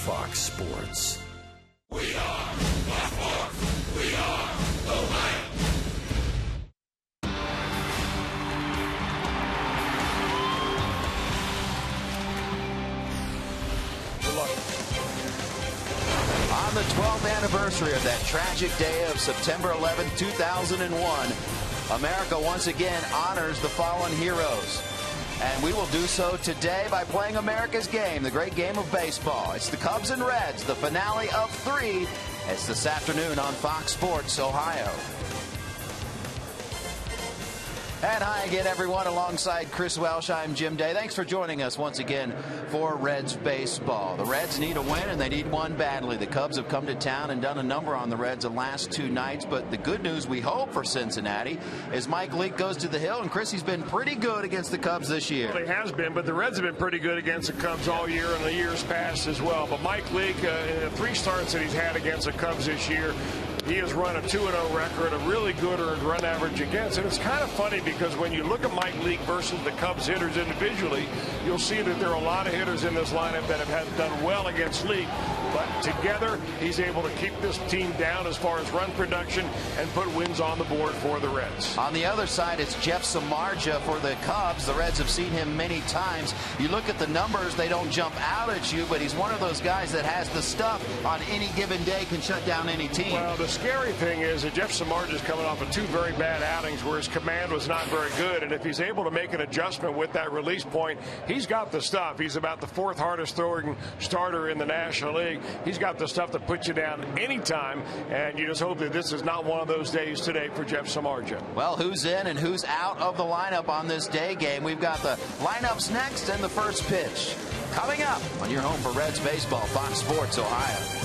Fox Sports. We are Fox Sports. We are Ohio. On the 12th anniversary of that tragic day of September 11, 2001, America once again honors the fallen heroes. And we will do so today by playing America's game, the great game of baseball. It's the Cubs and Reds, the finale of 3. It's this afternoon on Fox Sports Ohio. And hi again, everyone. Alongside Chris Welsh, I'm Jim Day. Thanks for joining us once again for Reds baseball. The Reds need a win, and they need one badly. The Cubs have come to town and done a number on the Reds the last 2 nights. But the good news, we hope, for Cincinnati is Mike Leake goes to the hill. And Chris, he's been pretty good against the Cubs this year. Well, he has been, but the Reds have been pretty good against the Cubs all year and the years past as well. But Mike Leake, in the 3 starts that he's had against the Cubs this year, he has run a 2-0 record, a really good earned run average against. And it's kind of funny because when you look at Mike Leake versus the Cubs hitters individually, you'll see that there are a lot of hitters in this lineup that have done well against Leake. But together, he's able to keep this team down as far as run production and put wins on the board for the Reds. On the other side, it's Jeff Samardzija for the Cubs. The Reds have seen him many times. You look at the numbers, they don't jump out at you, but he's one of those guys that has the stuff on any given day, can shut down any team. Well, the scary thing is that Jeff Samardzija is coming off of 2 very bad outings where his command was not very good, and if he's able to make an adjustment with that release point, he's got the stuff. He's about the 4th hardest throwing starter in the National League. He's got the stuff to put you down anytime, and you just hope that this is not one of those days today for Jeff Samardzija. Well, who's in and who's out of the lineup on this day game? We've got the lineups next and the first pitch coming up on your home for Reds baseball, Fox Sports Ohio.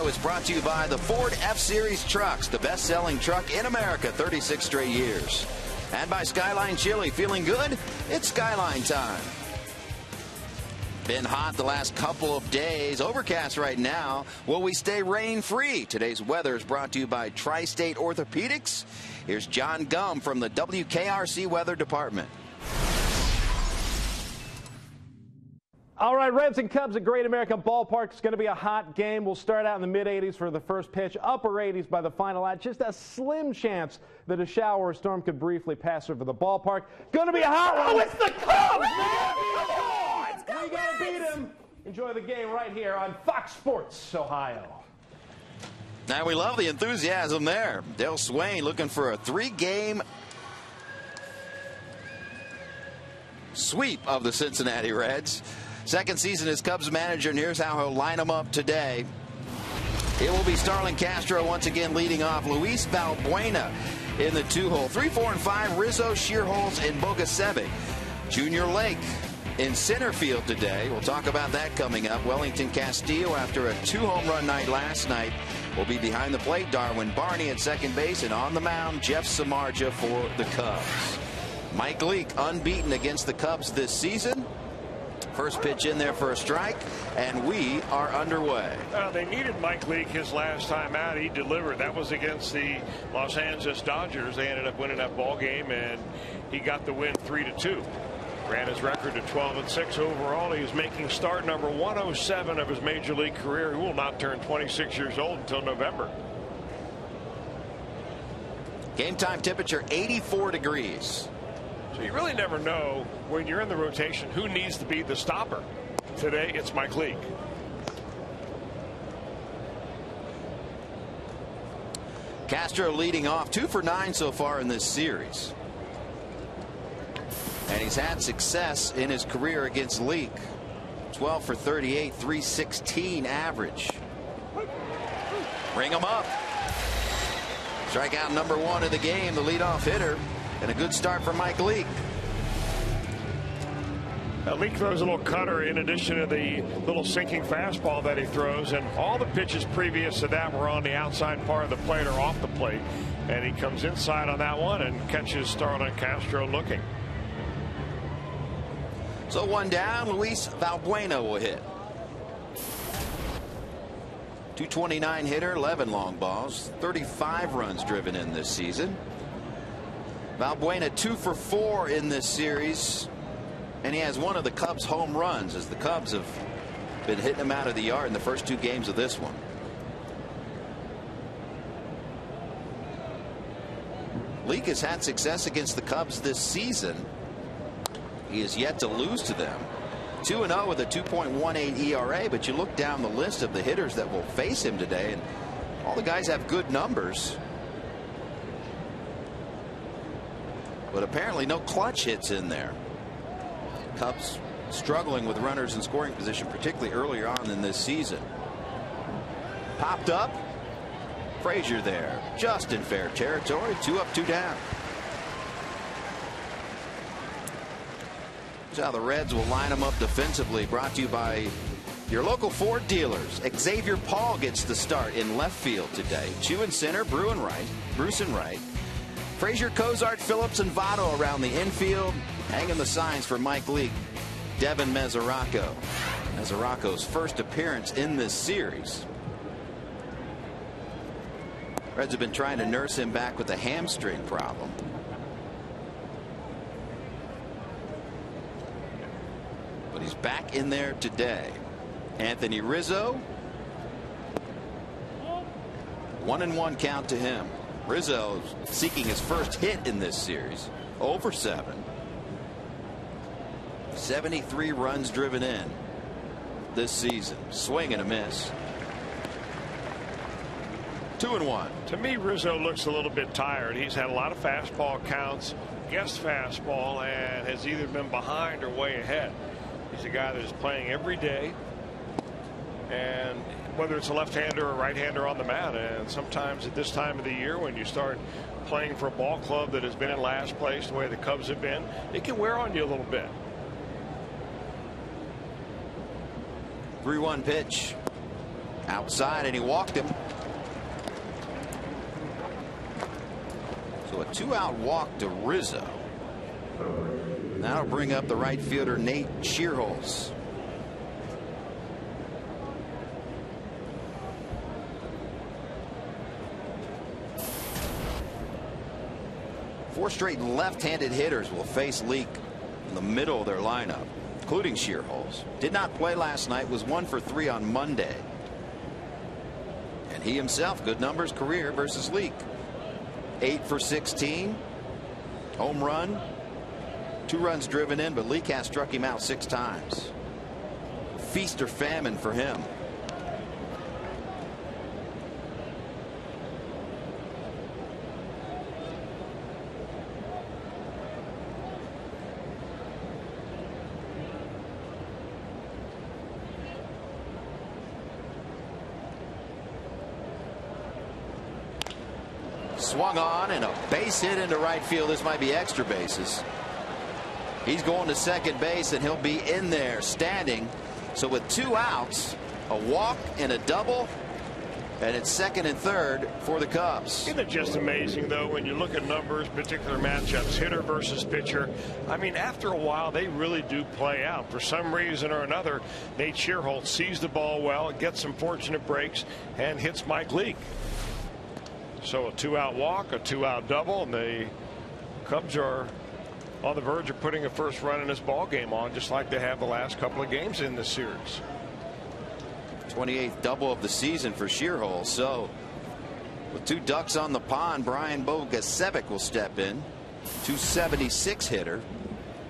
Was brought to you by the Ford F-Series trucks, the best-selling truck in America, 36 straight years. And by Skyline Chili. Feeling good? It's Skyline time. Been hot the last couple of days. Overcast right now. Will we stay rain-free? Today's weather is brought to you by Tri-State Orthopedics. Here's John Gum from the WKRC Weather Department. All right, Reds and Cubs at Great American Ballpark. It's going to be a hot game. We'll start out in the mid-80s for the first pitch, upper 80s by the final out. Just a slim chance that a shower or storm could briefly pass over the ballpark. Going to be a hot one. Oh, it's the Cubs! We got to beat them. Enjoy the game right here on Fox Sports Ohio. Now we love the enthusiasm there. Dale Swain looking for a 3-game sweep of the Cincinnati Reds. Second season as Cubs manager, and here's how he'll line them up today. It will be Starlin Castro once again leading off. Luis Valbuena in the 2-hole. 3, 4, and 5, Rizzo, Shearholz, and Bogasevic. Junior Lake in center field today. We'll talk about that coming up. Wellington Castillo, after a 2-home run night last night, will be behind the plate. Darwin Barney at second base, and on the mound, Jeff Samardzija for the Cubs. Mike Leake unbeaten against the Cubs this season. First pitch in there for a strike, and we are underway. They needed Mike Leake his last time out. He delivered. That was against the Los Angeles Dodgers. They ended up winning that ball game, and he got the win 3-2. Ran his record to 12-6 overall. He is making start number 107 of his major league career. He will not turn 26 years old until November. Game time temperature 84 degrees. So you really never know when you're in the rotation who needs to be the stopper. Today it's Mike Leake. Castro leading off, 2 for 9 so far in this series. And he's had success in his career against Leake. 12 for 38, 316 average. Ring him up. Strikeout number 1 of the game, the leadoff hitter. And a good start for Mike Leake. Leake throws a little cutter in addition to the little sinking fastball that he throws, and all the pitches previous to that were on the outside part of the plate or off the plate, and he comes inside on that one and catches Starlin Castro looking. So 1 down, Luis Valbuena will hit. 229 hitter, 11 long balls, 35 runs driven in this season. Valbuena 2 for 4 in this series, and he has one of the Cubs' home runs, as the Cubs have been hitting him out of the yard in the first 2 games of this one. Leake has had success against the Cubs this season. He is yet to lose to them. 2-0 with a 2.18 ERA, but you look down the list of the hitters that will face him today, and all the guys have good numbers. But apparently no clutch hits in there. Cubs struggling with runners in scoring position, particularly earlier on in this season. Popped up. Frazier there, just in fair territory. 2 up, 2 down. Here's how the Reds will line them up defensively. Brought to you by your local Ford dealers. Xavier Paul gets the start in left field today. Chu in center, Bruce and right. Frazier, Cozart, Phillips, and Votto around the infield. Hanging the signs for Mike Leake, Devin Mesoraco. Mesoraco's first appearance in this series. Reds have been trying to nurse him back with a hamstring problem. But he's back in there today. Anthony Rizzo. 1-1 count to him. Rizzo seeking his first hit in this series. 0 for 7. 73 runs driven in this season. Swing and a miss. 2-1. To me, Rizzo looks a little bit tired. He's had a lot of fastball counts, guessed fastball, and has either been behind or way ahead. He's a guy that is playing every day, and whether it's a left-hander or right-hander on the mound, and sometimes at this time of the year when you start playing for a ball club that has been in last place the way the Cubs have been, it can wear on you a little bit. 3-1 pitch outside, and he walked him. So a 2-out walk to Rizzo. That'll bring up the right fielder Nate Shearholz. 4 straight left-handed hitters will face Leake in the middle of their lineup, including Shearholes. Did not play last night, was 1 for 3 on Monday. And he himself, good numbers career versus Leake. 8 for 16. Home run. 2 runs driven in, but Leake has struck him out 6 times. Feast or famine for him. Swung on and a base hit into right field. This might be extra bases. He's going to second base and he'll be in there standing. So with 2 outs, a walk and a double, and it's second and third for the Cubs. Isn't it just amazing, though, when you look at numbers, particular matchups, hitter versus pitcher? I mean, after a while, they really do play out. For some reason or another, Nate Shearholt sees the ball well, gets some fortunate breaks, and hits Mike Leake. So a 2-out walk, a 2-out double, and the Cubs are on the verge of putting a first run in this ball game on, just like they have the last couple of games in this series. 28th double of the season for Shearholes. So with 2 ducks on the pond, Brian Bogasevic will step in. 276 hitter,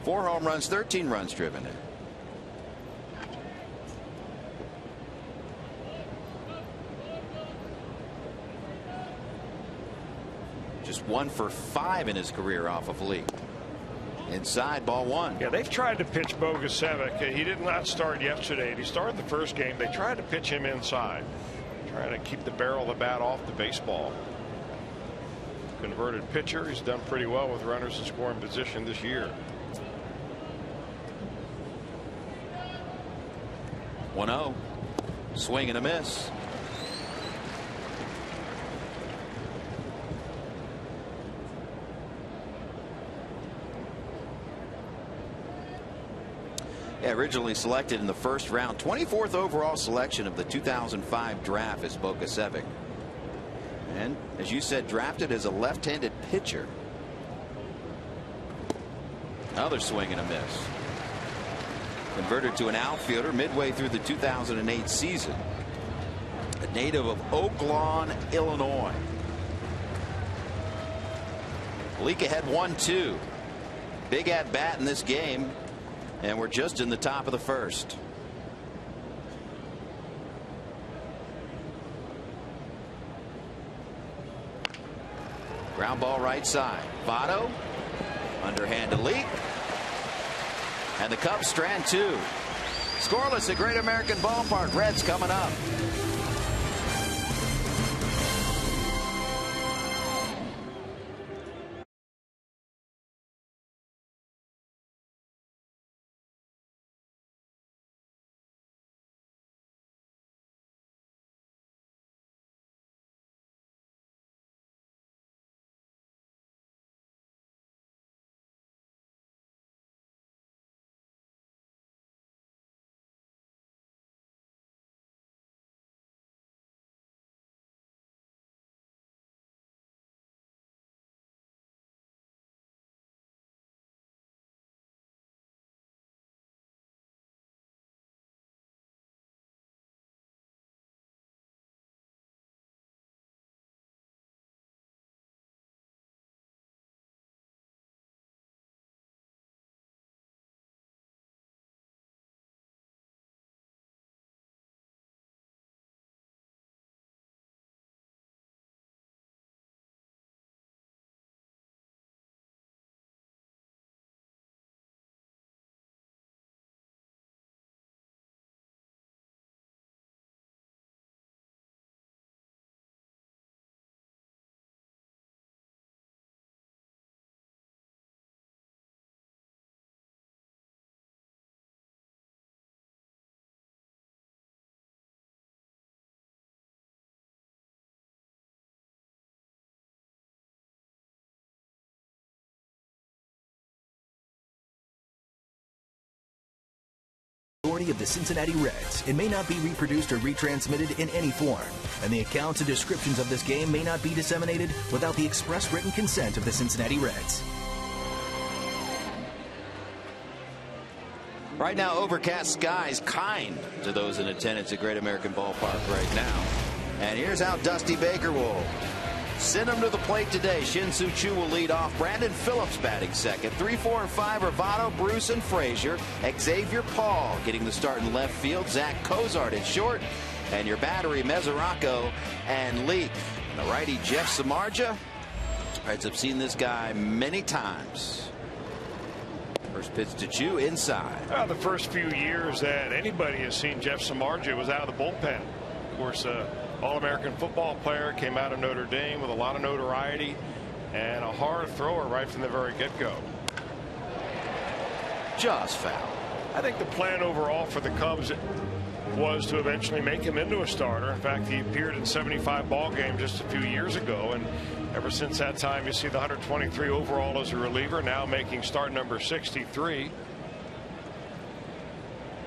4 home runs, 13 runs driven in. Just 1 for 5 in his career off of Leake. Inside, ball 1. Yeah, they've tried to pitch Bogasevic. He did not start yesterday. He started the first game. They tried to pitch him inside, trying to keep the barrel of the bat off the baseball. Converted pitcher. He's done pretty well with runners in scoring position this year. 1-0. Swing and a miss. Yeah, originally selected in the first round, 24th overall selection of the 2005 draft is Bogasevic. And as you said, drafted as a left-handed pitcher. Another swing and a miss. Converted to an outfielder midway through the 2008 season. A native of Oak Lawn, Illinois. Leake ahead 1-2. Big at bat in this game. And we're just in the top of the first. Ground ball right side. Votto. Underhand to Leake. And the Cubs strand 2. Scoreless at Great American Ballpark. Reds coming up. Of the Cincinnati Reds and may not be reproduced or retransmitted in any form. and the accounts and descriptions of this game may not be disseminated without the express written consent of the Cincinnati Reds. Right now, overcast skies kind to those in attendance at Great American Ballpark right now. And here's how Dusty Baker will send them to the plate today. Shin-Soo Choo will lead off. Brandon Phillips batting second. 3, 4, and 5 are Votto, Bruce, and Frazier. Xavier Paul getting the start in left field. Zach Cozart in short. And your battery, Mesoraco and Leak. And the righty, Jeff Samardzija. Reds have seen this guy many times. First pitch to Choo inside. Well, the first few years that anybody has seen Jeff Samardzija was out of the bullpen. Of course, All-American football player, came out of Notre Dame with a lot of notoriety and a hard thrower right from the very get-go. Just foul. I think the plan overall for the Cubs was to eventually make him into a starter. In fact, he appeared in 75 ball games just a few years ago, and ever since that time, you see the 123 overall as a reliever, now making start number 63.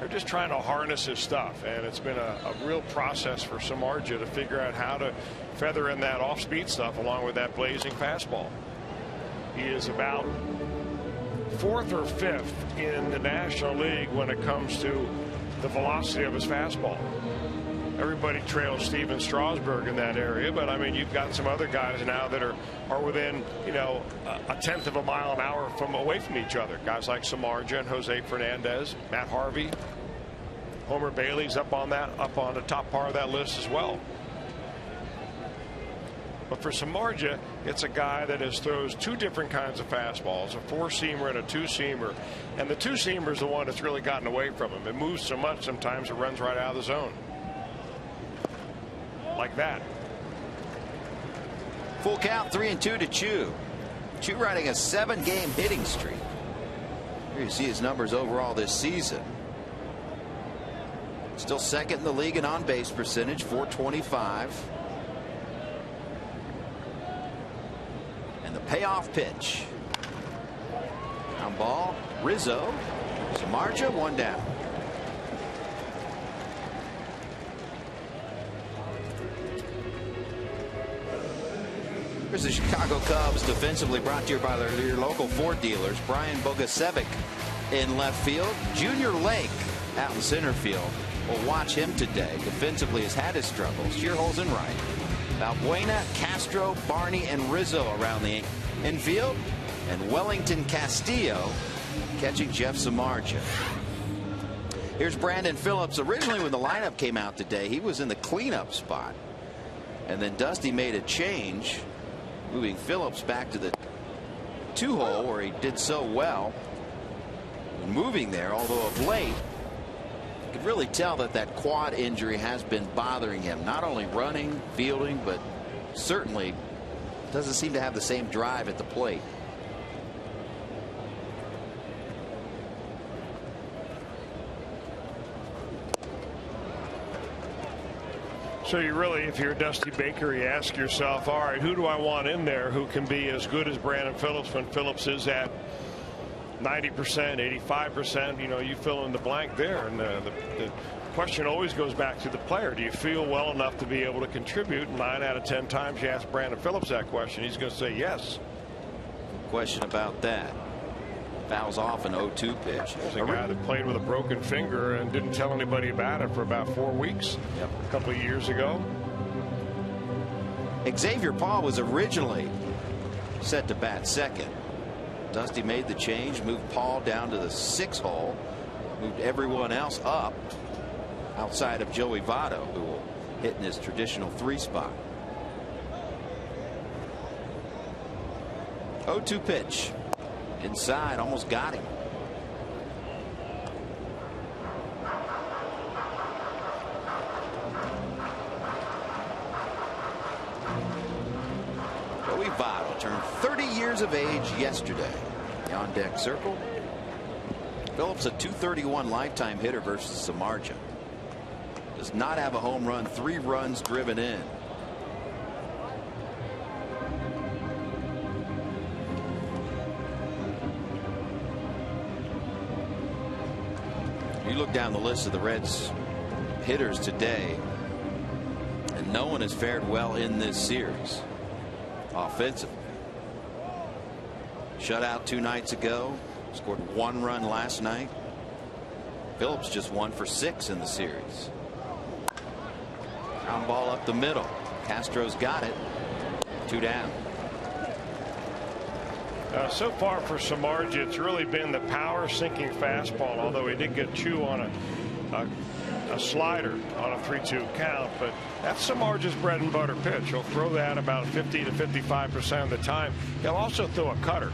They're just trying to harness his stuff, and it's been a real process for Samardzija to figure out how to feather in that off-speed stuff along with that blazing fastball. He is about 4th or 5th in the National League when it comes to the velocity of his fastball. Everybody trails Steven Strasburg in that area, but I mean, you've got some other guys now that are within, you know, a 1/10 of a mile an hour away from each other. Guys like Samardzija and Jose Fernandez, Matt Harvey, Homer Bailey's up on the top part of that list as well. But for Samardzija, it's a guy that throws 2 different kinds of fastballs, a 4-seamer and a 2-seamer. And the 2-seamer is the one that's really gotten away from him. It moves so much sometimes it runs right out of the zone. Like that. Full count, 3-2 to Choo. Choo riding a 7-game hitting streak. Here you see his numbers overall this season. Still second in the league in on-base percentage, .425. And the payoff pitch. Ground ball, Rizzo. Samardzija, 1 down. Here's the Chicago Cubs, defensively brought to you by your local Ford dealers. Brian Bogusevic in left field. Junior Lake out in center field. We'll watch him today. Defensively has had his struggles. Shearholes in right. Balbuena, Castro, Barney, and Rizzo around the infield. And Wellington Castillo catching Jeff Samardzija. Here's Brandon Phillips. Originally when the lineup came out today, he was in the cleanup spot. And then Dusty made a change, moving Phillips back to the 2-hole where he did so well. Moving there, although of late, you could really tell that quad injury has been bothering him. Not only running, fielding, but certainly doesn't seem to have the same drive at the plate. So you really, if you're Dusty Baker, you ask yourself, all right, who do I want in there who can be as good as Brandon Phillips when Phillips is at 90%, 85%, you know, you fill in the blank there. And the question always goes back to the player. Do you feel well enough to be able to contribute? 9 out of 10 times you ask Brandon Phillips that question, he's going to say yes. Question about that. Fouls off an 0-2 pitch. There's a guy that played with a broken finger and didn't tell anybody about it for about 4 weeks. Yep. A couple of years ago. Xavier Paul was originally set to bat second. Dusty made the change, moved Paul down to the 6-hole, moved everyone else up outside of Joey Votto, who will hit in his traditional 3 spot. 0-2 pitch. Inside, almost got him. Joey Votto turned 30 years of age yesterday. The on-deck circle. Phillips, a .231 lifetime hitter versus Samardzija. Does not have a home run, 3 runs driven in. You look down the list of the Reds hitters today, and no one has fared well in this series offensively. Shutout 2 nights ago, scored 1 run last night. Phillips just 1 for 6 in the series. Ground ball up the middle. Castro's got it. 2 down. So far for Samardzija, it's really been the power sinking fastball, although he did get Chu on a slider on a 3-2 count, but that's Samardzija's bread and butter pitch. He'll throw that about 50 to 55% of the time. He'll also throw a cutter,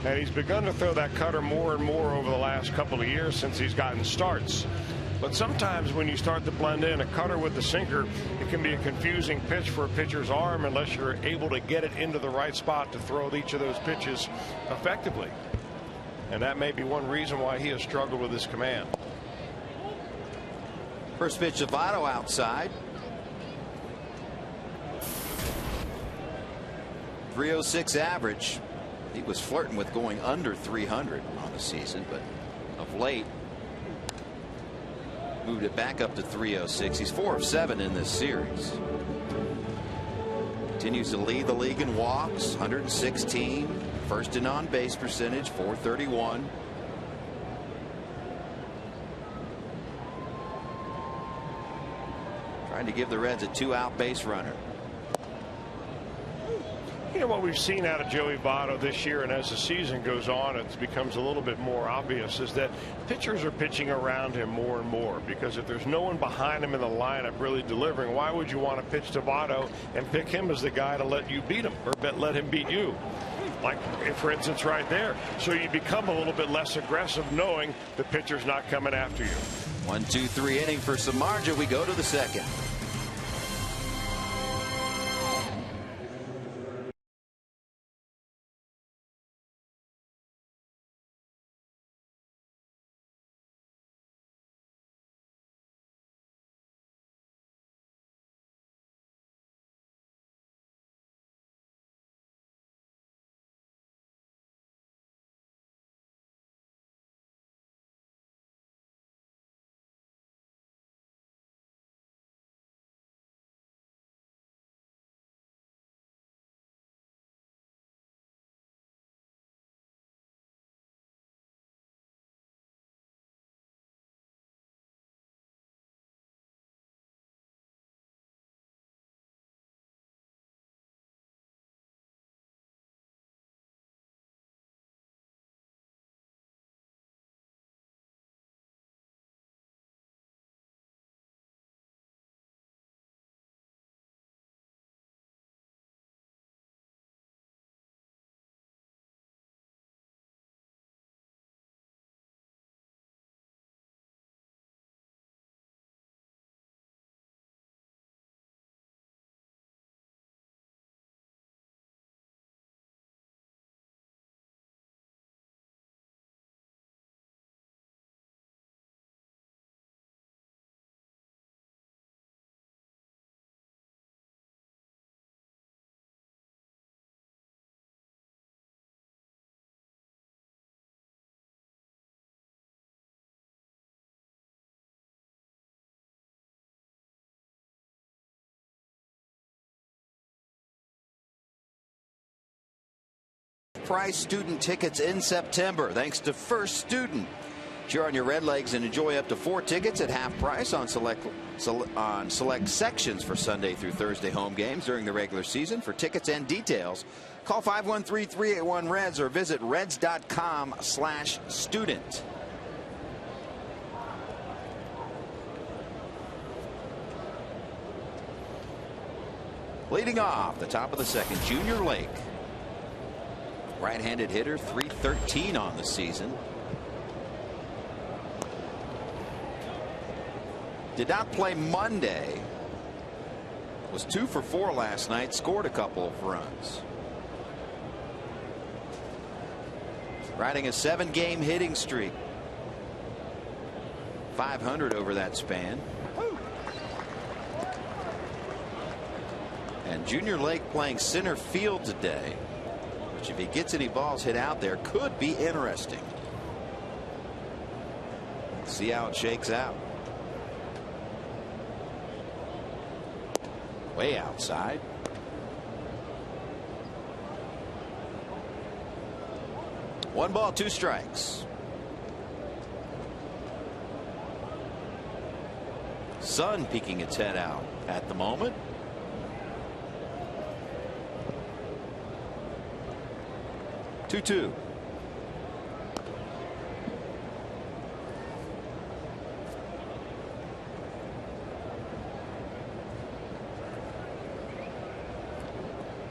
and he's begun to throw that cutter more and more over the last couple of years since he's gotten starts. But sometimes when you start to blend in a cutter with the sinker, it can be a confusing pitch for a pitcher's arm unless you're able to get it into the right spot to throw each of those pitches effectively. And that may be one reason why he has struggled with his command. First pitch to Votto outside. 306 average. He was flirting with going under 300 on the season, but of late moved it back up to 306. He's 4 of 7 in this series. Continues to lead the league in walks, 116. First in on base percentage, 431. Trying to give the Reds a 2-out base runner. You know what we've seen out of Joey Votto this year, and as the season goes on, it becomes a little bit more obvious, is that pitchers are pitching around him more and more, because if there's no one behind him in the lineup really delivering, why would you want to pitch to Votto and pick him as the guy to let you beat him, or let him beat you? Like, for instance, right there. So you become a little bit less aggressive knowing the pitcher's not coming after you. 1-2-3 inning for Samardzija. We go to the second. Price student tickets in September thanks to First Student. Cheer on your Red Legs and enjoy up to 4 tickets at half price on select sections for Sunday through Thursday home games during the regular season. For tickets and details, call 513-381-REDS or visit reds.com/student. Leading off the top of the second, Junior Lake. Right-handed hitter, 313 on the season. Did not play Monday. Was 2 for 4 last night. Scored a couple of runs. Riding a 7-game hitting streak. 500 over that span. And Junior Lake playing center field today. Which, if he gets any balls hit out there, could be interesting. See how it shakes out. Way outside. One ball, two strikes. Sun peeking its head out at the moment. Two.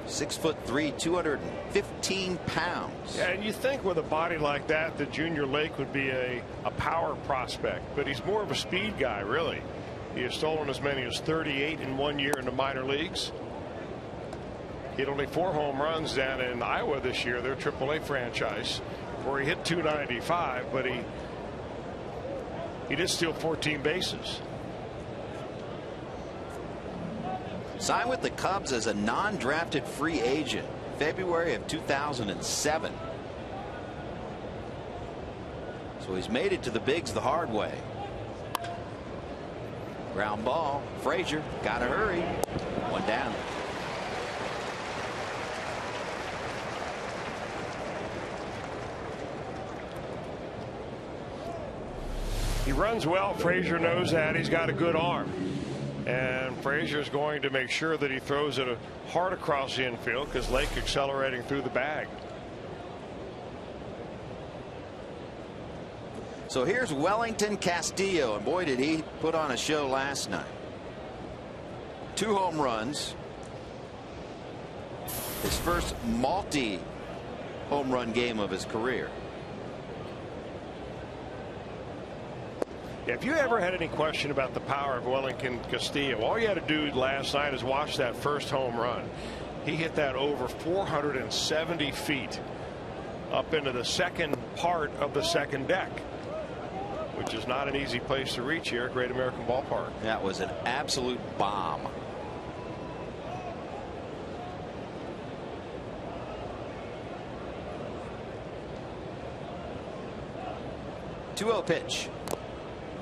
.6'3", 215 pounds. Yeah, and you think with a body like that Junior Lake would be a power prospect, but he's more of a speed guy, really. He has stolen as many as 38 in 1 year in the minor leagues. He had only 4 home runs down in Iowa this year, their AAA franchise, where he hit .295, but he did steal 14 bases. Signed with the Cubs as a non-drafted free agent February of 2007. So he's made it to the bigs the hard way. Ground ball. Frazier, gotta hurry. One down. He runs well. Frazier knows that. He's got a good arm. And Frazier's going to make sure that he throws it hard across the infield because Lake accelerating through the bag. So here's Wellington Castillo, and boy did he put on a show last night. 2 home runs. His first multi-home run game of his career. If you ever had any question about the power of Wellington Castillo, all you had to do last night is watch that first home run. He hit that over 470 feet up into the second part of the second deck, which is not an easy place to reach here at Great American Ballpark. That was an absolute bomb. .2-0 pitch.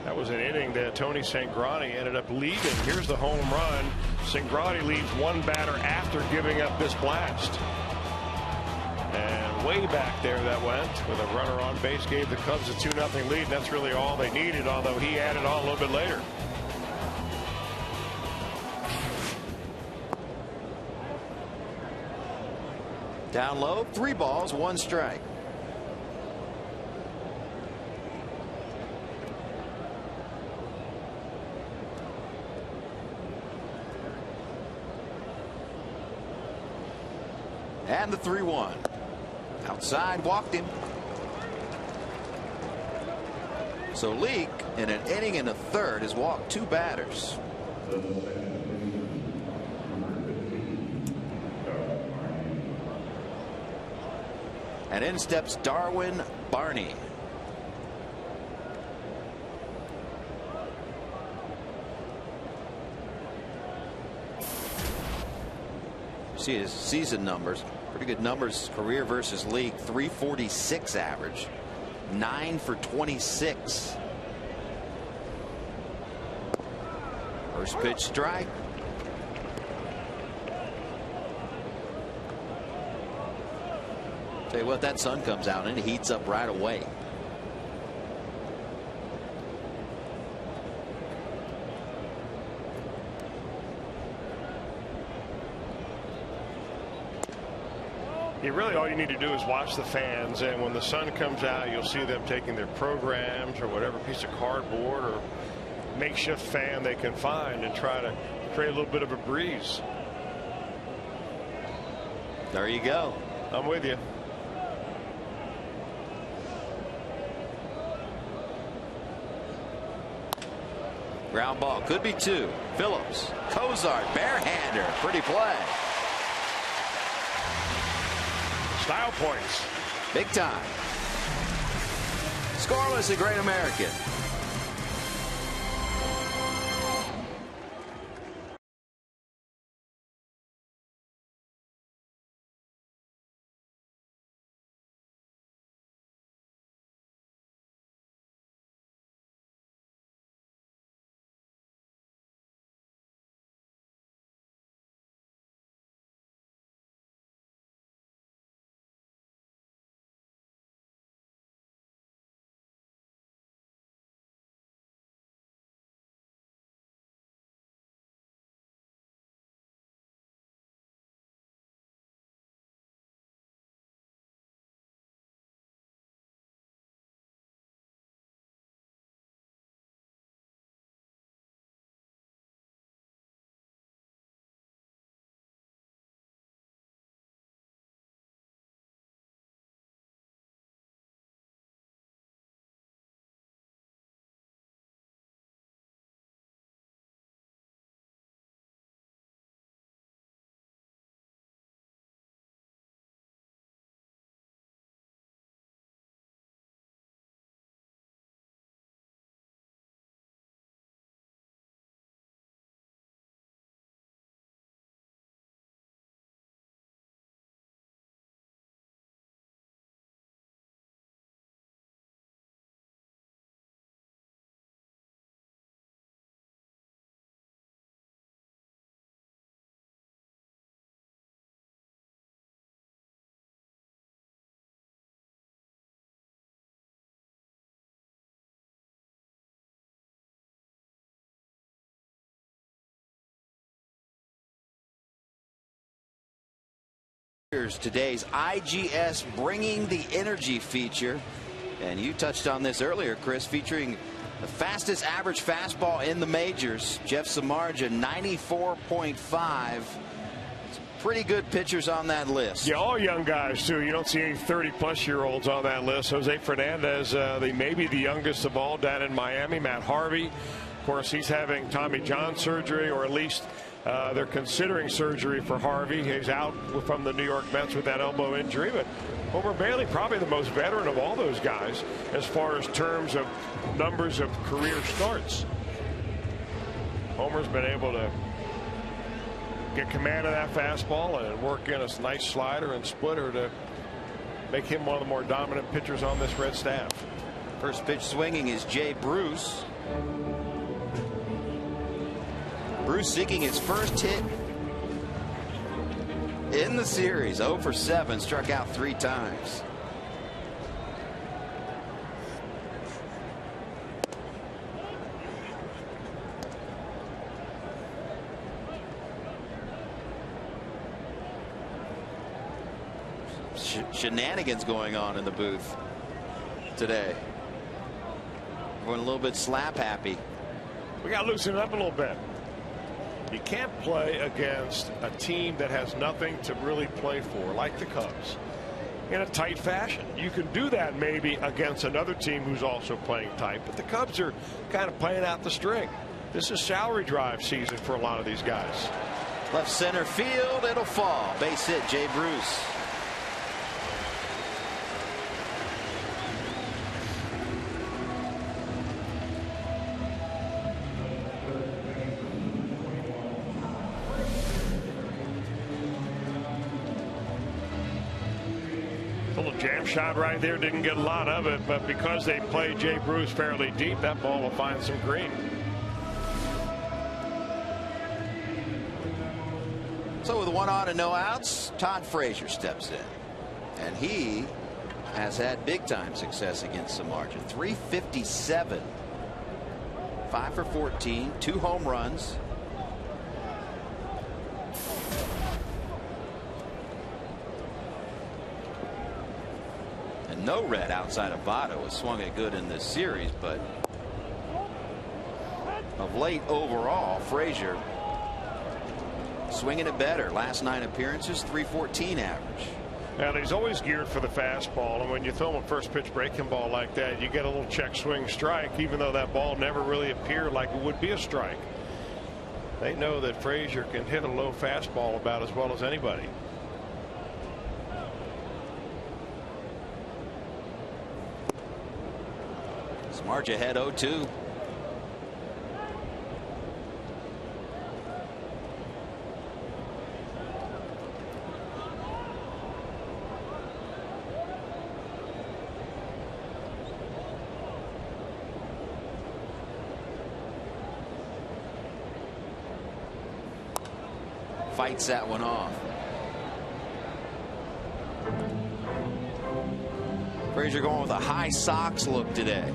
That was an inning that Tony Sangrani ended up leading. Here's the home run. Sangrani leaves one batter after giving up this blast. And way back there that went with a runner on base, gave the Cubs a 2-0 lead. And that's really all they needed, although he added on a little bit later. Down low, 3 balls, 1 strike. And the 3-1. Outside, walked him. So Leake, in an inning and a third, has walked 2 batters. And in steps Darwin Barney. See his season numbers. Pretty good numbers. Career versus league. .346 average. 9 for 26. First pitch strike. Tell you what, that sun comes out and it heats up right away. Really, all you need to do is watch the fans, and when the sun comes out, you'll see them taking their programs or whatever piece of cardboard or makeshift fan they can find and try to create a little bit of a breeze. There you go. I'm with you. Ground ball, could be 2. Phillips, Cozart, barehander, pretty play. Style points. Big time. Scoreless at Great American. Here's today's IGS Bringing the Energy feature. And you touched on this earlier, Chris, featuring the fastest average fastball in the majors. Jeff Samardzija, 94.5. Pretty good pitchers on that list. Yeah, all young guys, too. You don't see any 30-plus-year-olds on that list. Jose Fernandez, maybe the youngest of all down in Miami. Matt Harvey, of course, he's having Tommy John surgery, or at least they're considering surgery for Harvey. He's out from the New York Mets with that elbow injury. But Homer Bailey, probably the most veteran of all those guys as far as terms of numbers of career starts. Homer's been able to get command of that fastball and work in a nice slider and splitter to make him one of the more dominant pitchers on this Red staff. First pitch swinging is Jay Bruce. Bruce seeking his first hit in the series. 0 for 7, struck out 3 times. Shenanigans going on in the booth today. Everyone a little bit slap happy. We got to loosen it up a little bit. You can't play against a team that has nothing to really play for, like the Cubs, in a tight fashion. You can do that maybe against another team who's also playing tight, but the Cubs are kind of playing out the string. This is salary drive season for a lot of these guys. Left center field, it'll fall. Base hit, Jay Bruce. Jam shot right there, didn't get a lot of it, but because they played Jay Bruce fairly deep, that ball will find some green. So with 1 on and no outs, Todd Frazier steps in, and he has had big time success against Samardzija. 357, 5 for 14, 2 home runs. No red outside of Votto has swung it good in this series, but of late overall, Frazier swinging it better. Last 9 appearances, 314 average. And he's always geared for the fastball, and when you throw him a first pitch breaking ball like that, you get a little check swing strike, even though that ball never really appeared like it would be a strike. They know that Frazier can hit a low fastball about as well as anybody. Samardzija ahead 0-2. Fights that one off. Frazier going with a high Sox look today.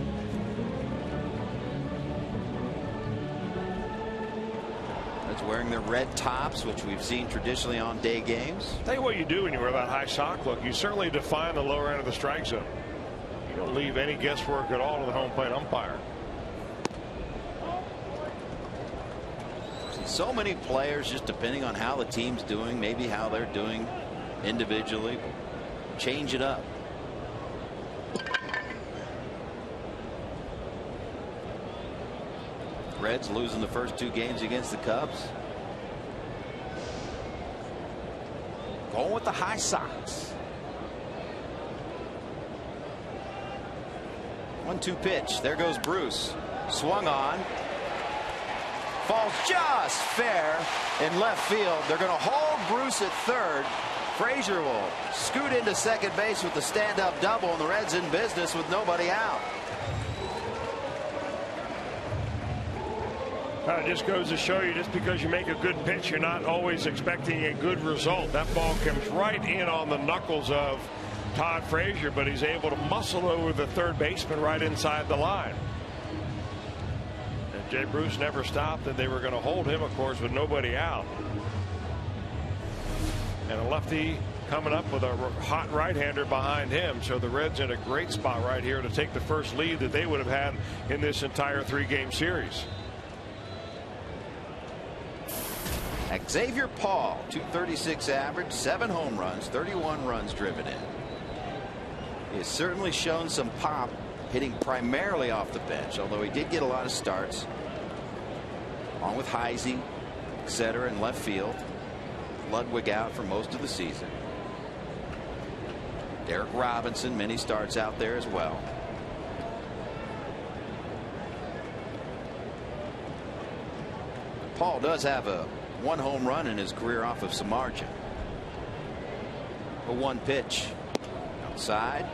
Wearing their red tops, which we've seen traditionally on day games. Tell you what you do when you wear that high sock look. You certainly define the lower end of the strike zone. You don't leave any guesswork at all to the home plate umpire. See so many players, just depending on how the team's doing, maybe how they're doing individually, change it up. Reds losing the first 2 games against the Cubs. Going with the high Sox. 1-2 pitch. There goes Bruce. Swung on. Falls just fair in left field. They're going to hold Bruce at third. Frazier will scoot into second base with the stand-up double, and the Reds in business with nobody out. It just goes to show you, just because you make a good pitch, you're not always expecting a good result. That ball comes right in on the knuckles of Todd Frazier, but he's able to muscle over the third baseman right inside the line. And Jay Bruce never stopped, and they were going to hold him, of course, with nobody out. And a lefty coming up with a hot right-hander behind him. So the Reds in a great spot right here to take the first lead that they would have had in this entire 3-game series. Xavier Paul, .236 average, 7 home runs, 31 runs driven in. He has certainly shown some pop, hitting primarily off the bench, although he did get a lot of starts, along with Heisey, etc. in left field. Ludwig out for most of the season. Derek Robinson, many starts out there as well. Paul does have a 1 home run in his career off of some margin. A 1 pitch outside.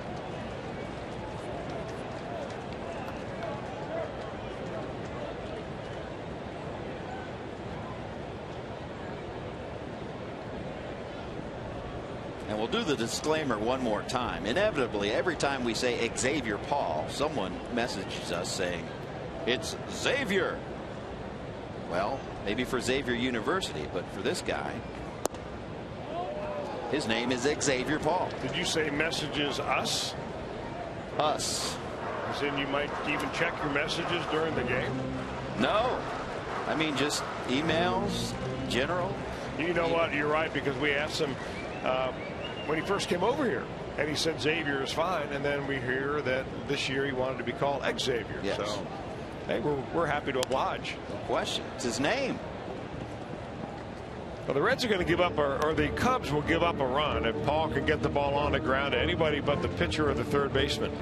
And we'll do the disclaimer one more time. Inevitably, every time we say Xavier Paul, someone messages us saying it's Xavier. Well, maybe for Xavier University, but for this guy, his name is Xavier Paul. Did you say messages us? Us. As in you might even check your messages during the game? No. I mean just emails, general. You know what? You're right, because we asked him when he first came over here, and he said Xavier is fine, and then we hear that this year he wanted to be called Xavier. Yes. So, hey, we're happy to oblige. No question. It's his name. Well, the Reds are going to give up, or the Cubs will give up a run if Paul can get the ball on the ground to anybody but the pitcher or the third baseman.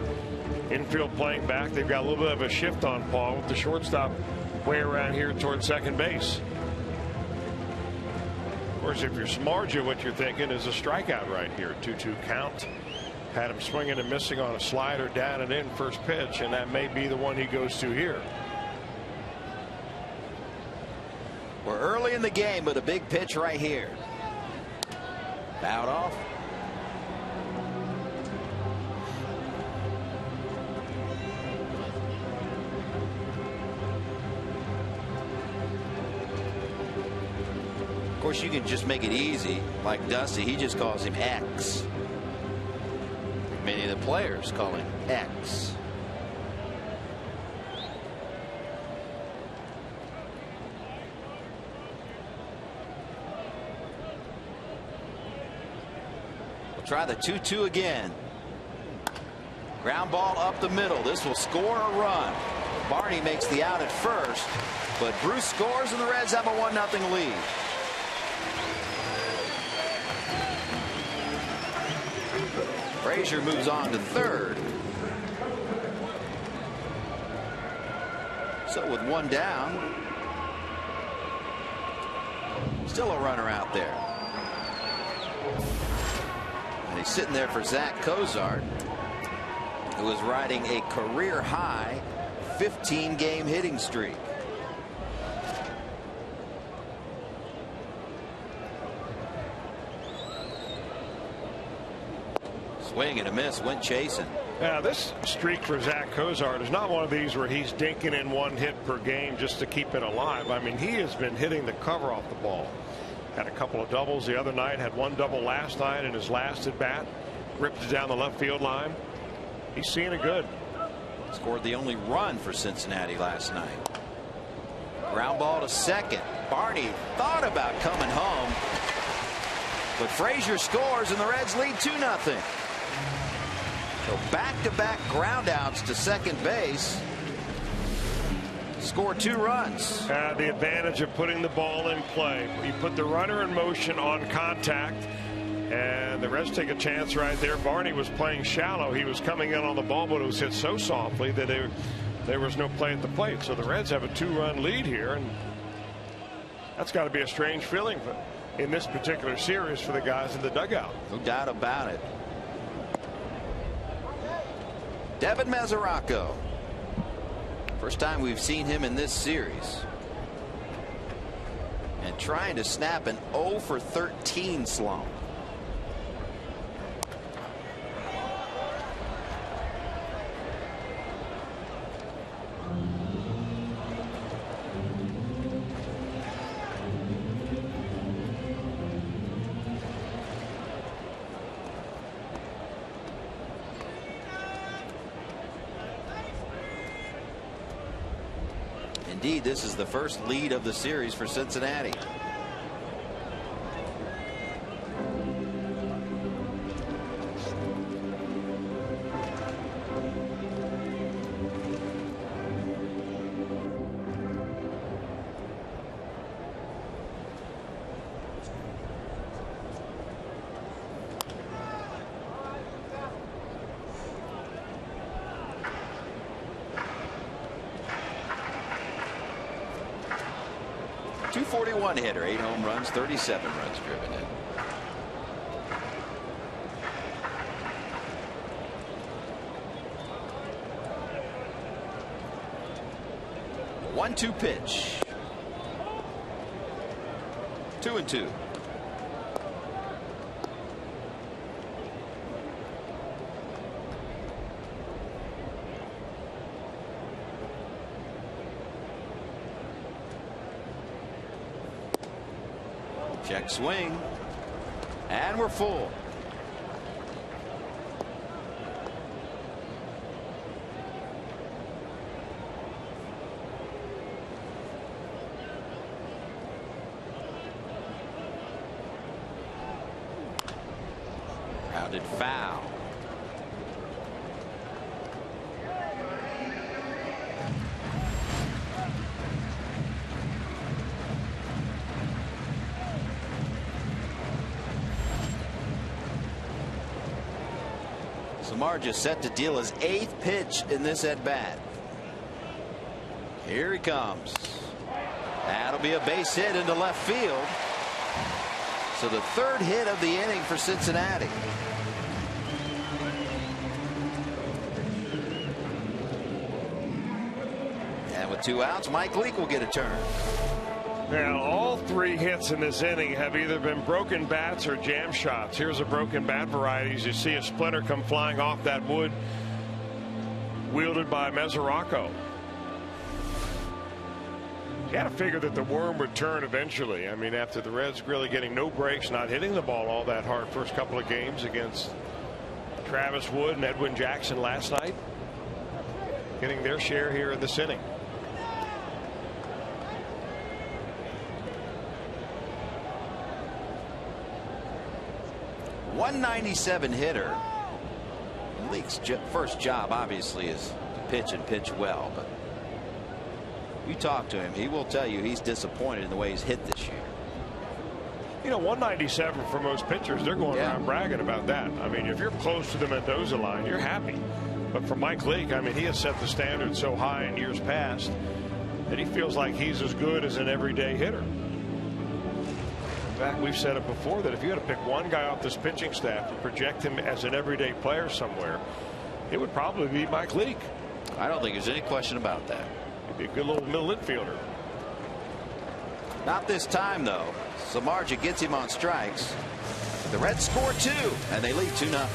Infield playing back. They've got a little bit of a shift on Paul with the shortstop way around here towards second base. Of course, if you're Samardzija, what you're thinking is a strikeout right here. 2-2 count. Had him swinging and missing on a slider down and in first pitch, and that may be the one he goes to here. We're early in the game, but a big pitch right here. Fouled off. Of course, you can just make it easy, like Dusty. He just calls him X. Many of the players call him X. We'll try the 2-2 again. Ground ball up the middle. This will score a run. Barney makes the out at first, but Bruce scores and the Reds have a 1-0 lead. Frazier moves on to third. So with 1 down, still a runner out there. And he's sitting there for Zach Cozart, who is riding a career high 15-game hitting streak. Swing and a miss, went chasing. Now, this streak for Zach Cozart is not one of these where he's dinking in 1 hit per game just to keep it alive. I mean, he has been hitting the cover off the ball. Had a couple of doubles the other night, had 1 double last night in his last at bat. Ripped it down the left field line. He's seeing it good. Scored the only run for Cincinnati last night. Ground ball to second. Barney thought about coming home, but Frazier scores and the Reds lead 2-0. So back-to-back groundouts to second base. Score 2 runs. The advantage of putting the ball in play. You put the runner in motion on contact, and the Reds take a chance right there. Barney was playing shallow. He was coming in on the ball, but it was hit so softly that there was no play at the plate. So the Reds have a 2-run lead here, and that's got to be a strange feeling in this particular series for the guys in the dugout. No doubt about it. Devin Mesoraco. First time we've seen him in this series. And trying to snap an 0 for 13 slump. indeed, this is the first lead of the series for Cincinnati. .241 hitter, 8 home runs, 37 runs driven in. One-two pitch. 2-2. Check swing. And we're full. Grounded foul. Samardzija set to deal his 8th pitch in this at bat. Here he comes. That'll be a base hit into left field. So the 3rd hit of the inning for Cincinnati. And with 2 outs, Mike Leake will get a turn. Now, all 3 hits in this inning have either been broken bats or jam shots. Here's a broken bat variety. As you see a splinter come flying off that wood, wielded by Mesoraco. You got to figure that the worm would turn eventually. I mean, after the Reds really getting no breaks, not hitting the ball all that hard first couple of games against Travis Wood and Edwin Jackson last night, getting their share here in this inning. .197 hitter. Leake's first job obviously is to pitch and pitch well, but you talk to him, he will tell you he's disappointed in the way he's hit this year. You know, 197 for most pitchers, they're going around bragging about that. I mean, if you're close to the Mendoza line, you're happy. But for Mike Leake, I mean, he has set the standard so high in years past that he feels like he's as good as an everyday hitter. In fact, we've said it before that if you had to pick one guy off this pitching staff to project him as an everyday player somewhere, it would probably be Mike Leake. I don't think there's any question about that. He'd be a good little middle infielder. Not this time, though. Samardzija gets him on strikes. The Reds score 2, and they lead 2-0.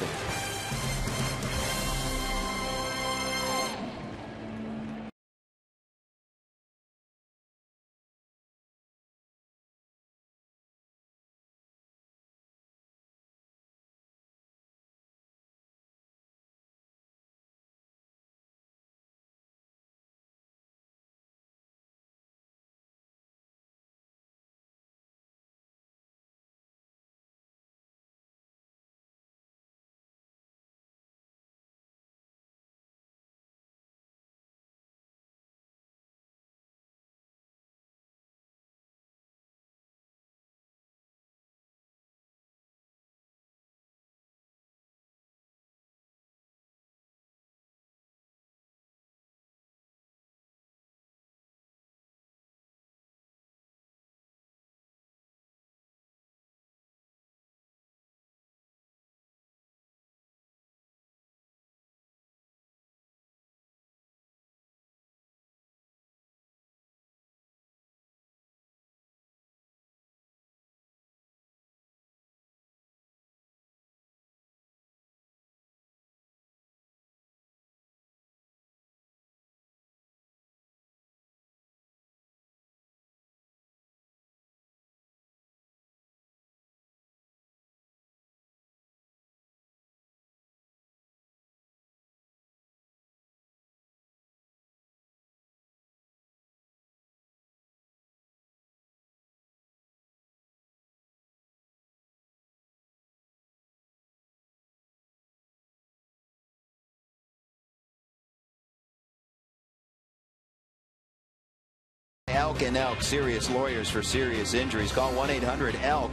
and Elk, serious lawyers for serious injuries. Call 1-800-ELK,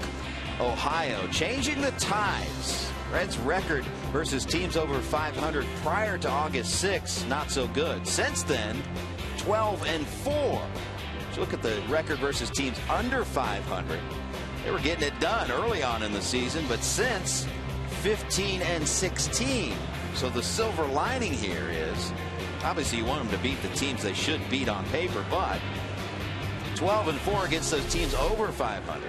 Ohio. Changing the tides. Reds record versus teams over 500 prior to August 6, not so good. Since then, 12-4. So look at the record versus teams under 500. They were getting it done early on in the season, but since 15-16. So the silver lining here is, obviously you want them to beat the teams they should beat on paper, but 12-4 against those teams over 500.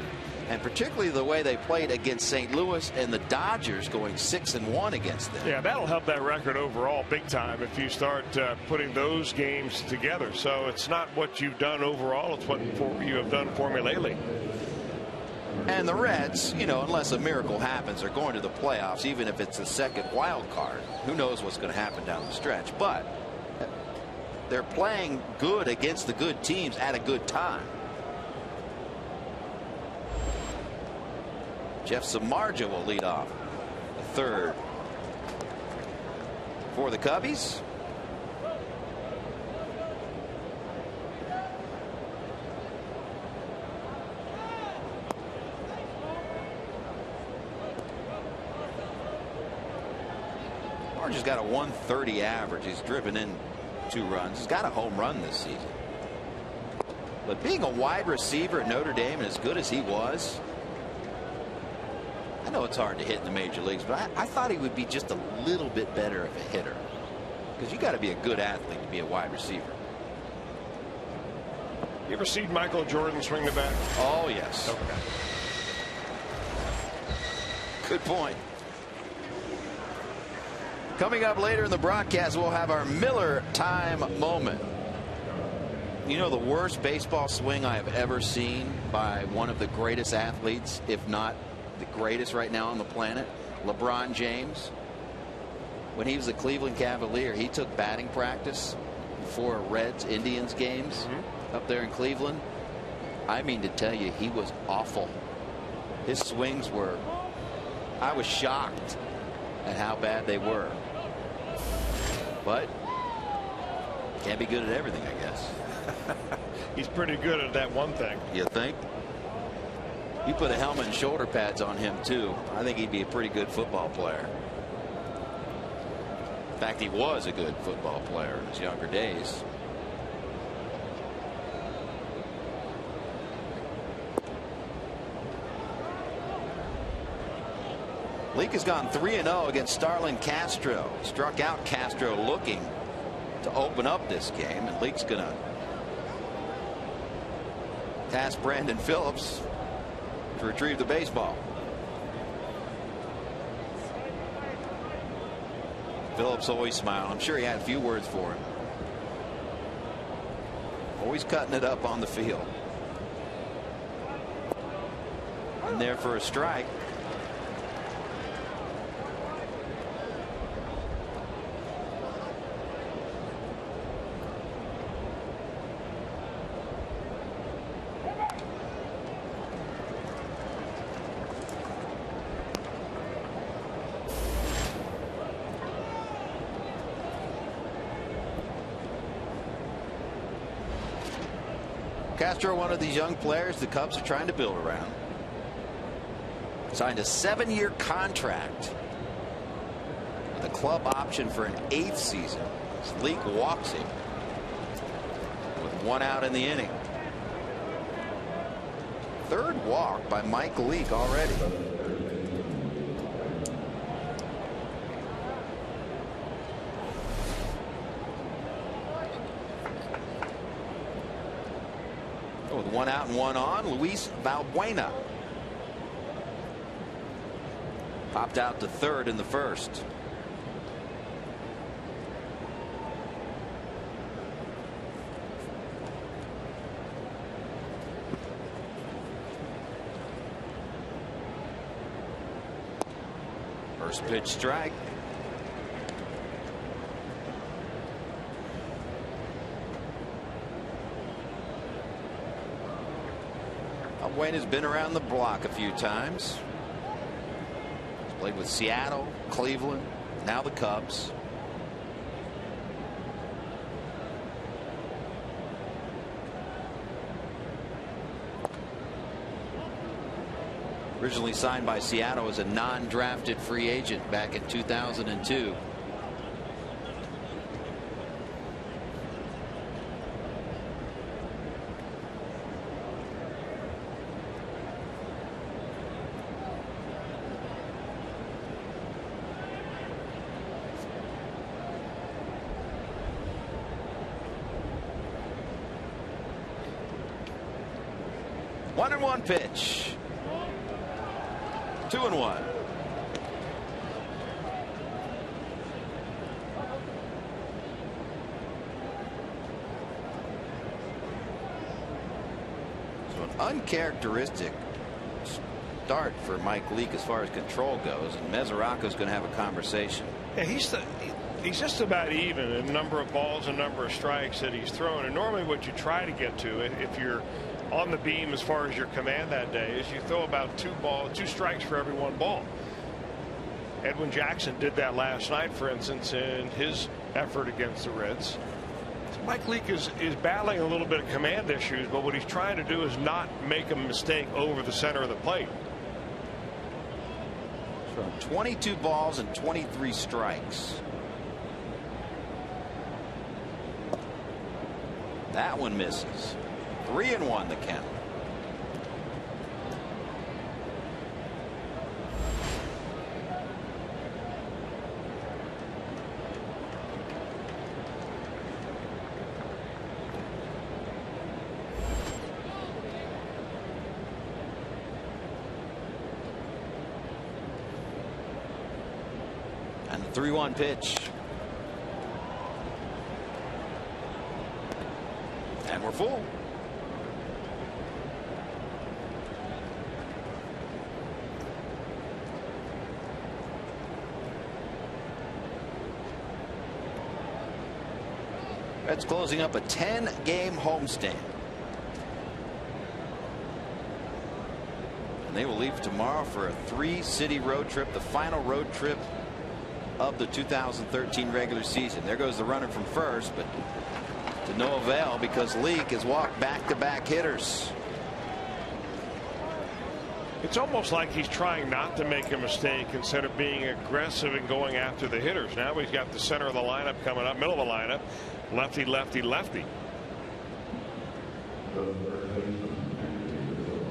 And particularly the way they played against St. Louis and the Dodgers, going 6-1 against them. Yeah, that'll help that record overall big time if you start putting those games together. So it's not what you've done overall, it's what you have done for me lately. And the Reds, you know, unless a miracle happens, are going to the playoffs, even if it's the second wild card. Who knows what's going to happen down the stretch. But they're playing good against the good teams at a good time. Jeff Samardzija will lead off the third for the Cubbies. Samardzija's got a 130 average. He's driven in 2 runs. He's got a home run this season. But being a wide receiver at Notre Dame, and as good as he was, I know it's hard to hit in the major leagues, but I thought he would be just a little bit better of a hitter, because you got to be a good athlete to be a wide receiver. You ever seen Michael Jordan swing the bat? Oh yes. Okay. Good point. Coming up later in the broadcast, we'll have our Miller time moment. You know, the worst baseball swing I have ever seen by one of the greatest athletes, if not the greatest right now on the planet, LeBron James. When he was a Cleveland Cavalier, he took batting practice before Reds Indians games up there in Cleveland. I mean to tell you, he was awful. His swings were, I was shocked at how bad they were. But can't be good at everything, I guess. He's pretty good at that one thing. You think? You put a helmet and shoulder pads on him too, I think he'd be a pretty good football player. In fact, he was a good football player in his younger days. Leake has gone 3-0 against Starlin Castro. Struck out Castro looking to open up this game, and Leake's going to task Brandon Phillips to retrieve the baseball. Phillips always smiling. I'm sure he had a few words for him. Always cutting it up on the field. And there for a strike. Castro, one of these young players the Cubs are trying to build around. Signed a 7-year contract with a club option for an 8th season. Leake walks him with 1 out in the inning. 3rd walk by Mike Leake already. With 1 out and 1 on, Luis Valbuena popped out to 3rd in the 1st. First pitch strike. Wayne has been around the block a few times. He's played with Seattle, Cleveland, now the Cubs. Originally signed by Seattle as a non-drafted free agent back in 2002. One and one pitch. 2-1. So an uncharacteristic start for Mike Leake as far as control goes, and Mesoraco's going to have a conversation. Yeah, he's just about even in number of balls and number of strikes that he's thrown. And normally what you try to get to, if you're on the beam as far as your command that day, is you throw about two strikes for every one ball. Edwin Jackson did that last night, for instance, in his effort against the Reds. So Mike Leake is battling a little bit of command issues, but what he's trying to do is not make a mistake over the center of the plate. So 22 balls and 23 strikes. That one misses. 3-1 the count. And the 3-1 pitch. And we're full. Reds closing up a 10-game homestand. And they will leave tomorrow for a 3-city road trip, the final road trip of the 2013 regular season. There goes the runner from first, but to no avail because Leake has walked back-to-back hitters. It's almost like he's trying not to make a mistake instead of being aggressive and going after the hitters. Now he's got the center of the lineup coming up, middle of the lineup. Lefty, lefty, lefty. Well,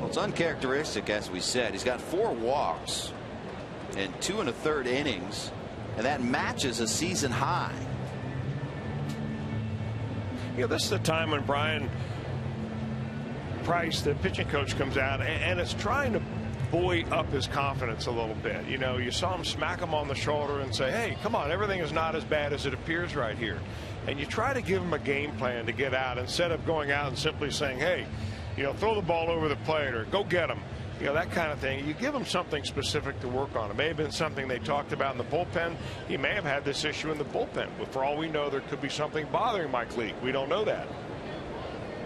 it's uncharacteristic, as we said. He's got 4 walks in 2 1/3 innings, and that matches a season high. You know, this is the time when Brian Price, the pitching coach, comes out and it's trying to buoy up his confidence a little bit. You know, you saw him smack him on the shoulder and say, hey, come on, everything is not as bad as it appears right here. And you try to give him a game plan to get out instead of going out and simply saying, hey, you know, throw the ball over the plate or go get him. You know, that kind of thing. You give him something specific to work on. It may have been something they talked about in the bullpen. He may have had this issue in the bullpen. But for all we know, there could be something bothering Mike Leake. We don't know that.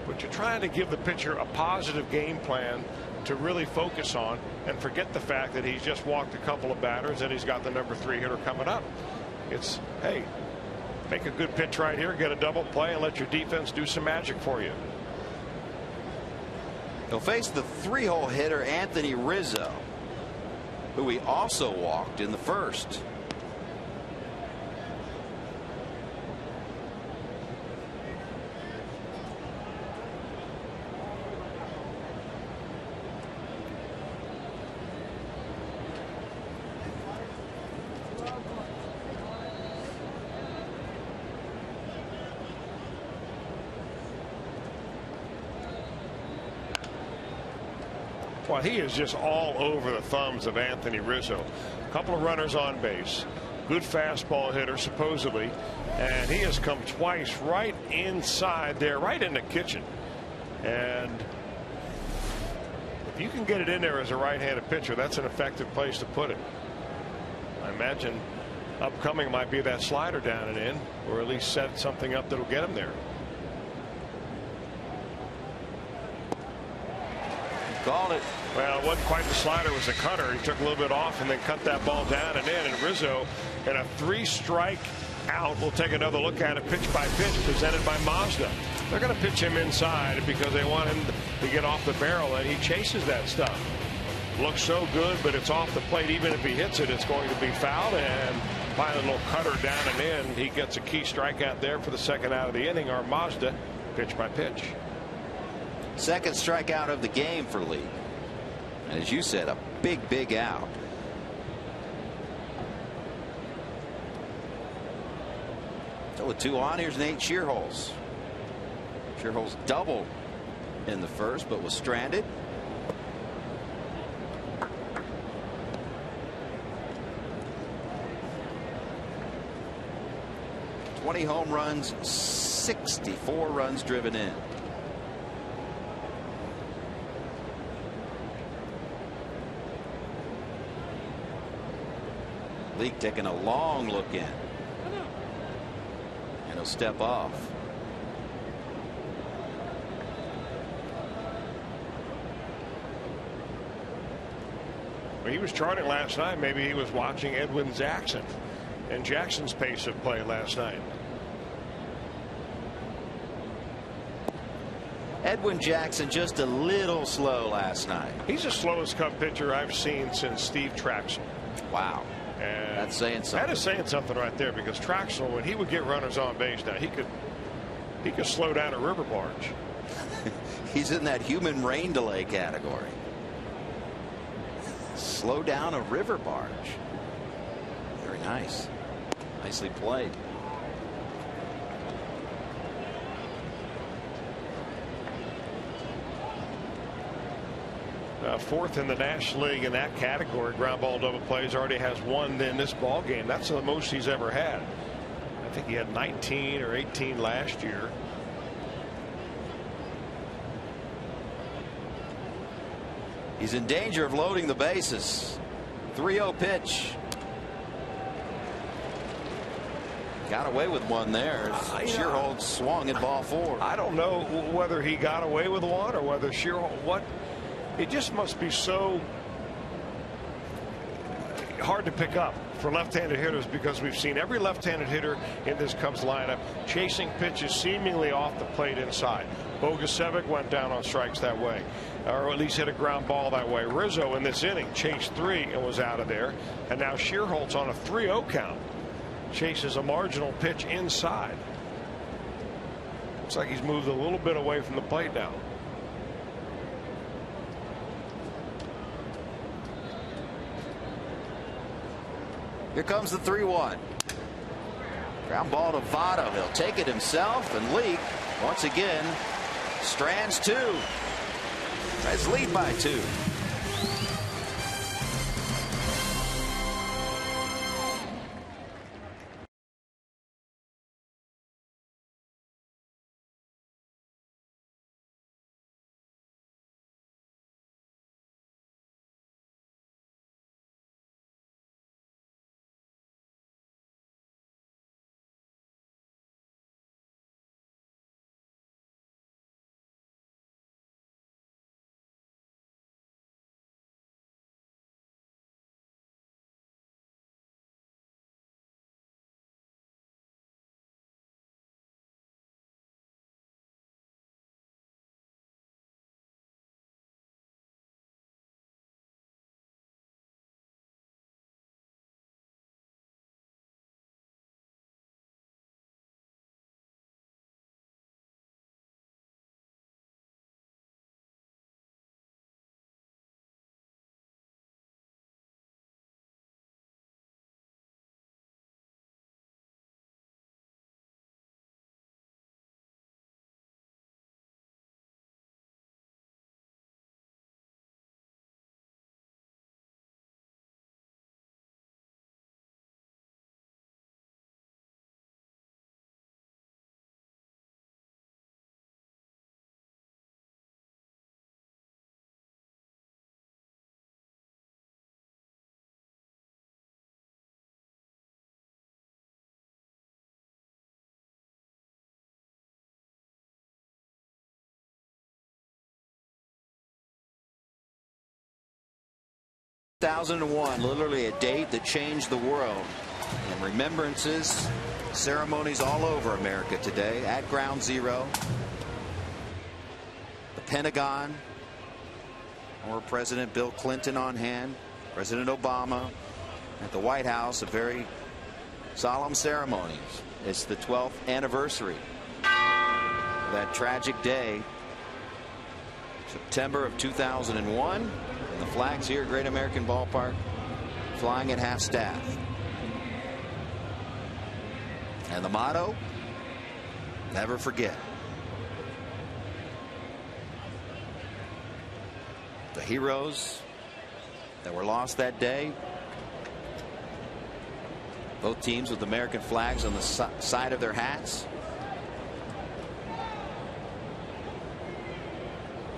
But you're trying to give the pitcher a positive game plan to really focus on and forget the fact that he's just walked a couple of batters and he's got the number 3 hitter coming up. It's, hey, make a good pitch right here, get a double play, and let your defense do some magic for you. He'll face the 3-hole hitter Anthony Rizzo, who he also walked in the first. Well, he is just all over the thumbs of Anthony Rizzo. A couple of runners on base. Good fastball hitter, supposedly. And he has come twice right inside there, right in the kitchen. And if you can get it in there as a right-handed pitcher, that's an effective place to put it. I imagine upcoming might be that slider down and in, or at least set something up that'll get him there. Called it. Well, it wasn't quite the slider, it was a cutter. He took a little bit off and then cut that ball down and in. And Rizzo, in a 3-strike out, we'll take another look at it pitch by pitch, presented by Mazda. They're going to pitch him inside because they want him to get off the barrel, and he chases that stuff. looks so good, but it's off the plate. Even if he hits it, it's going to be fouled. And finally, a little cutter down and in. He gets a key strikeout there for the second out of the inning. Our Mazda, pitch by pitch. Second strikeout of the game for Lee. And as you said, a big out. So with 2 on, here's Nate Shearholz. Shearholz doubled in the first, but was stranded. $20 home runs, 64 runs driven in. Leake taking a long look in. And he'll step off. Well, he was charting last night. Maybe he was watching Edwin Jackson and Jackson's pace of play last night. Edwin Jackson just a little slow last night. He's the slowest Cub pitcher I've seen since Steve Traxel. Wow. And that's saying something. That is saying something right there, because Traxel, when he would get runners on base, now he could slow down a river barge. He's in that human rain delay category. Slow down a river barge. Very nice. Nicely played. Fourth in the National League in that category. Ground ball double plays. Already has 1 in this ball game. That's the most he's ever had. I think he had 19 or 18 last year. He's in danger of loading the bases. 3-0 pitch. Got away with one there. Shearholz swung at ball 4. I don't know whether he got away with one or whether Shearholz, it just must be so hard to pick up for left-handed hitters, because we've seen every left-handed hitter in this Cubs lineup chasing pitches seemingly off the plate inside. Bogusevic went down on strikes that way, or at least hit a ground ball that way. Rizzo in this inning chased 3 and was out of there. And now Shearholz on a 3-0 count chases a marginal pitch inside. Looks like he's moved a little bit away from the plate now. Here comes the 3-1. Ground ball to Votto. He'll take it himself, and Leake once again strands 2. Reds lead by 2. Literally a date that changed the world. And remembrances, ceremonies all over America today. At Ground Zero, the Pentagon, Former President Bill Clinton on hand, President Obama at the White House, a very solemn ceremony. It's the 12th anniversary of that tragic day, September of 2001, and the flags here at Great American Ballpark flying at half staff. And the motto, never forget. The heroes that were lost that day. Both teams with American flags on the side of their hats.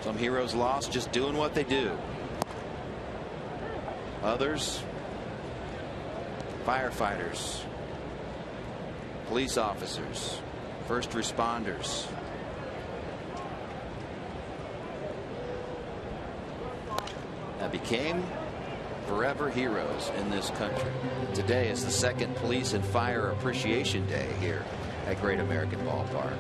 Some heroes lost just doing what they do. Others, firefighters, police officers, first responders. That became forever heroes in this country. Today is the second Police and Fire Appreciation Day here at Great American Ballpark.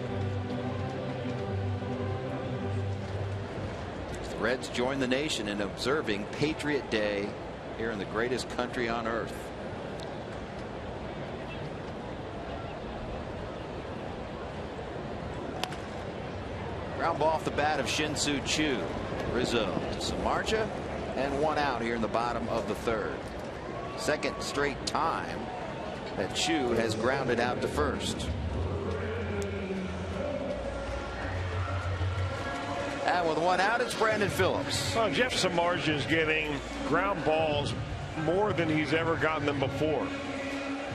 The Reds join the nation in observing Patriot Day here in the greatest country on earth. Ground ball off the bat of Shin-Soo Choo. Rizzo to Samardzija, and one out here in the bottom of the third. Second straight time that Choo has grounded out to first. And with one out, it's Brandon Phillips. Well, Jeff Samardzija is getting ground balls more than he's ever gotten them before.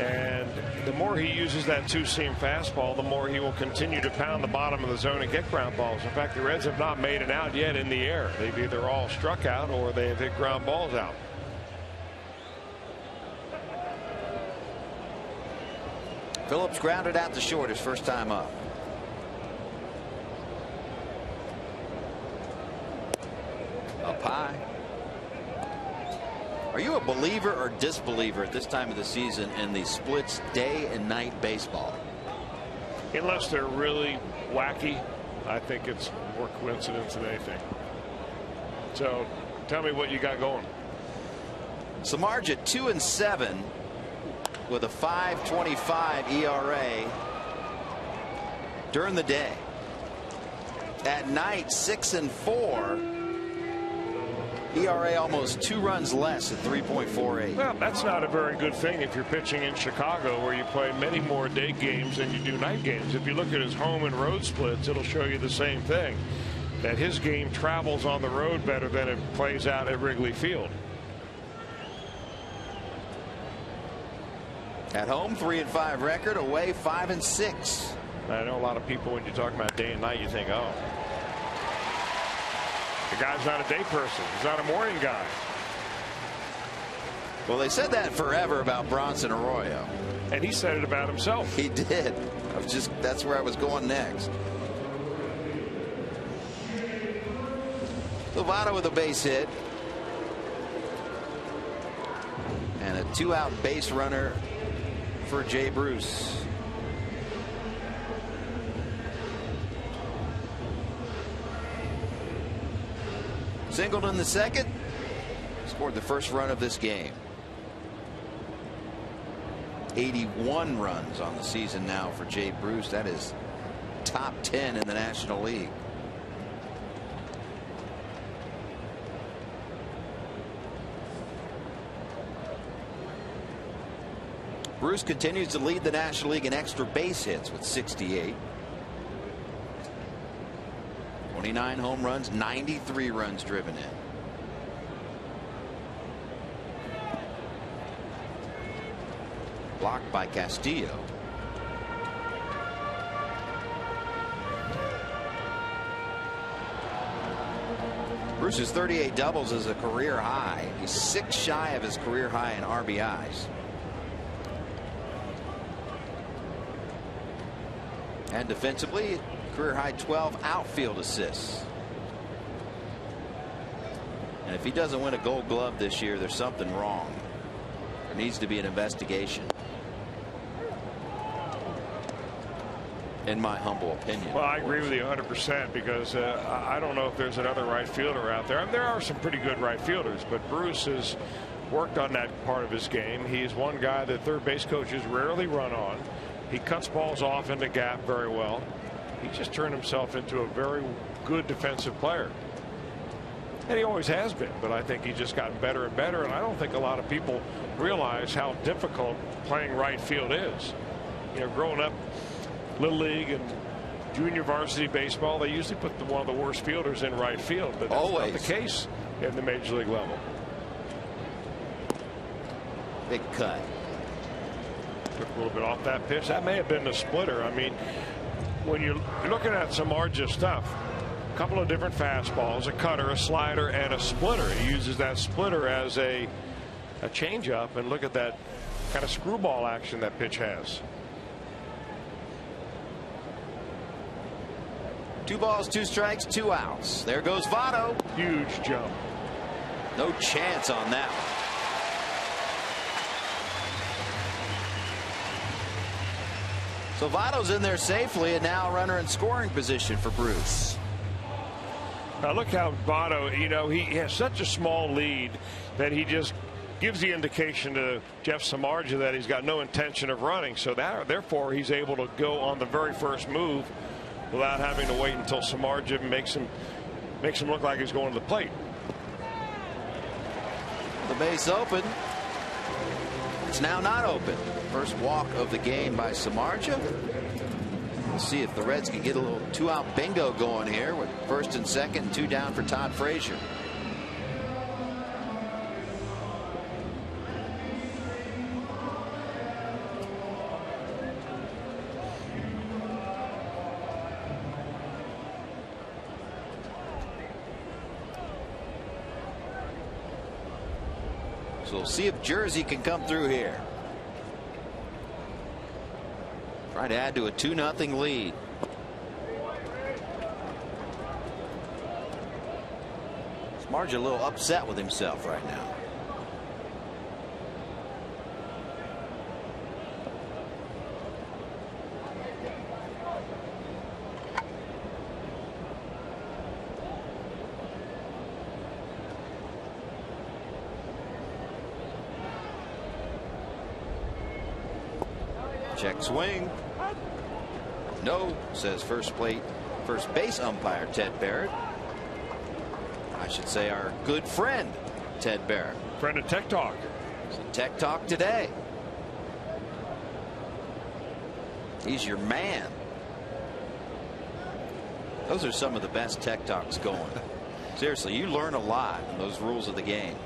And the more he uses that two-seam fastball, the more he will continue to pound the bottom of the zone and get ground balls. In fact, the Reds have not made an out yet in the air. They've either all struck out or they have hit ground balls out. Phillips grounded out to short his first time up. Up high. Are you a believer or disbeliever at this time of the season in the splits day and night baseball? Unless they're really wacky, I think it's more coincidence than anything. So tell me what you got going. Samardzija 2-7 with a 5.25 ERA during the day. At night, 6-4. ERA almost 2 runs less at 3.48. Well, that's not a very good thing if you're pitching in Chicago, where you play many more day games than you do night games. If you look at his home and road splits, it'll show you the same thing, that his game travels on the road better than it plays out at Wrigley Field. At home, 3-5 record. Away, 5-6. I know a lot of people, when you talk about day and night, you think, oh, the guy's not a day person. He's not a morning guy. Well, they said that forever about Bronson Arroyo. And he said it about himself. He did. That's where I was going next. Lovato with a base hit. And a 2-out base runner for Jay Bruce. Singled in the second, scored the first run of this game. 81 runs on the season now for Jay Bruce. That is top 10 in the National League. Bruce continues to lead the National League in extra base hits with 68. 29 home runs, 93 runs driven in. Blocked by Castillo. Bruce's 38 doubles is a career high. He's 6 shy of his career high in RBIs. And defensively, career high 12 outfield assists. And if he doesn't win a Gold Glove this year, there's something wrong. There needs to be an investigation. in my humble opinion. Well, I agree with you 100% because I don't know if there's another right fielder out there. I mean, there are some pretty good right fielders, but Bruce has worked on that part of his game. He's one guy that third base coaches rarely run on. He cuts balls off in the gap very well. He just turned himself into a very good defensive player. And he always has been, but I think he's just gotten better and better, and I don't think a lot of people realize how difficult playing right field is. You know, growing up Little League and junior varsity baseball, they usually put one of the worst fielders in right field, but that's not the case in the major league level. Big cut. Took a little bit off that pitch. That may have been the splitter. I mean, when you're looking at Samardzija stuff, a couple of different fastballs, a cutter, a slider, and a splitter. He uses that splitter as a changeup, and look at that kind of screwball action that pitch has. 2 balls, 2 strikes, 2 outs. There goes Votto. Huge jump. No chance on that one. So Votto's in there safely, and now a runner in scoring position for Bruce. Now look how Votto, you know, he has such a small lead that he just gives the indication to Jeff Samardzija that he's got no intention of running. So therefore he's able to go on the very first move without having to wait until Samardzija makes him look like he's going to the plate. The base open. It's now not open. First walk of the game by Samardzija. We'll see if the Reds can get a little 2-out bingo going here with first and second, 2 down for Todd Frazier. So we'll see if Jersey can come through here. Try to add to a 2-0 lead. Samardzija a little upset with himself right now. Check swing. No, says first base umpire Ted Barrett. I should say our good friend Ted Barrett. Friend of Tech Talk. It's a Tech Talk today. He's your man. Those are some of the best Tech Talks going. Seriously, you learn a lot in those rules of the game.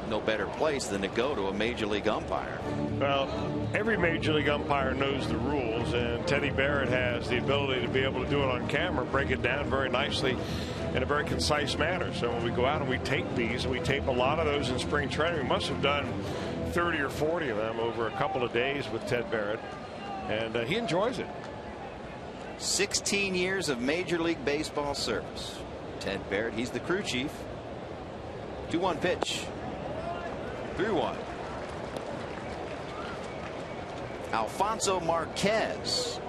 No better place than to go to a major league umpire. Well, every major league umpire knows the rules, and Teddy Barrett has the ability to be able to do it on camera, break it down very nicely in a very concise manner. So when we go out and we tape these, and we tape a lot of those in spring training, we must have done 30 or 40 of them over a couple of days with Ted Barrett, and he enjoys it. 16 years of Major League Baseball service. Ted Barrett, he's the crew chief. 2-1 pitch. 3-1. Alfonso Marquez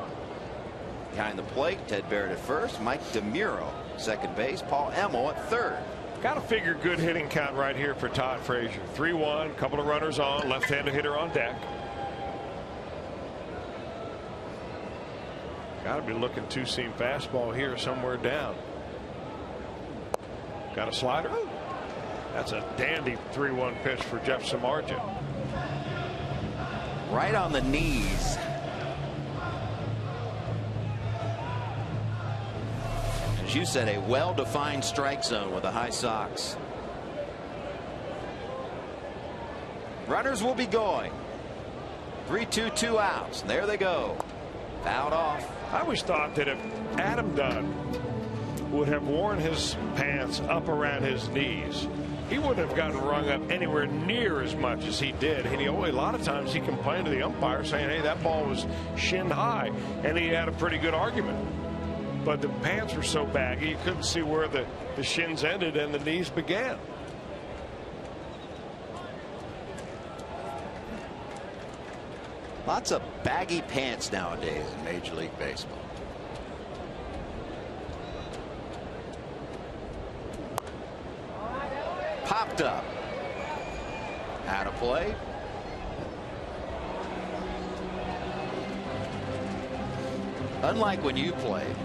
behind the plate. Ted Barrett at first. Mike DeMuro second base. Paul Emmel at third. Got to figure good hitting count right here for Todd Frazier. 3-1. Couple of runners on. Left-handed hitter on deck. Got to be looking 2-seam fastball here somewhere down. Got a slider. That's a dandy 3-1 pitch for Jeff Samardzija. Right on the knees. As you said, a well-defined strike zone with the high Sox. Runners will be going. 3-2, 2 outs. There they go. Fouled off. I always thought that if Adam Dunn would have worn his pants up around his knees, he wouldn't have gotten rung up anywhere near as much as he did. And a lot of times he complained to the umpire saying, hey, that ball was shin high. And he had a pretty good argument. But the pants were so baggy, you couldn't see where the shins ended and the knees began. Lots of baggy pants nowadays in Major League Baseball. Popped up. Out of play. Unlike when you played,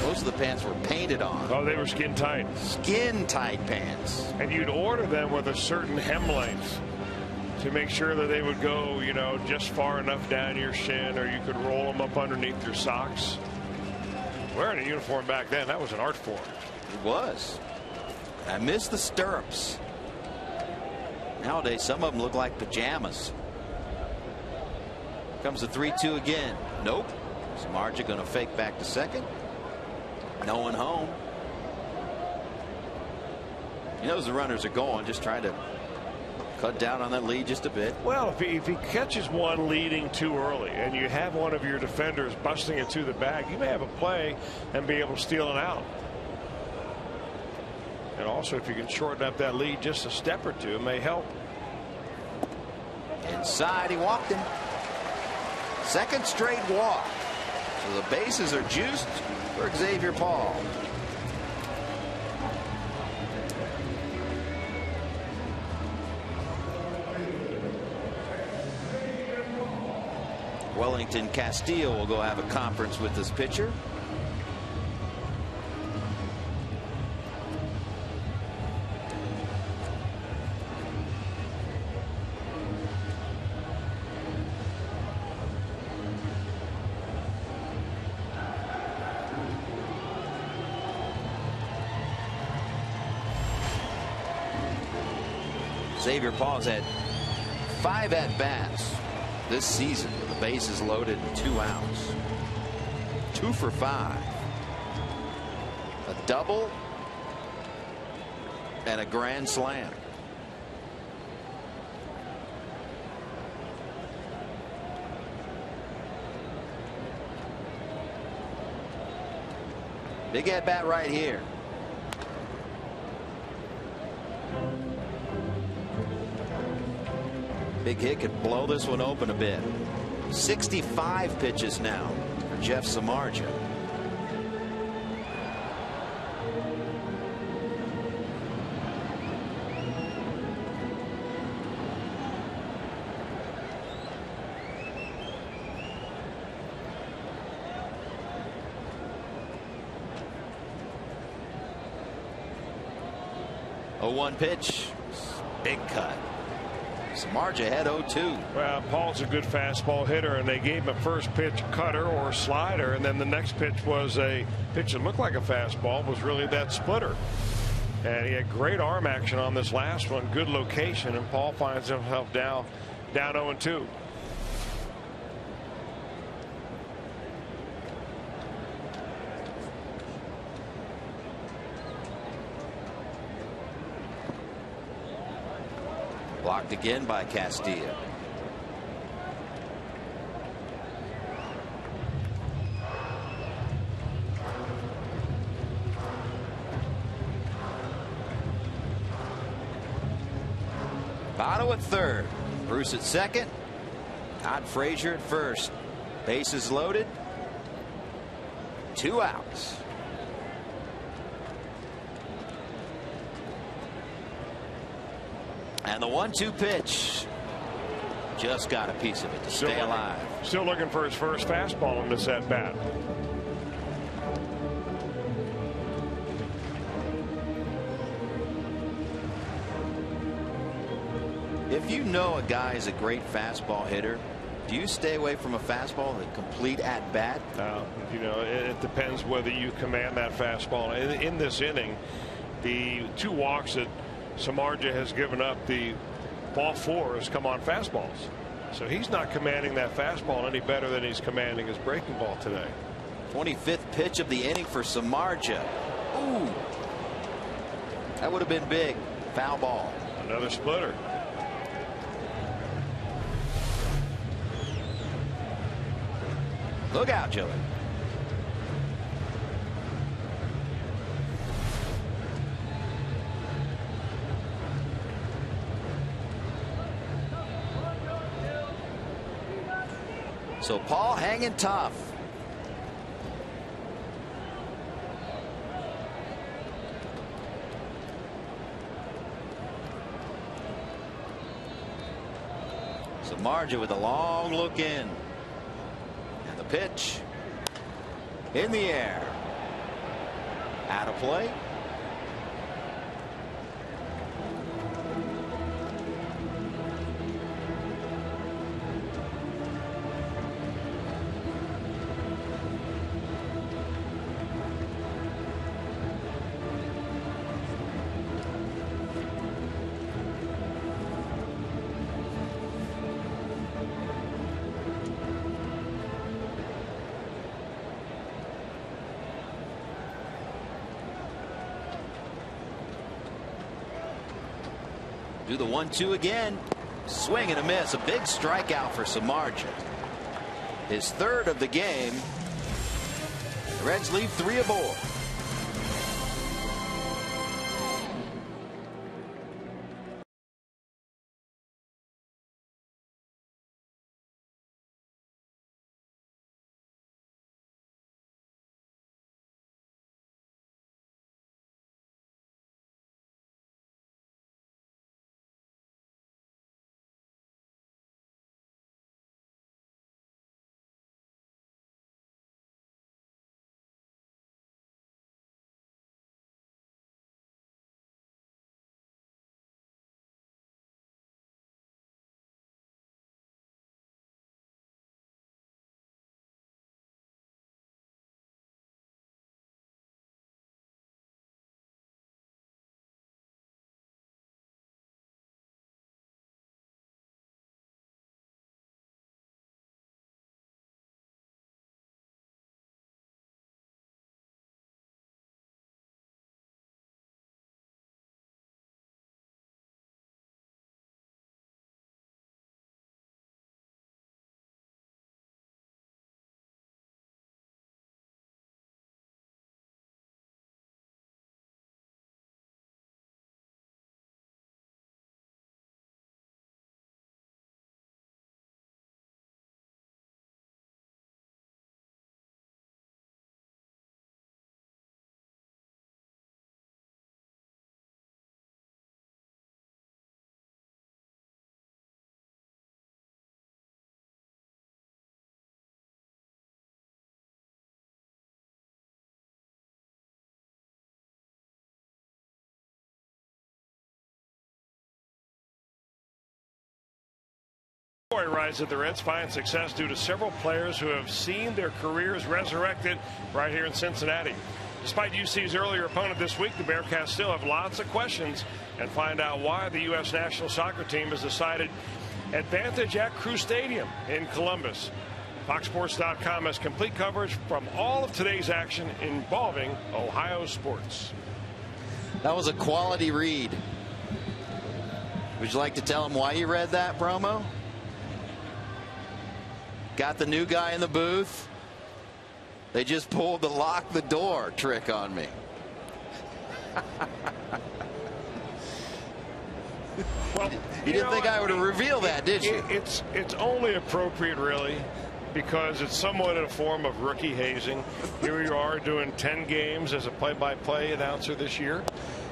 most of the pants were painted on. Oh, they were skin tight. Skin tight pants. And you'd order them with a certain hem length to make sure that they would go, you know, just far enough down your shin, or you could roll them up underneath your socks. Wearing a uniform back then, that was an art form. It was. I miss the stirrups. Nowadays, some of them look like pajamas. Comes the 3-2 again. Nope. Samardzija going to fake back to second. No one home. He knows the runners are going, just trying to cut down on that lead just a bit. Well, if he catches one leading too early and you have one of your defenders busting it to the bag, you may have a play and be able to steal it out. And also, if you can shorten up that lead just a step or two, it may help. Inside, he walked him. Second straight walk. So the bases are juiced for Xavier Paul. Wellington Castillo will go have a conference with this pitcher. Xavier Paul's had 5 at-bats this season with the bases loaded and 2 outs. 2 for 5. A double and a grand slam. Big at-bat right here. Big hit could blow this one open a bit. 65 pitches now for Jeff Samardzija. A 1 pitch. Big cut. Samardzija had 0-2. Well, Paul's a good fastball hitter, and they gave him a first pitch cutter or slider, and then the next pitch was a pitch that looked like a fastball, was really that splitter. And he had great arm action on this last one, good location, and Paul finds himself down 0-2. Blocked again by Castillo. Votto at third. Bruce at second. Todd Frazier at first. Bases loaded. 2 outs. And the 1-2 pitch just got a piece of it to stay alive. Still looking for his first fastball in this at bat. If you know a guy is a great fastball hitter, do you stay away from a fastball the complete at bat? You know, it depends whether you command that fastball. In this inning, the 2 walks that Samardzija has given up, the ball 4 has come on fastballs. So he's not commanding that fastball any better than he's commanding his breaking ball today. 25th pitch of the inning for Samardzija. Ooh, that would have been big. Foul ball. Another splitter. Look out, Joey. So Paul hanging tough. Samardzija with a long look in. And the pitch in the air. Out of play. Do the 1-2 again. Swing and a miss. A big strikeout for Samardzija. His third of the game. The Reds leave 3 aboard. Rise that the Reds find success due to several players who have seen their careers resurrected right here in Cincinnati. Despite UC's earlier opponent this week, the Bearcats still have lots of questions and find out why the U.S. national soccer team has decided advantage at Crew Stadium in Columbus. FoxSports.com has complete coverage from all of today's action involving Ohio sports. That was a quality read. Would you like to tell him why you read that promo? Got the new guy in the booth. They just pulled the lock the door trick on me. Well, you didn't think I would reveal that, did you? It's only appropriate, really, because it's somewhat in a form of rookie hazing. Here you are doing 10 games as a play-by-play announcer this year,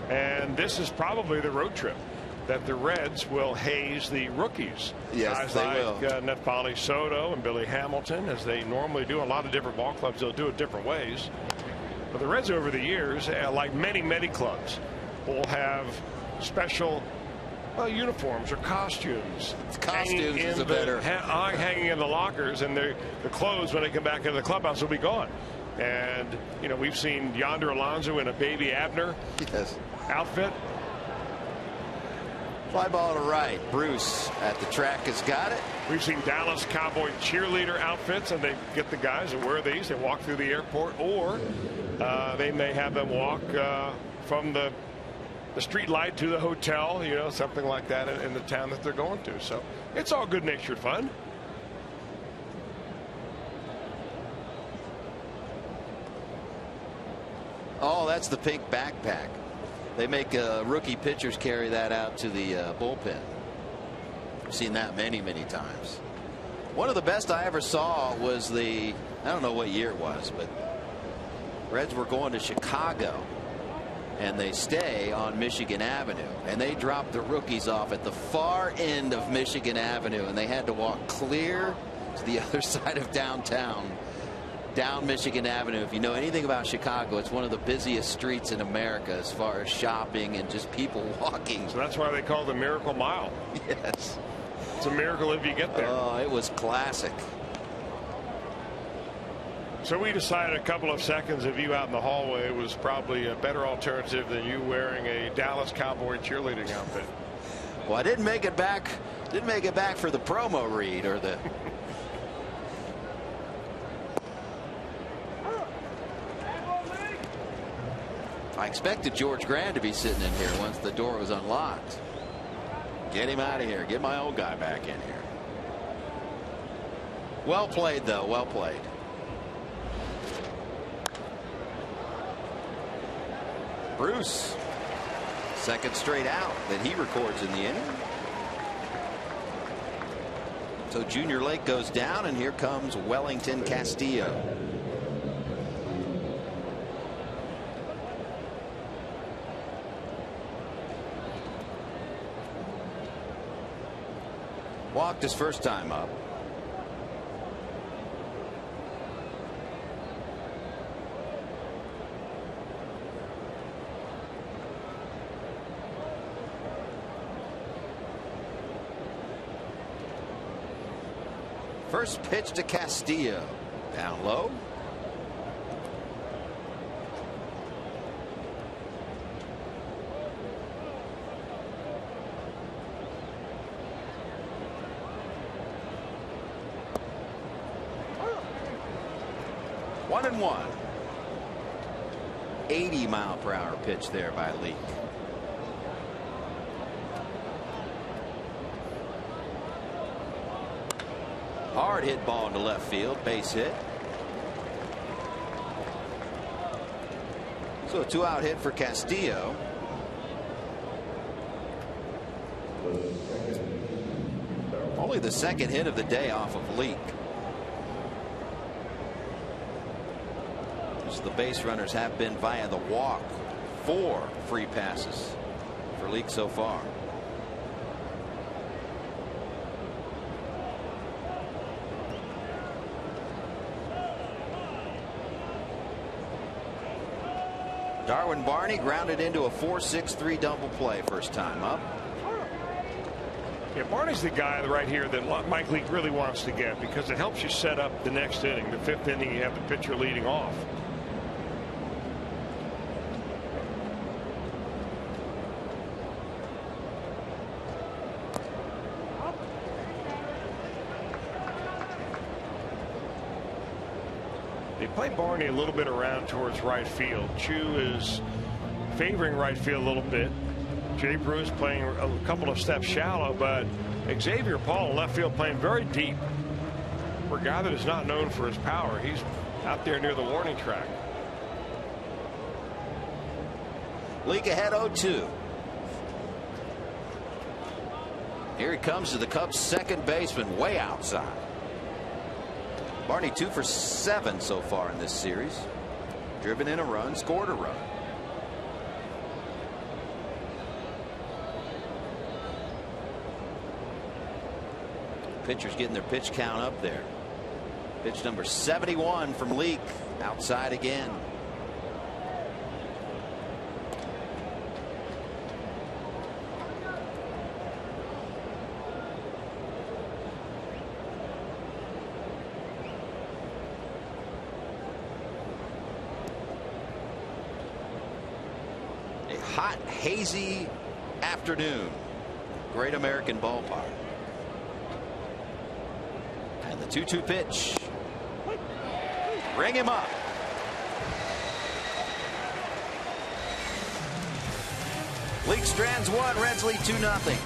and this is probably the road trip that the Reds will haze the rookies. Yes, guys they like will. Netfali Soto and Billy Hamilton, as they normally do. A lot of different ball clubs, they'll do it different ways. But the Reds over the years, like many clubs, will have special uniforms or costumes. Costumes is a better. Hanging in the lockers, and the clothes when they come back into the clubhouse will be gone. And you know, we've seen Yonder Alonso in a Baby Abner outfit. Fly ball to right. Bruce at the track has got it. We've seen Dallas Cowboy cheerleader outfits, and they get the guys that wear these. They walk through the airport, or they may have them walk from the street light to the hotel, you know, something like that in the town that they're going to. So it's all good-natured fun. Oh, that's the pink backpack. They make rookie pitchers carry that out to the bullpen. I've seen that many times. One of the best I ever saw was I don't know what year it was, but Reds were going to Chicago and they stay on Michigan Avenue, and they dropped the rookies off at the far end of Michigan Avenue, and they had to walk clear to the other side of downtown, down Michigan Avenue. If you know anything about Chicago, it's one of the busiest streets in America as far as shopping and just people walking. So that's why they call it the Miracle Mile. Yes. It's a miracle if you get there. Oh, it was classic. So we decided a couple of seconds of you out in the hallway was probably a better alternative than you wearing a Dallas Cowboy cheerleading outfit. Well, I didn't make it back. Didn't make it back for the promo read or the. I expected George Grant to be sitting in here once the door was unlocked. Get him out of here. Get my old guy back in here. Well played, though. Well played. Bruce, second straight out that he records in the inning. So Junior Lake goes down, and here comes Wellington Castillo. Walked his first time up. First pitch to Castillo. Down low. One and one. 80-mile-per-hour pitch there by Leake. Hard hit ball into left field, base hit. So a 2-out hit for Castillo. Only the second hit of the day off of Leake. As the base runners have been via the walk. 4 free passes for Leake so far. Darwin Barney grounded into a 4-6-3 double play first time up. Yeah, Barney's the guy right here that Mike Leake really wants to get because it helps you set up the next inning. The 5th inning, you have the pitcher leading off. They play Barney a little bit around towards right field. Chu is favoring right field a little bit. Jay Bruce playing a couple of steps shallow, but Xavier Paul in left field playing very deep. For a guy that is not known for his power, he's out there near the warning track. Leake ahead 0-2. Here he comes to the Cubs' second baseman, way outside. Barney 2 for 7 so far in this series. Driven in a run, scored a run. Pitchers getting their pitch count up there. Pitch number 71 from Leake, outside again. Hot, hazy afternoon. Great American Ballpark. And the 2-2 pitch. Ring him up. Leake strands 1, Reds lead 2-0.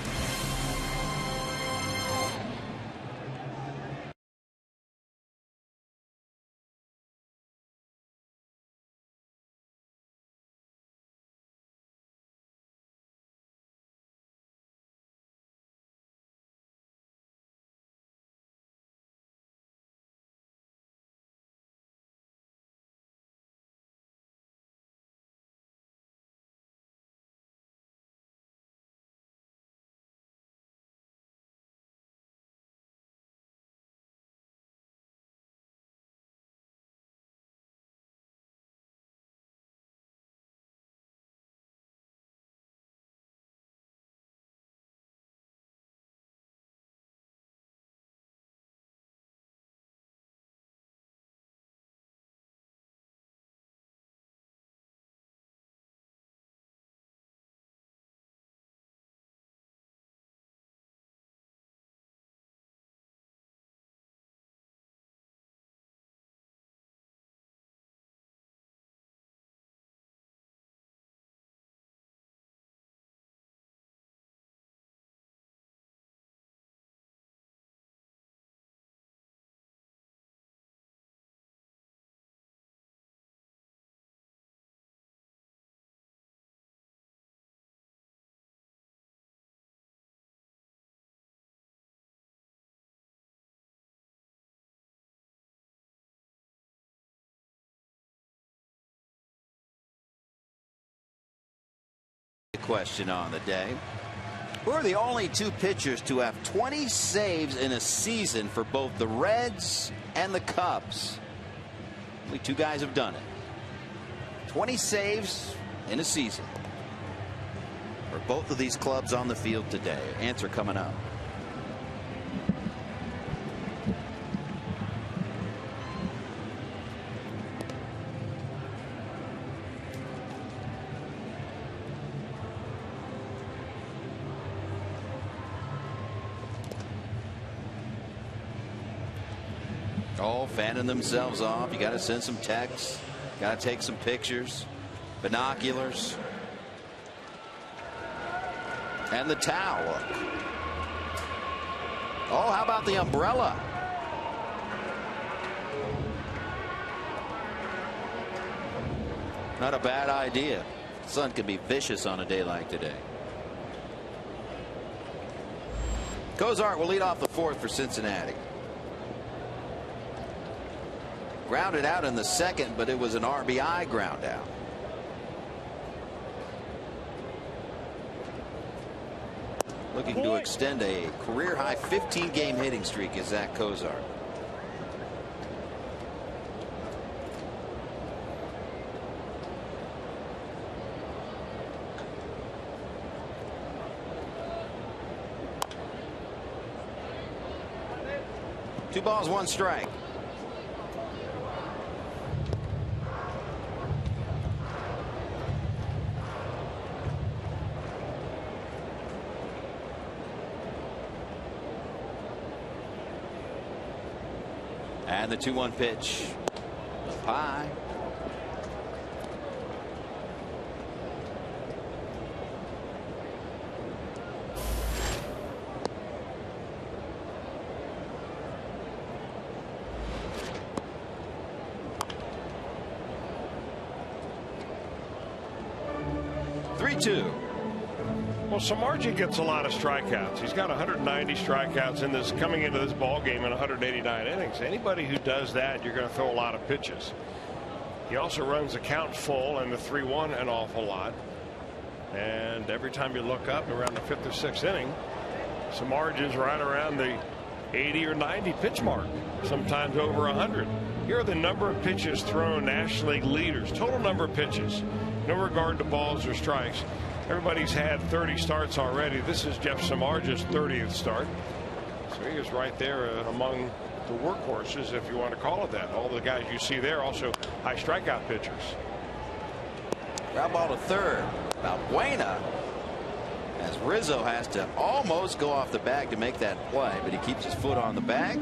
question on the day. Who are the only two pitchers to have 20 saves in a season for both the Reds and the Cubs? Only two guys have done it. 20 saves in a season for both of these clubs on the field today. Answer coming up. Oh, fanning themselves off. You got to send some texts. Got to take some pictures. Binoculars. And the towel. Oh, how about the umbrella? Not a bad idea. The sun can be vicious on a day like today. Cozart will lead off the fourth for Cincinnati. Grounded out in the second, but it was an RBI ground out. Looking to extend a career high 15-game hitting streak is Zach Cozart. Two balls, one strike. And the 2-1 pitch. Up high. Well, Samardzija gets a lot of strikeouts. He's got 190 strikeouts in this coming into this ball game in 189 innings. Anybody who does that, you're going to throw a lot of pitches. He also runs the count full and the 3-1 an awful lot. And every time you look up around the 5th or 6th inning, Samardzija's right around the 80 or 90 pitch mark, sometimes over 100. Here are the number of pitches thrown, National League leaders, total number of pitches, no regard to balls or strikes. Everybody's had 30 starts already. This is Jeff Samardzija's 30th start. So he is right there among the workhorses, if you want to call it that. All the guys you see there also high strikeout pitchers. Ground ball to third. Balbuena, as Rizzo has to almost go off the bag to make that play, but he keeps his foot on the bag,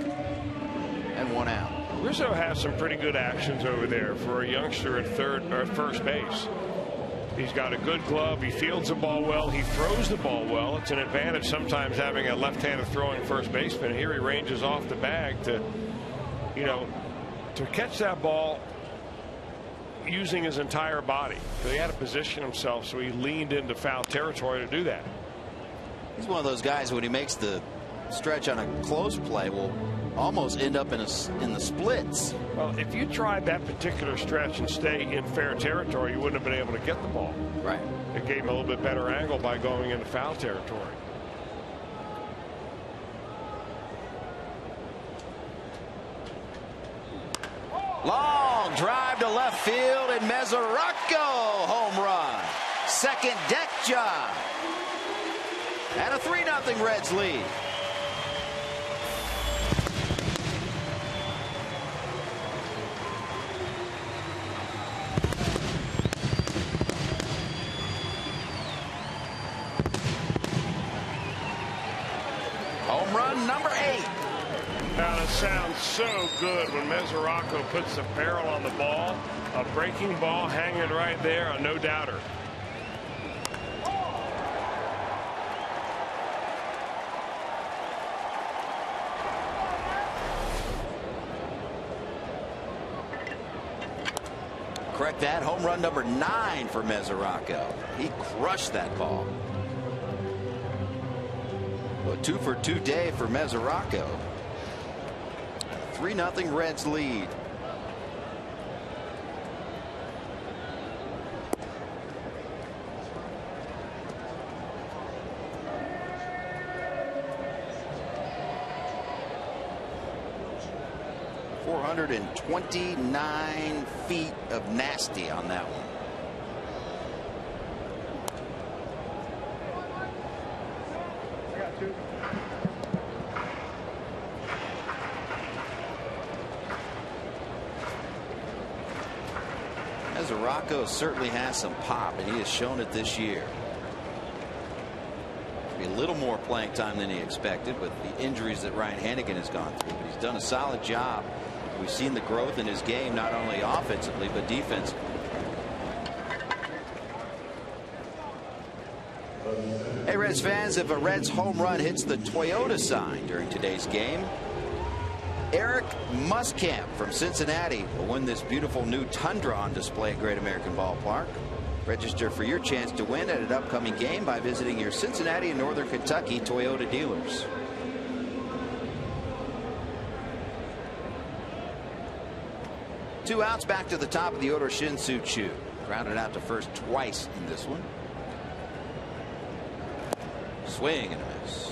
and one out. Rizzo has some pretty good actions over there for a youngster at first base. He's got a good glove. He fields the ball well. He throws the ball well. It's an advantage sometimes having a left-handed throwing first baseman. Here he ranges off the bag to catch that ball using his entire body. So he had to position himself, so he leaned into foul territory to do that. He's one of those guys when he makes the stretch on a close play will almost end up in the splits. Well, if you tried that particular stretch and stay in fair territory, you wouldn't have been able to get the ball. Right. It gave him a little bit better angle by going into foul territory. Long drive to left field, and Mesoraco home run. Second deck job. And a 3-0 Reds lead. Home run number 8. Now, it sounds so good when Mesoraco puts the barrel on the ball. A breaking ball hanging right there, a no-doubter. Correct that. Home run number 9 for Mesoraco. He crushed that ball. A 2-for-2 day for Mesoraco. 3-0 Reds lead. 429 feet of nasty on that one. Mesoraco certainly has some pop, and he has shown it this year. A little more playing time than he expected with the injuries that Ryan Hannigan has gone through, but he's done a solid job. We've seen the growth in his game, not only offensively but defensively. Hey, Reds fans, if a Reds home run hits the Toyota sign during today's game, Eric Muskamp from Cincinnati will win this beautiful new Tundra on display at Great American Ballpark. Register for your chance to win at an upcoming game by visiting your Cincinnati and Northern Kentucky Toyota dealers. Two outs, back to the top of the order, Shin-Soo Choo. Grounded out to first twice in this one. Swing and a miss.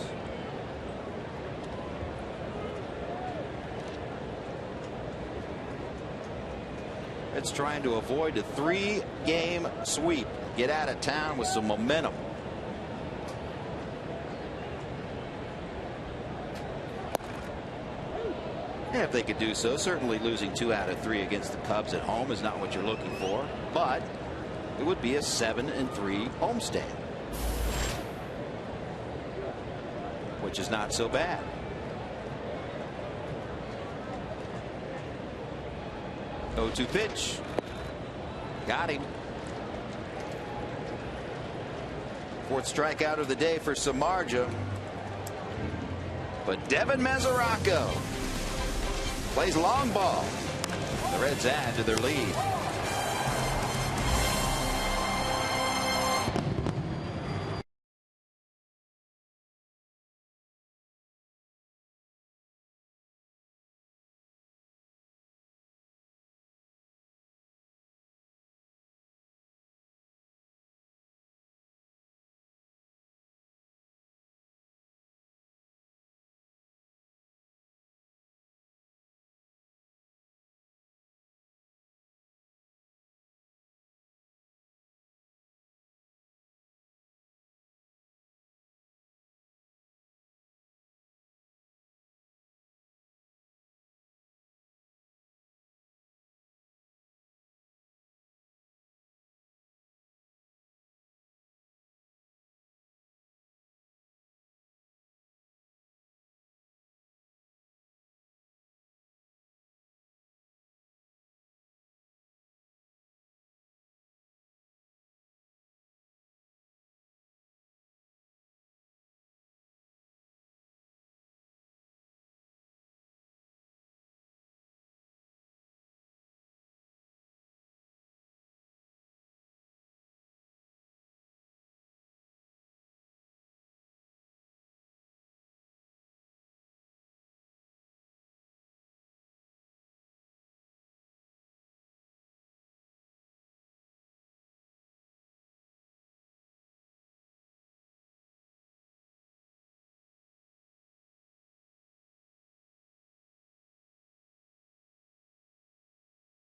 It's trying to avoid a 3-game sweep. Get out of town with some momentum. And if they could do so, certainly losing 2 out of 3 against the Cubs at home is not what you're looking for, but it would be a 7-3 homestand, which is not so bad. Oh, 0-2 pitch. Got him. 4th strikeout of the day for Samardzija. But Devin Mesoraco plays long ball. The Reds add to their lead.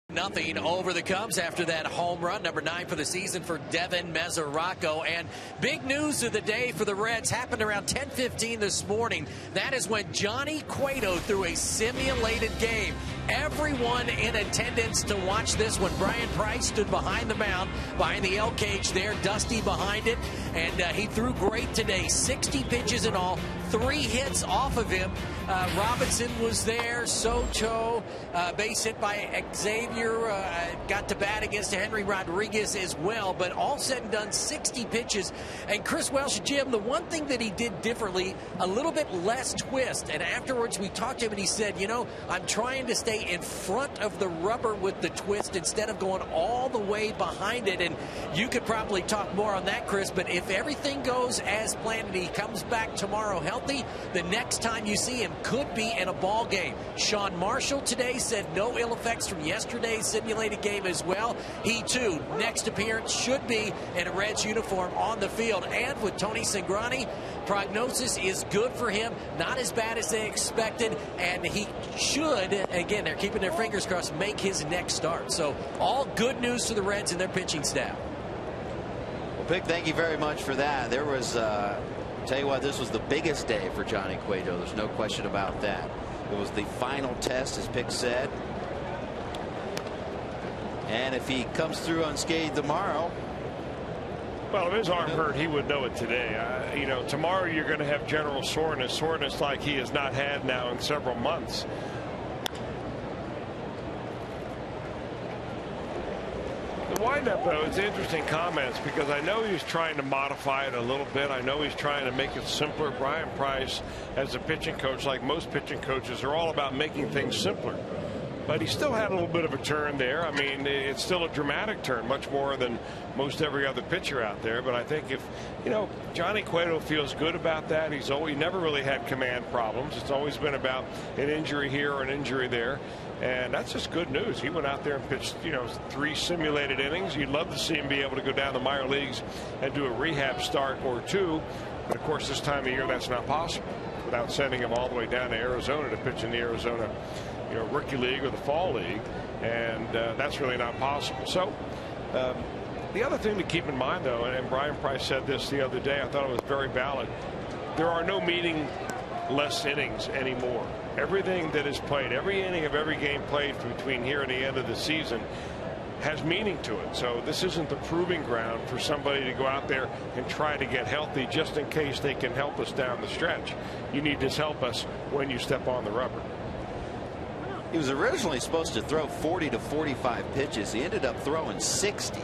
Nothing over the Cubs after that home run, number 9 for the season for Devin Mesoraco. And big news of the day for the Reds happened around 10:15 this morning. That is when Johnny Cueto threw a simulated game. Everyone in attendance to watch this one. Brian Price stood behind the mound, behind the L cage there, Dusty behind it, and he threw great today. 60 pitches in all, 3 hits off of him. Robinson was there, Soto, base hit by Xavier, got to bat against Henry Rodriguez as well, but all said and done, 60 pitches. And Chris Welsh, Jim, the one thing that he did differently, a little bit less twist, and afterwards we talked to him and he said, you know, I'm trying to stay in front of the rubber with the twist instead of going all the way behind it. And you could probably talk more on that, Chris, but if everything goes as planned and he comes back tomorrow healthy, the next time you see him could be in a ball game. Sean Marshall today said no ill effects from yesterday's simulated game as well. He too, next appearance should be in a Reds uniform on the field. And with Tony Cingrani, prognosis is good for him, not as bad as they expected, and he should, again, they're keeping their fingers crossed, make his next start. So all good news for the Reds and their pitching staff. Well, Pick, thank you very much for that. There was, tell you what, this was the biggest day for Johnny Cueto. There's no question about that. It was the final test, as Pick said. And if he comes through unscathed tomorrow. Well, if his arm hurt, he would know it today. You know, tomorrow you're going to have general soreness like he has not had now in several months. The windup, though, it's interesting comments because I know he's trying to modify it a little bit. I know he's trying to make it simpler. Brian Price, as a pitching coach, like most pitching coaches, are all about making things simpler. But he still had a little bit of a turn there. I mean, it's still a dramatic turn, much more than most every other pitcher out there. But I think if, you know, Johnny Cueto feels good about that. He never really had command problems. It's always been about an injury here or an injury there. And that's just good news. He went out there and pitched, you know, 3 simulated innings. You'd love to see him be able to go down the minor leagues and do a rehab start or 2. But, of course, this time of year, that's not possible without sending him all the way down to Arizona to pitch in the Arizona, you know, rookie league or the fall league, and that's really not possible. So the other thing to keep in mind, though, and Brian Price said this the other day, I thought it was very valid. There are no meaningless innings anymore. Everything that is played, every inning of every game played between here and the end of the season has meaning to it. So this isn't the proving ground for somebody to go out there and try to get healthy just in case they can help us down the stretch. You need to help us when you step on the rubber. He was originally supposed to throw 40 to 45 pitches. He ended up throwing 60.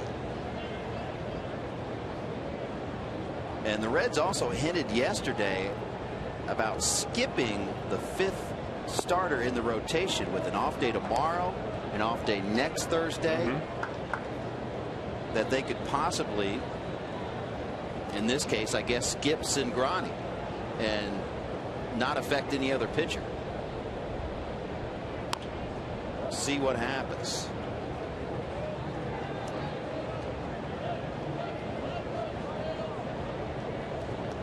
And the Reds also hinted yesterday about skipping the 5th starter in the rotation with an off day tomorrow, an off day next Thursday, that they could possibly, in this case, I guess, skip Cingrani and not affect any other pitcher. See what happens.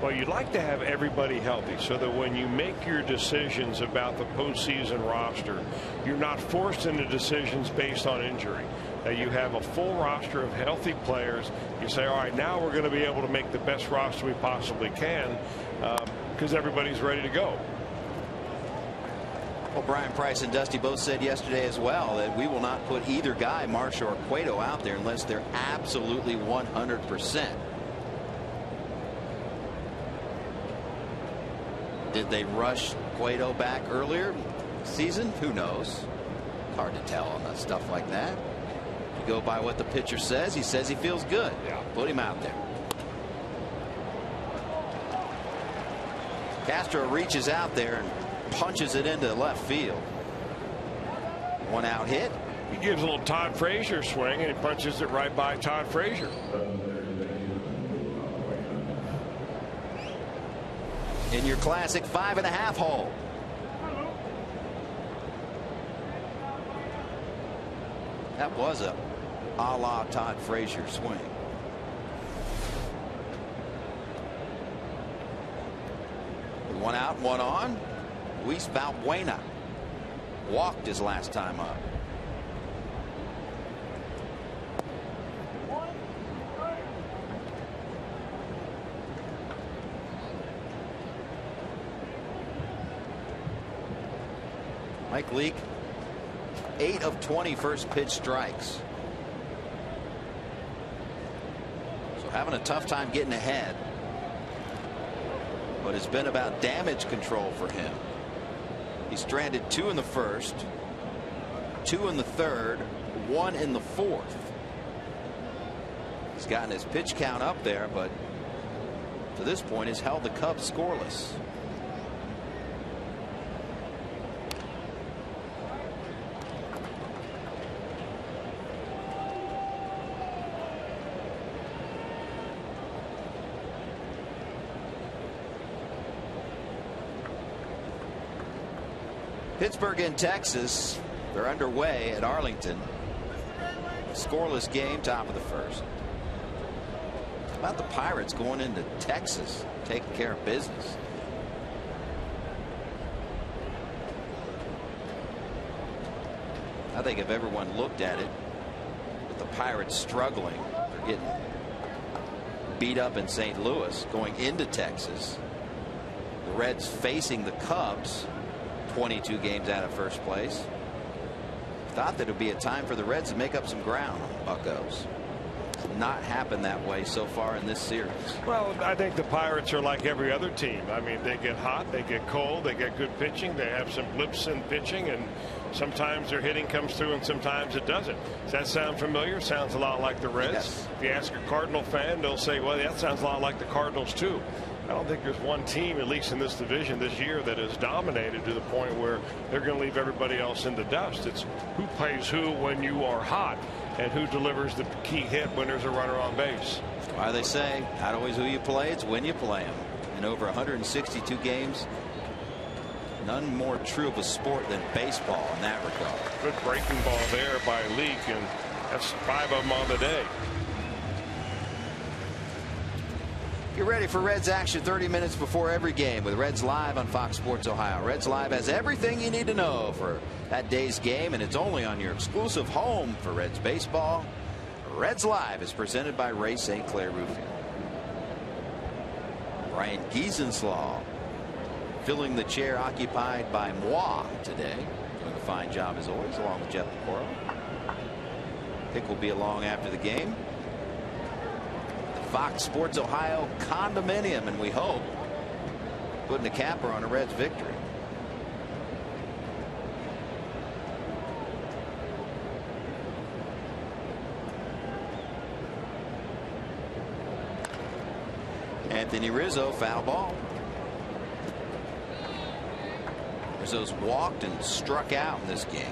Well, you'd like to have everybody healthy so that when you make your decisions about the postseason roster, you're not forced into decisions based on injury. That you have a full roster of healthy players. You say, all right, now we're going to be able to make the best roster we possibly can because everybody's ready to go. Well, Brian Price and Dusty both said yesterday as well that we will not put either guy, Marsh or Cueto, out there unless they're absolutely 100%. Did they rush Cueto back earlier season? Who knows? Hard to tell on stuff like that. You go by what the pitcher says. He says he feels good. Yeah. Put him out there. Castro reaches out there and punches it into left field. 1 out hit. He gives a little Todd Frazier swing and he punches it right by Todd Frazier. In your classic 5.5 hole. That was a la Todd Frazier swing. One out, 1 on. Luis Valbuena walked his last time up. Mike Leake, 8 of 20 first pitch strikes. So having a tough time getting ahead. But it's been about damage control for him. He stranded 2 in the first, 2 in the third, 1 in the fourth. He's gotten his pitch count up there, but to this point has held the Cubs scoreless. Pittsburgh and Texas, they're underway at Arlington. Scoreless game, top of the first. How about the Pirates going into Texas, taking care of business? I think if everyone looked at it, with the Pirates struggling, they're getting beat up in St. Louis, going into Texas. The Reds facing the Cubs, 22 games out of first place. Thought that it would be a time for the Reds to make up some ground on the Buccos. Not happened that way so far in this series. Well, I think the Pirates are like every other team. I mean, they get hot, they get cold, they get good pitching, they have some blips in pitching, and sometimes their hitting comes through and sometimes it doesn't. Does that sound familiar? Sounds a lot like the Reds. Yes. If you ask a Cardinal fan, they'll say, well, that sounds a lot like the Cardinals too. I don't think there's one team, at least in this division this year, that has dominated to the point where they're going to leave everybody else in the dust. It's who plays who when you are hot and who delivers the key hit when there's a runner on base. Why they say not always who you play, it's when you play them. In over 162 games, none more true of a sport than baseball in that regard. Good breaking ball there by Leake, and that's 5 of them on the day. Get ready for Reds action 30 minutes before every game with Reds Live on Fox Sports Ohio. Reds Live has everything you need to know for that day's game, and it's only on your exclusive home for Reds baseball. Reds Live is presented by Ray St. Clair Roofing. Brian Giesenslaw filling the chair occupied by moi today. Doing a fine job as always, along with Jeff Pecoro. Pick will be along after the game. Fox Sports Ohio condominium, and we hope putting a capper on a Reds victory. Anthony Rizzo, foul ball. Rizzo's walked and struck out in this game.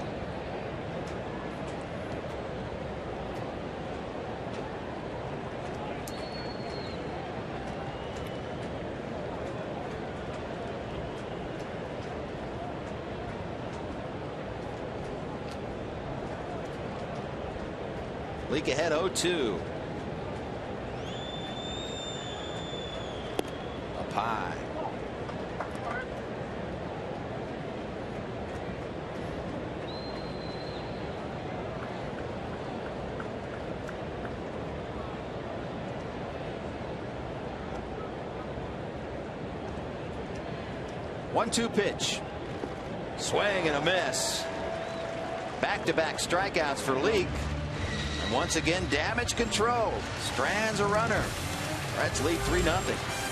Leak ahead 0-2. Up high. One-two pitch. Swing and a miss. Back-to-back strikeouts for Leak. Once again, damage control. Strands a runner. Reds lead 3-0.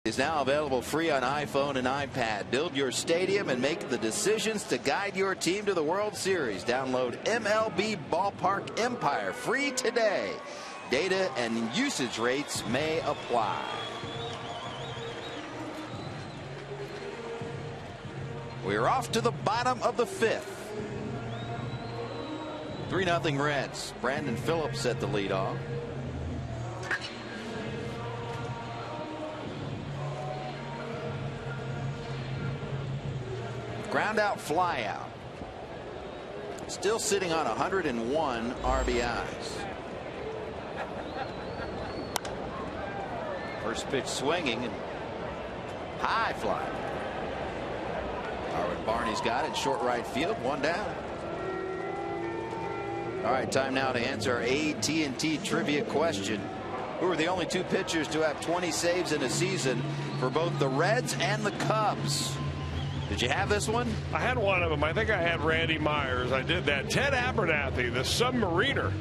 is now available free on iPhone and iPad. Build your stadium and make the decisions to guide your team to the World Series. Download MLB Ballpark Empire free today. Data and usage rates may apply. We're off to the bottom of the 5th. 3-0 Reds. Brandon Phillips set the lead off. Ground out, fly out. Still sitting on 101 RBIs. First pitch swinging and high fly. Darwin Barney's got it. Short right field. 1 down. All right, time now to answer our AT&T trivia question. Who are the only 2 pitchers to have 20 saves in a season for both the Reds and the Cubs? Did you have this one? I had one of them. I think I had Randy Myers. I did that. Ted Abernathy, the submariner.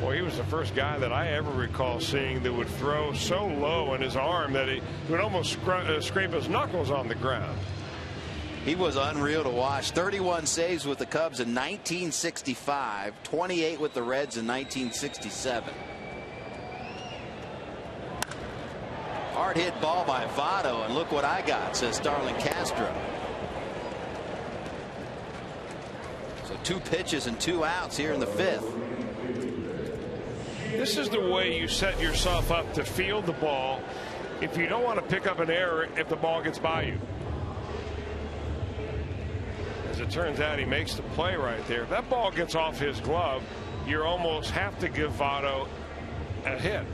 Boy, he was the first guy that I ever recall seeing that would throw so low in his arm that he would almost scrape his knuckles on the ground. He was unreal to watch. 31 saves with the Cubs in 1965, 28 with the Reds in 1967. Hard hit ball by Votto, and look what I got, says Starlin Castro. So 2 pitches and 2 outs here in the 5th. This is the way you set yourself up to field the ball if you don't want to pick up an error if the ball gets by you. As it turns out, he makes the play right there. If that ball gets off his glove, you almost have to give Votto a hit.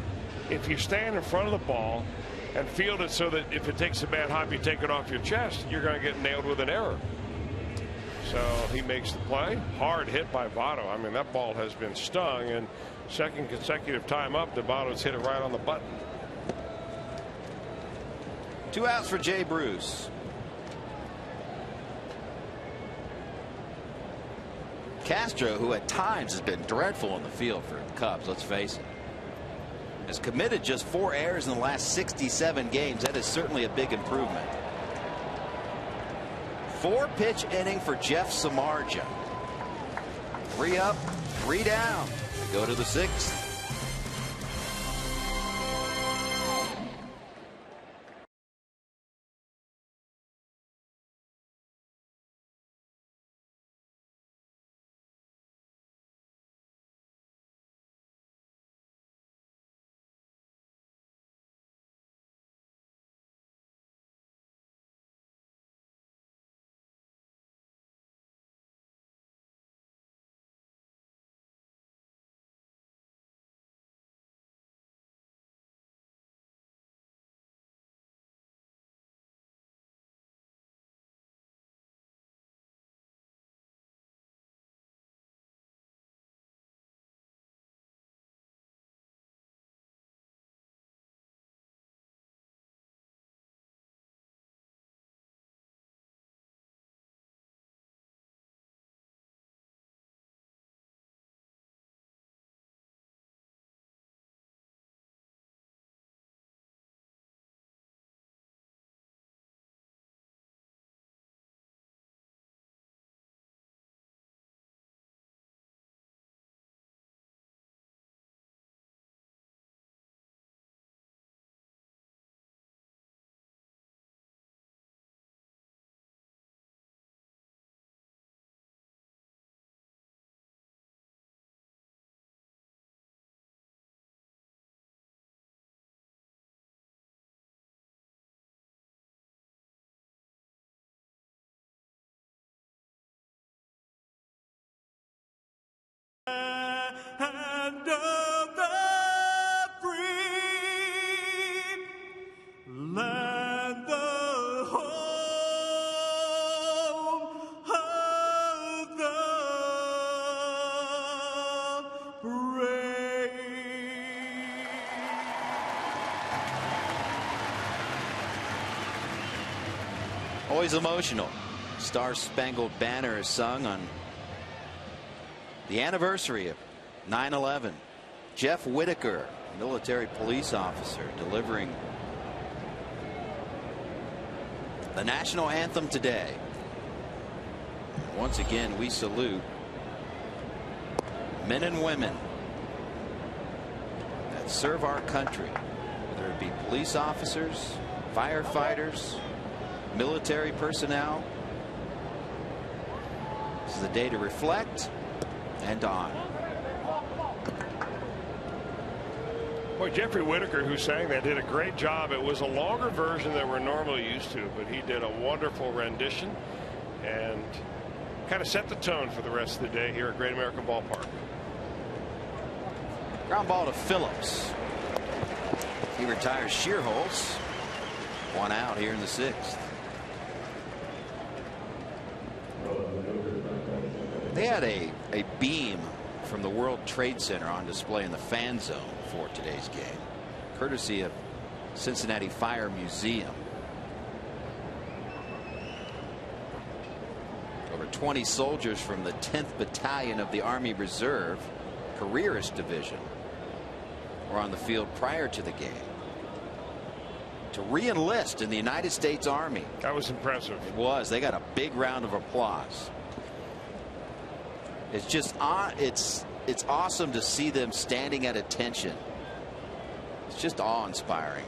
If you stand in front of the ball and field it so that if it takes a bad hop, you take it off your chest, you're going to get nailed with an error. So he makes the play. Hard hit by Votto. I mean, that ball has been stung, and second consecutive time up, the Votto's hit it right on the button. 2 outs for Jay Bruce. Castro, who at times has been dreadful in the field for the Cubs, let's face it, has committed just 4 errors in the last 67 games. That is certainly a big improvement. 4-pitch inning for Jeff Samardzija. 3 up, 3 down. Go to the 6th. And of the free, land the home of the brave. Always emotional. Star Spangled Banner is sung on the anniversary of 9/11. Jeff Whitaker, military police officer, delivering The national anthem today. Once again, we salute men and women that serve our country, whether it be police officers, firefighters, military personnel. This is a day to reflect and to honor. Boy, Jeffrey Whitaker, who sang that, did a great job. It was a longer version than we're normally used to, but he did a wonderful rendition and kind of set the tone for the rest of the day here at Great American Ballpark. Ground ball to Phillips. He retires Shearholz. 1 out here in the 6th. They had a beam from the World Trade Center on display in the fan zone for today's game, courtesy of Cincinnati Fire Museum. Over 20 soldiers from the 10th Battalion of the Army Reserve Careerist Division were on the field prior to the game to re-enlist in the United States Army. That was impressive. It was. They got a big round of applause. It's just it's awesome to see them standing at attention. It's just awe-inspiring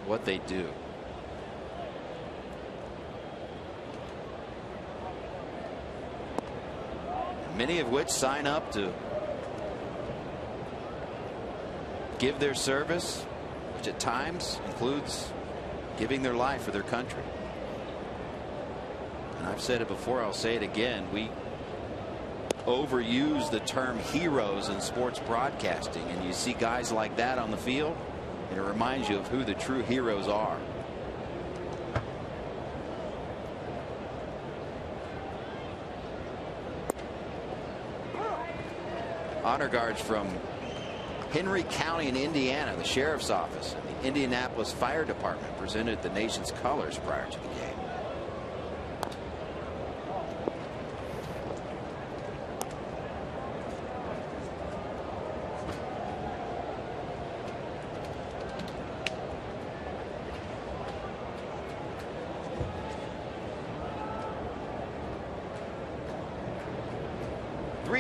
what they do. Many of which sign up to give their service, which at times includes giving their life for their country. And I've said it before, I'll say it again. We overuse the term heroes in sports broadcasting, and you see guys like that on the field, and it reminds you of who the true heroes are. Honor guards from Henry County in Indiana, the sheriff's office, and the Indianapolis Fire Department presented the nation's colors prior to the game.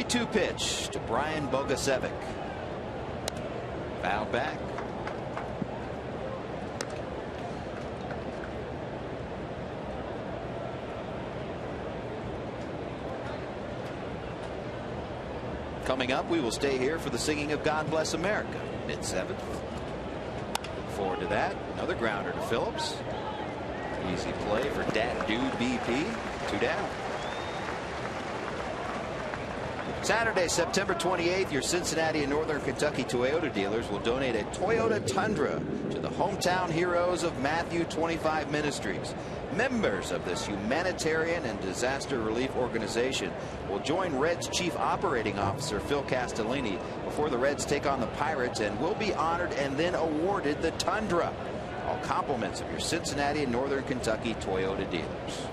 Two pitch to Brian Bogasevic. Foul back. Coming up, we will stay here for the singing of God Bless America. Mid-7th. Look forward to that. Another grounder to Phillips. Easy play for Dat Dude BP. 2 down. Saturday, September 28th, your Cincinnati and Northern Kentucky Toyota dealers will donate a Toyota Tundra to the hometown heroes of Matthew 25 Ministries. Members of this humanitarian and disaster relief organization will join Reds Chief Operating Officer Phil Castellini before the Reds take on the Pirates and will be honored and then awarded the Tundra. All compliments of your Cincinnati and Northern Kentucky Toyota dealers.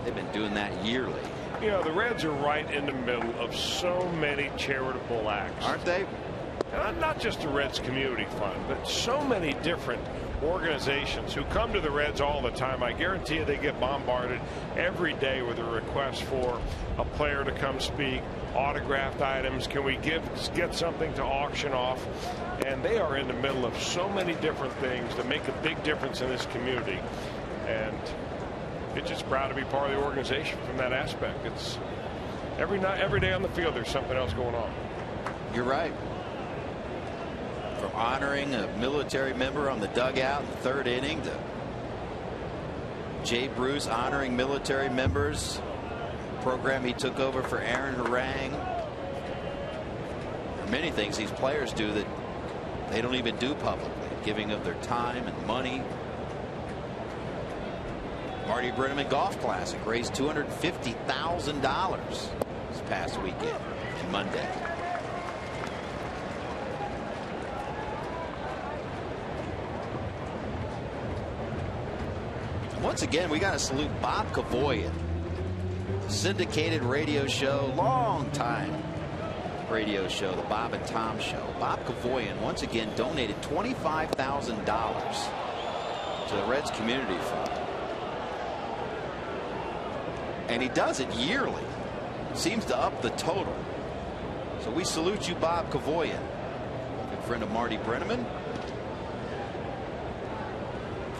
They've been doing that yearly. You know, the Reds are right in the middle of so many charitable acts. Aren't they? Not just the Reds Community Fund, but so many different organizations who come to the Reds all the time. I guarantee you they get bombarded every day with a request for a player to come speak, autographed items. Can we get something to auction off? And they are in the middle of so many different things that make a big difference in this community. And it's just proud to be part of the organization from that aspect. It's every day on the field there's something else going on. You're right. From honoring a military member on the dugout in the 3rd inning to Jay Bruce honoring military members, program he took over for Aaron Harang. There are many things these players do that they don't even do publicly, giving of their time and money. Marty Brennaman Golf Classic raised $250,000 this past weekend, Monday. Once again, we got to salute Bob Kavoyan, syndicated radio show, long time radio show, the Bob and Tom Show. Bob Kavoyan once again donated $25,000 to the Reds Community Fund. And he does it yearly. Seems to up the total. So we salute you, Bob Kavoyan, good friend of Marty Brenneman,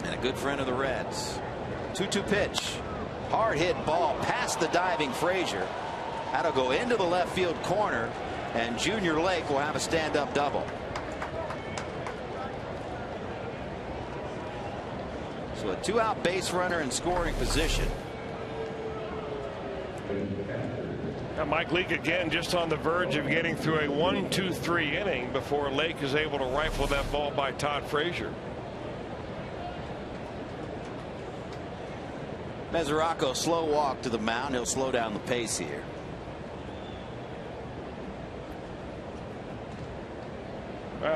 and a good friend of the Reds. 2-2 pitch. Hard hit ball past the diving Frazier. That'll go into the left field corner, and Junior Lake will have a stand-up double. So a 2-out base runner in scoring position. Now Mike Leake again just on the verge of getting through a 1-2-3 inning before Lake is able to rifle that ball by Todd Frazier. Mesoraco slow walk to the mound. He'll slow down the pace here.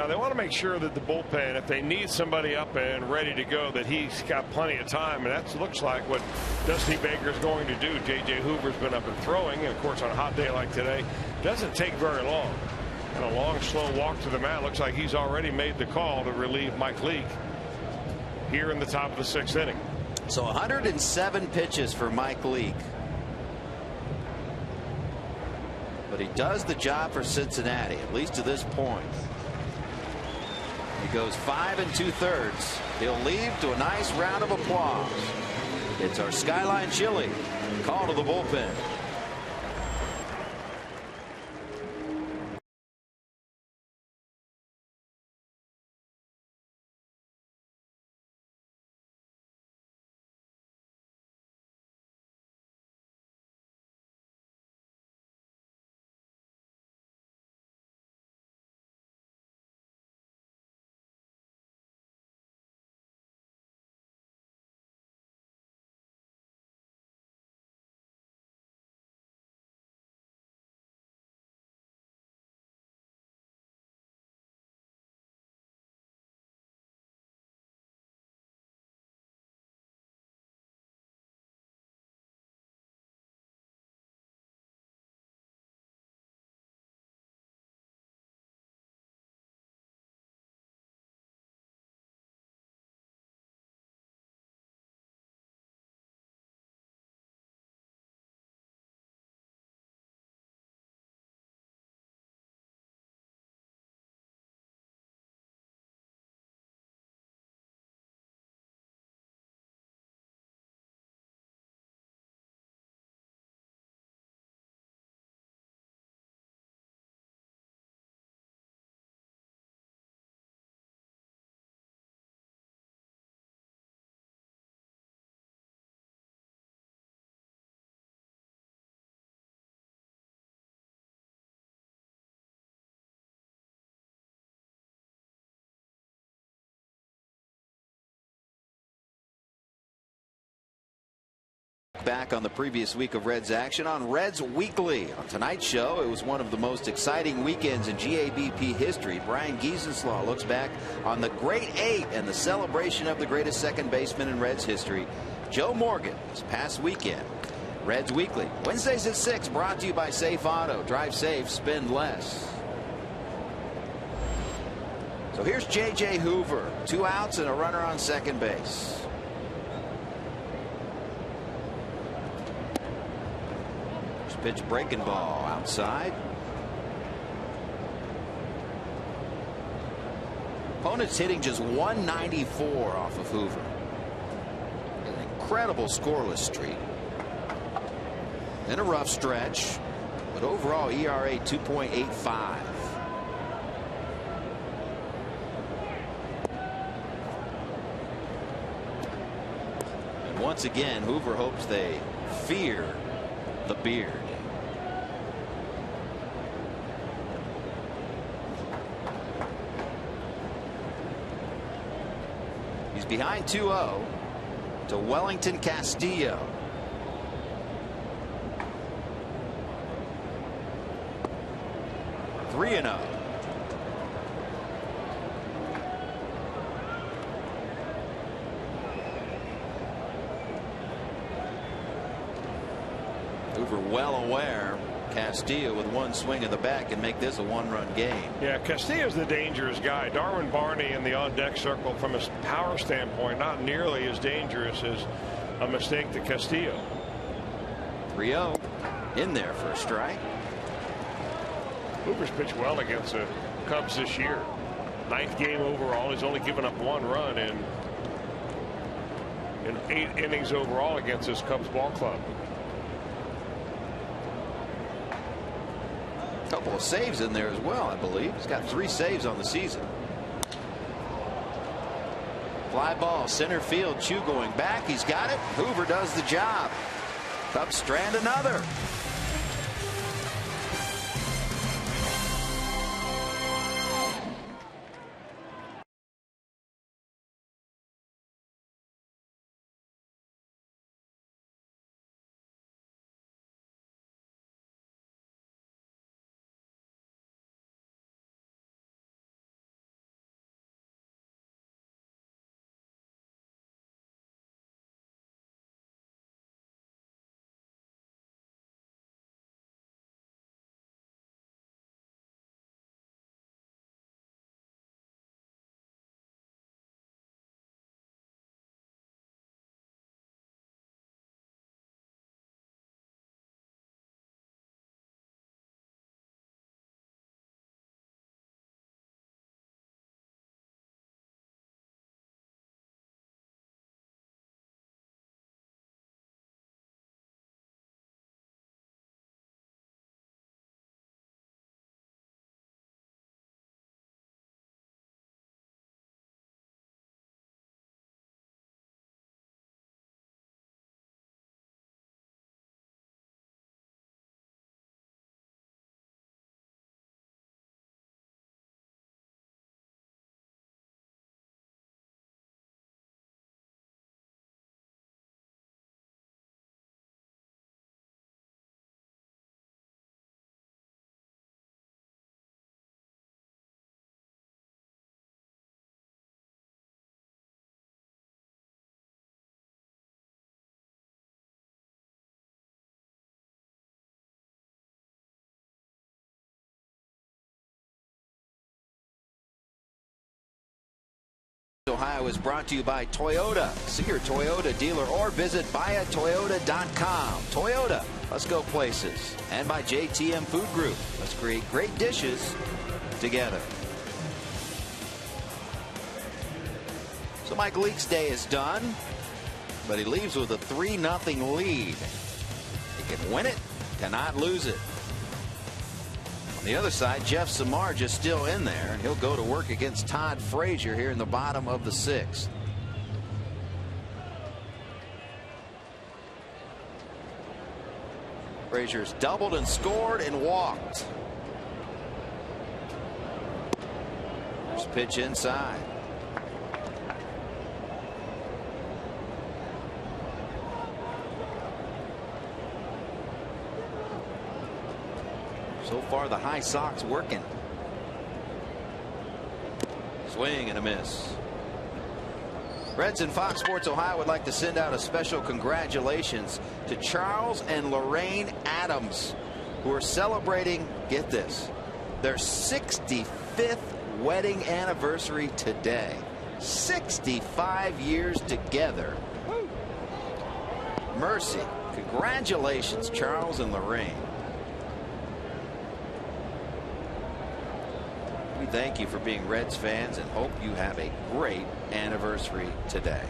They want to make sure that the bullpen, if they need somebody up and ready to go, that he's got plenty of time, and that looks like what Dusty Baker's going to do. J.J. Hoover's been up and throwing, and of course on a hot day like today, doesn't take very long. And a long, slow walk to the mound. Looks like he's already made the call to relieve Mike Leake here in the top of the 6th inning. So 107 pitches for Mike Leake. But he does the job for Cincinnati, at least to this point. He goes 5 2/3. He'll leave to a nice round of applause. It's our Skyline Chili call to the bullpen. Back on the previous week of Reds action on Reds Weekly. On tonight's show, it was one of the most exciting weekends in GABP history. Brian Giesenslaw looks back on the Great Eight and the celebration of the greatest second baseman in Reds history, Joe Morgan, this past weekend. Reds Weekly, Wednesdays at 6, brought to you by Safe Auto. Drive safe, spend less. So here's J.J. Hoover, 2 outs and a runner on second base. Pitch breaking ball outside. Opponents hitting just 194 off of Hoover. An incredible scoreless streak. In a rough stretch, but overall ERA 2.85. And once again, Hoover hopes they fear the beard. He's behind 2-0 to Wellington Castillo. Three and 0. Hoover well aware Castillo with one swing of the bat can make this a one-run game. Yeah, Castillo's the dangerous guy. Darwin Barney in the on-deck circle, from a power standpoint, not nearly as dangerous as a mistake to Castillo. 3-0 in there for a strike. Hoover's pitched well against the Cubs this year. 9th game overall. He's only given up 1 run in 8 innings overall against this Cubs ball club. A couple of saves in there as well, I believe. He's got 3 saves on the season. Fly ball, center field. Chu going back. He's got it. Hoover does the job. Cubs strand another. Ohio is brought to you by Toyota. See your Toyota dealer or visit buyatoyota.com. Toyota, let's go places. And by JTM Food Group. Let's create great dishes together. So Mike Leake's day is done, but he leaves with a 3-0 lead. He can win it, cannot lose it. On the other side, Jeff Samardzija still in there, and he'll go to work against Todd Frazier here in the bottom of the 6th. Frazier's doubled and scored and walked. First pitch inside. So far, the high Sox working. Swing and a miss. Reds and Fox Sports Ohio would like to send out a special congratulations to Charles and Lorraine Adams, who are celebrating, get this, their 65th wedding anniversary today. 65 years together. Mercy. Congratulations, Charles and Lorraine. We thank you for being Reds fans and hope you have a great anniversary today.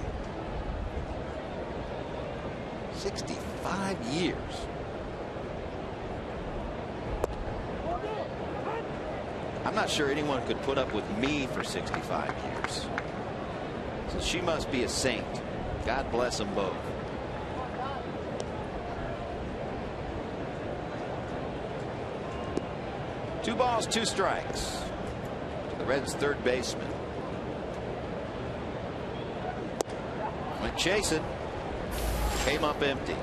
65 years. I'm not sure anyone could put up with me for 65 years. So she must be a saint. God bless them both. Two balls, 2 strikes. The Reds' third baseman. Went chasing. Came up empty.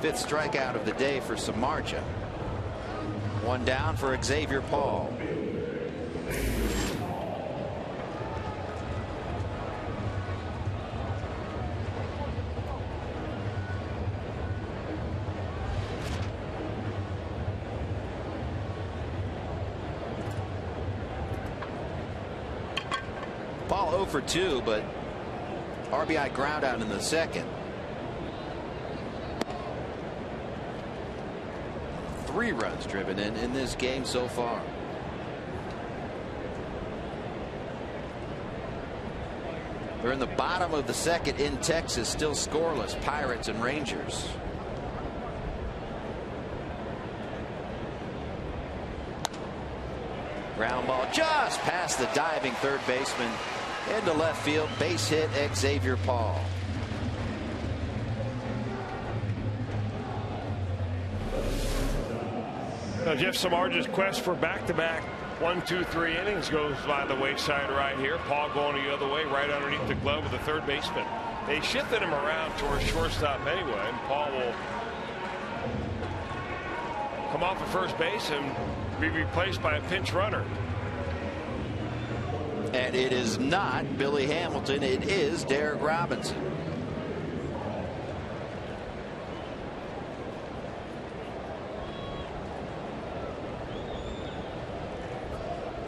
5th strikeout of the day for Samardzija. 1 down for Xavier Paul. Paul 0 for 2, but RBI ground out in the 2nd. 3 runs driven in this game so far. They're in the bottom of the second in Texas, still scoreless, Pirates and Rangers. Ground ball just past the diving third baseman into left field. Base hit, Xavier Paul. Now, Jeff Samardzij's quest for back-to-back 1, 2, 3 innings goes by the wayside right here. Paul going the other way, right underneath the glove of the third baseman. They shifted him around towards shortstop anyway, and Paul will come off of first base and be replaced by a pinch runner. And it is not Billy Hamilton, it is Derek Robinson.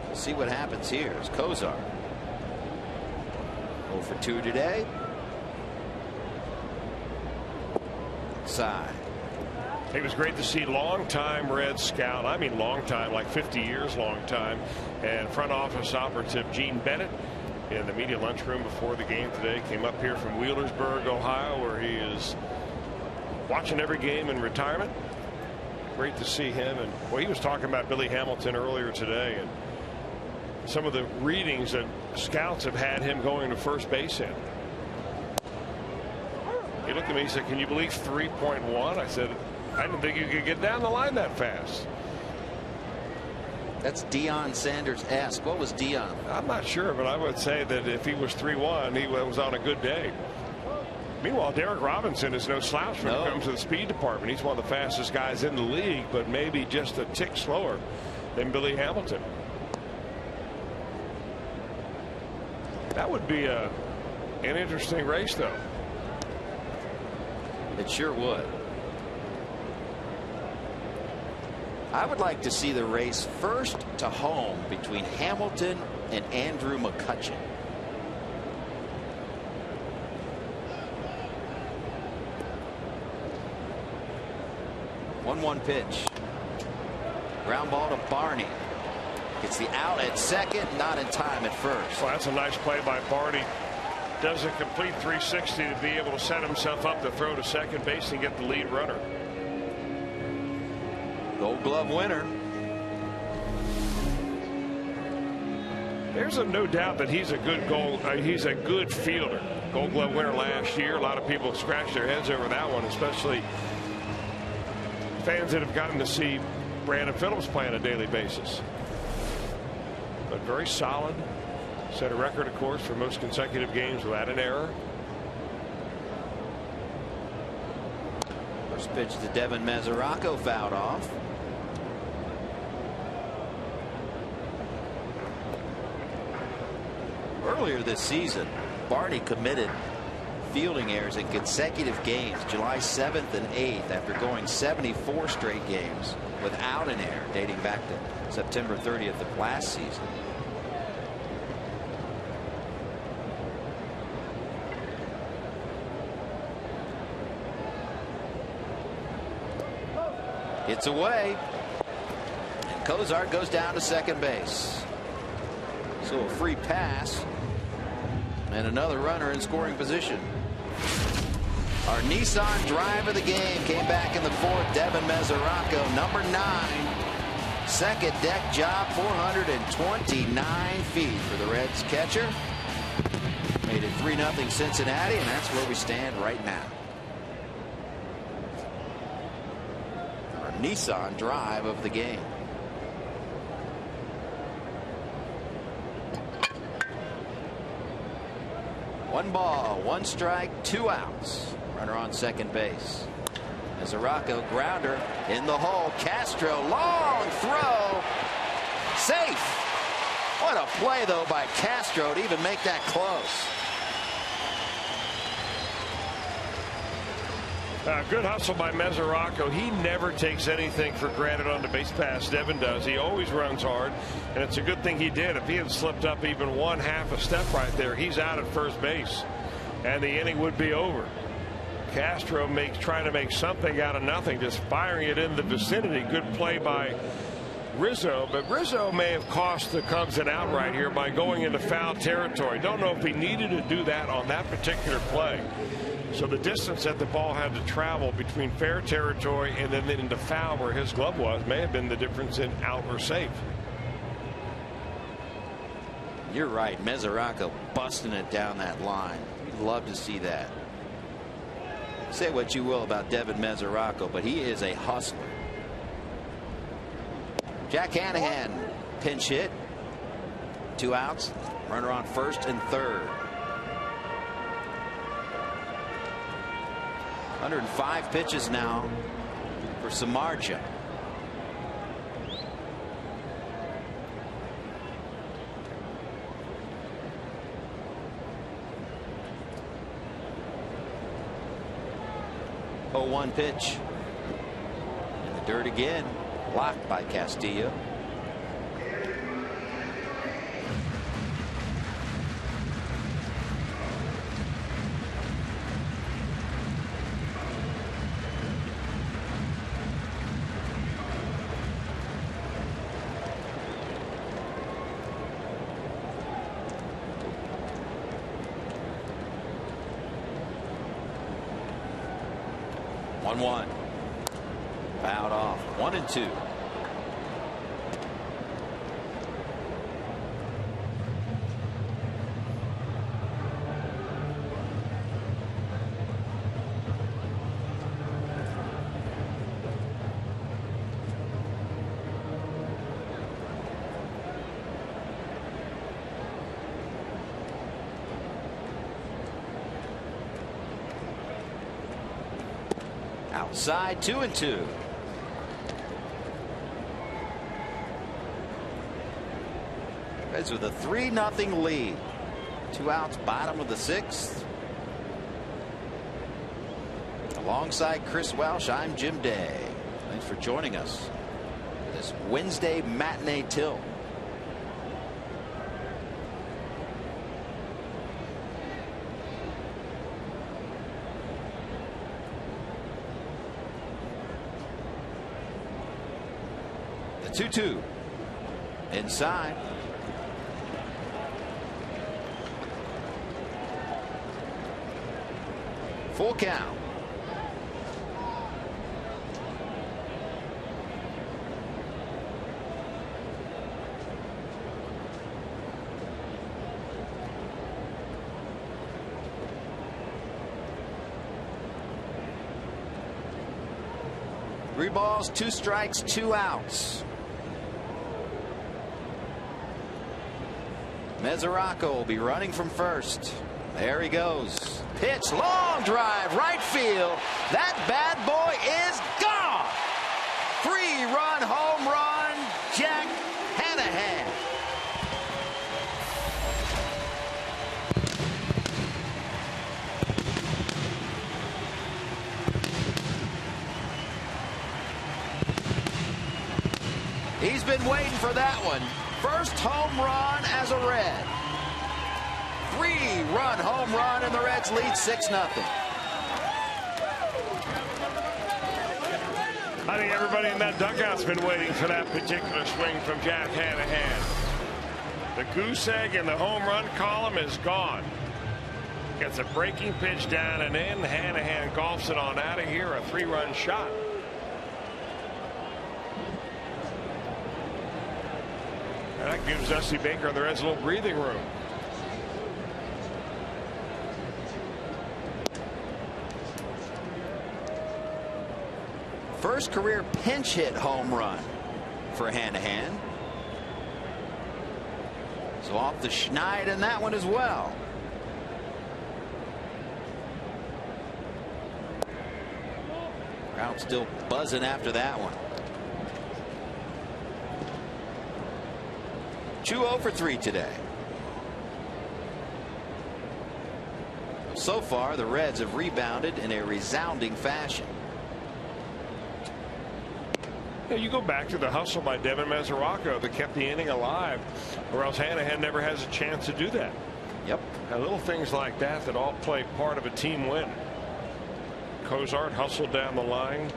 We'll see what happens here as Kozar 0 for 2 today. Side. It was great to see long-time Red scout, I mean long time, like 50 years long time, and front office operative Gene Bennett in the media lunchroom before the game today. Came up here from Wheelersburg, Ohio, where he is watching every game in retirement. Great to see him. And well, he was talking about Billy Hamilton earlier today and some of the readings that scouts have had him going to first base in. He looked at me, he said, "Can you believe 3.1?" I said, "I didn't think you could get down the line that fast." That's Deion Sanders-esque. What was Deion? I'm not sure, but I would say that if he was 3.1, he was on a good day. Meanwhile, Derek Robinson is no slouch when it comes to the speed department. He's one of the fastest guys in the league, but maybe just a tick slower than Billy Hamilton. That would be an interesting race, though. It sure would. I would like to see the race first to home between Hamilton and Andrew McCutchen. One pitch. Ground ball to Barney. Gets the out at second, not in time at first. Well, that's a nice play by Barney. Does a complete 360 to be able to set himself up to throw to second base and get the lead runner. Gold Glove winner. There's no doubt that he's a good he's a good fielder. Gold Glove winner last year. A lot of people scratch their heads over that one, especially fans that have gotten to see Brandon Phillips play on a daily basis. But very solid. Set a record, of course, for most consecutive games without an error. First pitch to Devin Mesoraco, fouled off. Earlier this season, Barney committed fielding errors in consecutive games, July 7th and 8th, after going 74 straight games without an error, dating back to September 30th of last season. It's away, and Kozar goes down to second base. So a free pass and another runner in scoring position. Our Nissan drive of the game came back in the fourth. Devin Mesoraco, number 9, second deck job, 429 feet for the Reds catcher. Made it 3-0 Cincinnati, and that's where we stand right now. Nissan drive of the game. One ball, one strike, 2 outs. Runner on second base. Mesoraco grounder in the hole. Castro, long throw. Safe. What a play, though, by Castro to even make that close. Good hustle by Mesoraco. He never takes anything for granted on the base pass. Devin does. He always runs hard, and it's a good thing he did. If he had slipped up even 1/2 a step right there, he's out at first base, and the inning would be over. Castro trying to make something out of nothing, just firing it in the vicinity. Good play by Rizzo, but Rizzo may have cost the Cubs an out right here by going into foul territory. Don't know if he needed to do that on that particular play. So the distance that the ball had to travel between fair territory and then into foul where his glove was may have been the difference in out or safe. You're right. Mesoraco busting it down that line. We'd love to see that. Say what you will about Devin Mesoraco, but he is a hustler. Jack Hanahan pinch hit. 2 outs. Runner on first and third. 105 pitches now for Samardzija. Oh, 1 pitch. In the dirt again. Blocked by Castillo. One. Fouled off. 1-2. Outside, 2-2. Reds with a 3-0 lead. 2 outs, bottom of the 6th. Alongside Chris Welsh, I'm Jim Day. Thanks for joining us this Wednesday matinee tilt. The 2-2 inside. Full count. Three balls, 2 strikes, 2 outs. Mesoraco will be running from first. There he goes. Pitch, long drive, right field. That bad boy is gone. 3-run home run, Jack Hanahan. He's been waiting for that one. First home run as a Red. 3-run home run, and the Reds lead 6-0. I think everybody in that dugout's been waiting for that particular swing from Jack Hanahan. The goose egg in the home run column is gone. Gets a breaking pitch down and in. Hanahan golfs it on out of here. A 3-run shot. And that gives Dusty Baker and the Reds a little breathing room. First career pinch hit home run for Hanahan. So off the schneid in that one as well. Crowd still buzzing after that one. 2-0 for 3 today. So far, the Reds have rebounded in a resounding fashion. Yeah, you go back to the hustle by Devin Mesoraco that kept the inning alive, or else Hanahan never has a chance to do that. Yep. And little things like that that all play part of a team win. Cozart hustled down the line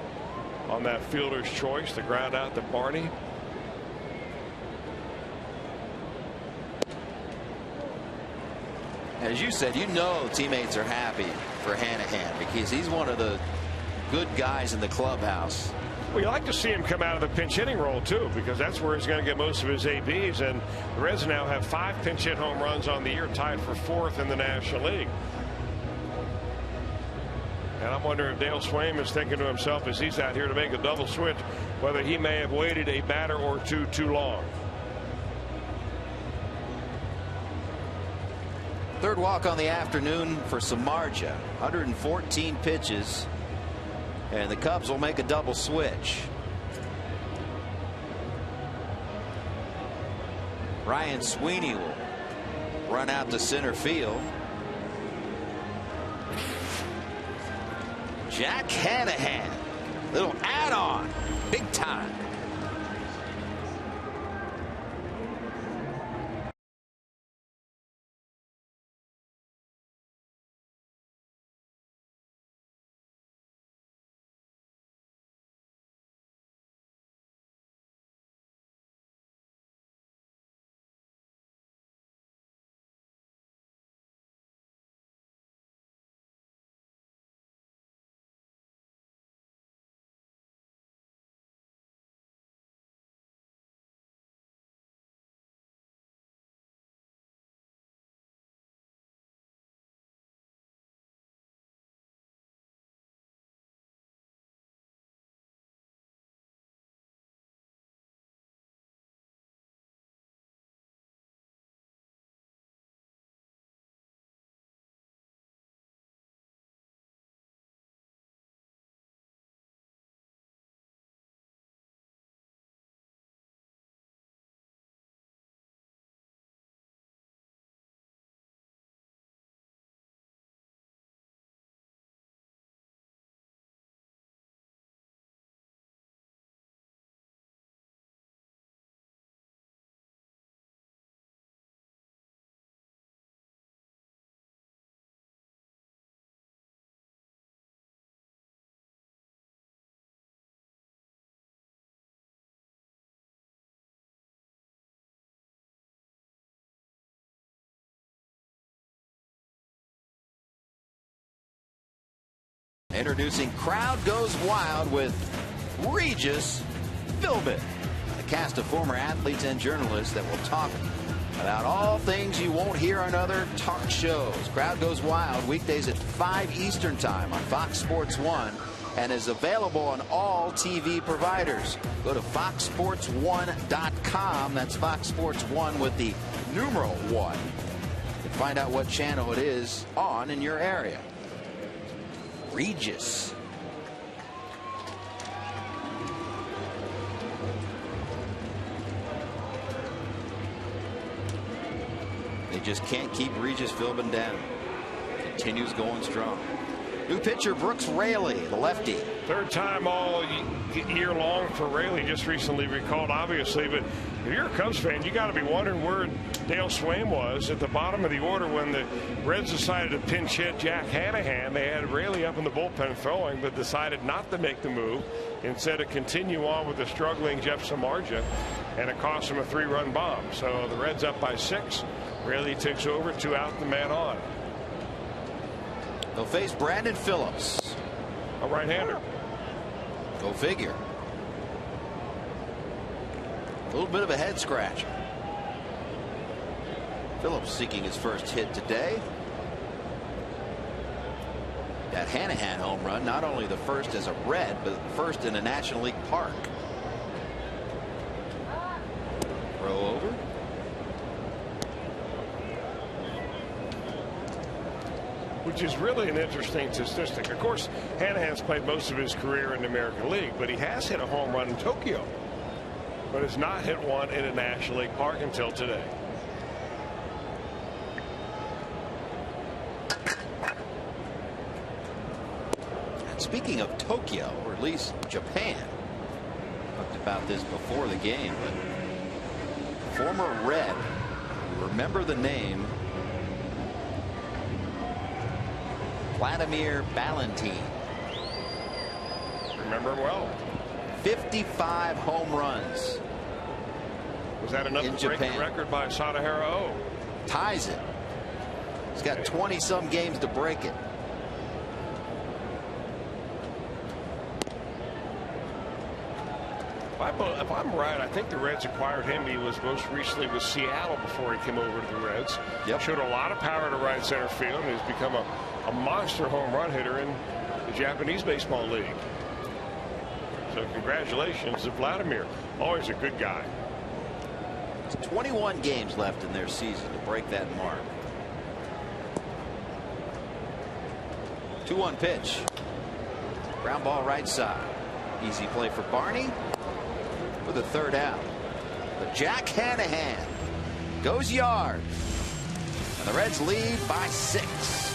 on that fielder's choice, the ground out to Barney. As you said, teammates are happy for Hanahan because he's one of the good guys in the clubhouse. Well, you like to see him come out of the pinch hitting role too, because that's where he's going to get most of his ABs. And the Reds now have 5 pinch hit home runs on the year, tied for 4th in the National League. And I'm wondering if Dale Swaim is thinking to himself as he's out here to make a double switch, whether he may have waited a batter or two too long. Third walk on the afternoon for Samardzija. 114 pitches. And the Cubs will make a double switch. Ryan Sweeney will run out to center field. Jack Hanahan, little add-on, big time. Introducing Crowd Goes Wild with Regis Philbin, a cast of former athletes and journalists that will talk about all things you won't hear on other talk shows. Crowd Goes Wild, weekdays at 5 Eastern Time on Fox Sports 1, and is available on all TV providers. Go to foxsports1.com. That's Fox Sports 1 with the numeral 1. To find out what channel it is on in your area. Regis. They just can't keep Regis Philbin down. Continues going strong. New pitcher Brooks Raley, the lefty. Third time all year long for Raley. Just recently recalled, obviously, but if you're a Cubs fan, you got to be wondering where Dale Swaim was at the bottom of the order when the Reds decided to pinch hit Jack Hanahan. They had Raley up in the bullpen throwing, but decided not to make the move. Instead of continue on with the struggling Jeff Samardzija, and it cost him a 3-run bomb. So the Reds up by 6. Raley takes over, 2 out, the man on. They'll face Brandon Phillips, a right-hander. Go figure. A little bit of a head scratcher. Phillips seeking his first hit today. That Hanahan home run, not only the first as a Red, but the first in a National League park. Throw over. Which is really an interesting statistic. Of course, Hanahan's played most of his career in the American League, but he has hit a home run in Tokyo, but has not hit one in a National League park until today. And speaking of Tokyo, or at least Japan, talked about this before the game, but former Red, remember the name, Vladimir Valentin, remember him well. 55 home runs. Was that enough to break the record by Sadahara O? Ties it. He's got 20-some games to break it. If I'm right, I think the Reds acquired him. He was most recently with Seattle before he came over to the Reds. Yep. Showed a lot of power to right center field and has become a monster home run hitter in the Japanese Baseball League. So congratulations to Vladimir. Always a good guy. 21 games left in their season to break that mark. 2-1 pitch. Ground ball right side. Easy play for Barney with a third out. But Jack Hanahan goes yard. And the Reds lead by 6.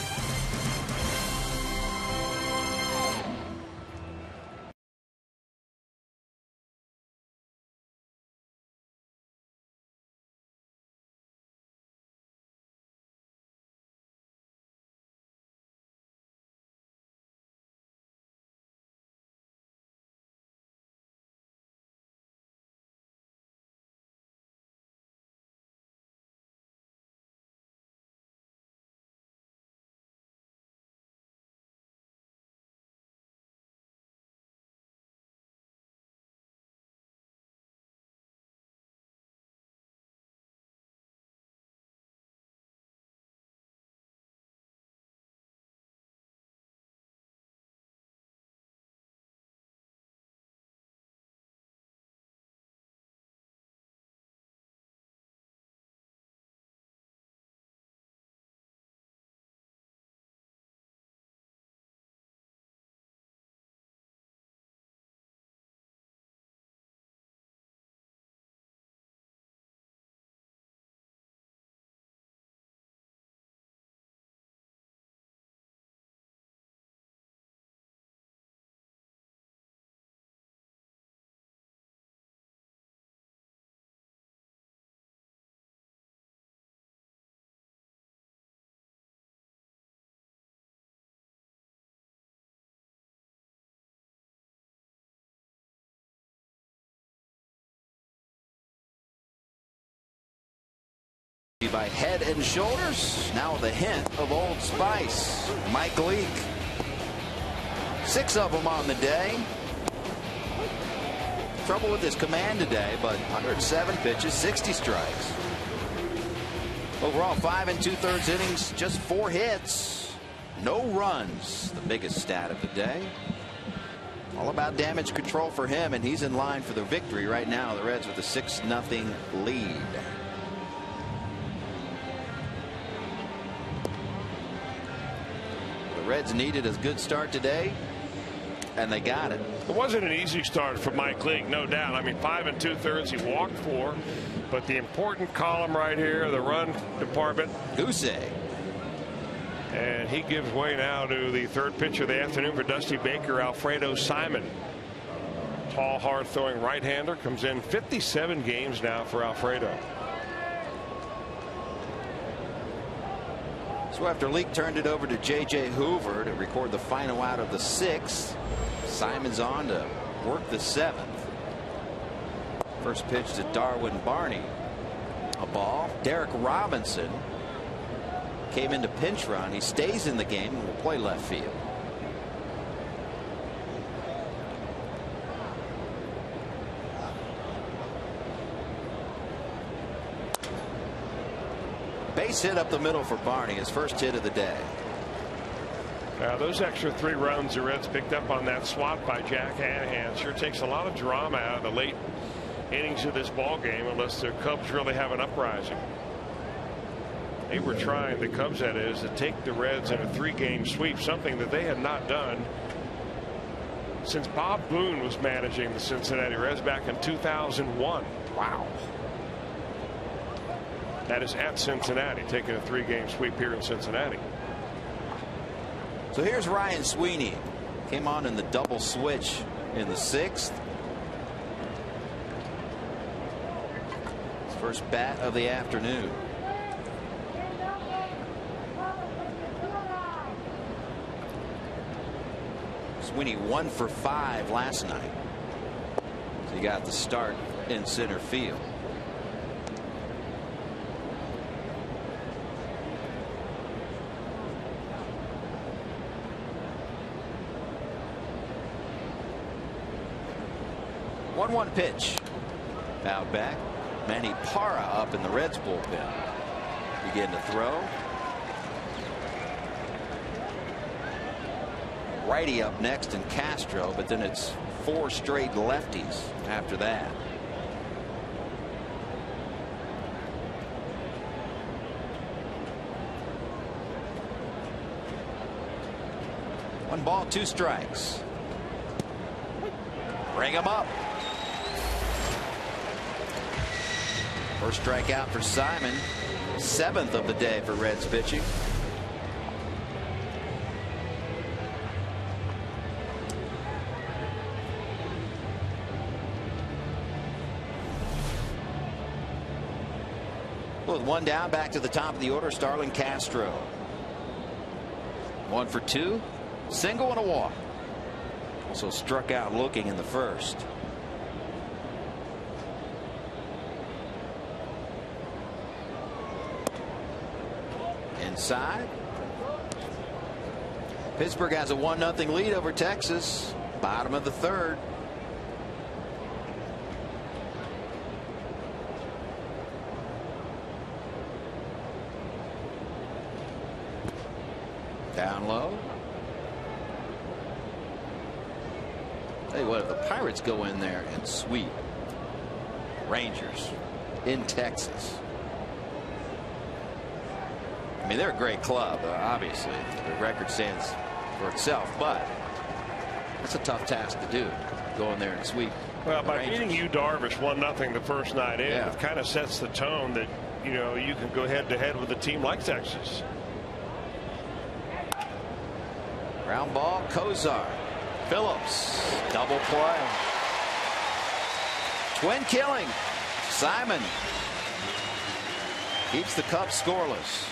By Head and Shoulders. Now the hint of Old Spice. Mike Leake. 6 of them on the day. Trouble with his command today, but 107 pitches, 60 strikes. Overall, 5 2/3 innings, just 4 hits, no runs. The biggest stat of the day. All about damage control for him, and he's in line for the victory right now. The Reds with a 6-0 lead. The Reds needed a good start today, and they got it. It wasn't an easy start for Mike Leake, no doubt. I mean, 5 2/3, he walked 4, but the important column right here, the run department. Goose egg. And he gives way now to the third pitch of the afternoon for Dusty Baker, Alfredo Simon. Tall, hard-throwing right-hander, comes in 57 games now for Alfredo. So after Leake turned it over to J.J. Hoover to record the final out of the 6th, Simon's on to work the 7th. First pitch to Darwin Barney. A ball. Derek Robinson came into pinch run. He stays in the game and will play left field. Base hit up the middle for Barney, his first hit of the day. Now those extra 3 runs the Reds picked up on that swat by Jack Hanahan sure takes a lot of drama out of the late innings of this ball game, unless the Cubs really have an uprising. They were trying, the Cubs that is, to take the Reds in a 3-game sweep, something that they had not done since Bob Boone was managing the Cincinnati Reds back in 2001. Wow. That is at Cincinnati, taking a 3-game sweep here in Cincinnati. So here's Ryan Sweeney. Came on in the double switch in the 6th. His first bat of the afternoon. Sweeney 1 for 5 last night. So he got the start in center field. One pitch. Fouled back. Manny Parra up in the Reds bullpen. Begin to throw. Righty up next in Castro, but then it's 4 straight lefties after that. One ball, 2 strikes. Bring him up. First strikeout for Simon. 7th of the day for Reds pitching. With 1 down, back to the top of the order, Starlin Castro. 1 for 2, single and a walk. Also struck out looking in the first. Inside. Pittsburgh has a 1-0 lead over Texas. Bottom of the 3rd. Down low. Tell you what, if the Pirates go in there and sweep Rangers in Texas, I mean, they're a great club, obviously. The record stands for itself, but it's a tough task to do. Go in there and sweep. Well, by beating Yu Darvish 1-0 the first night in, Yeah. it kind of sets the tone that, you know, you can go head to head with a team like Texas. Ground ball, Kozar. Phillips, double play. Twin killing. Simon keeps the Cubs scoreless.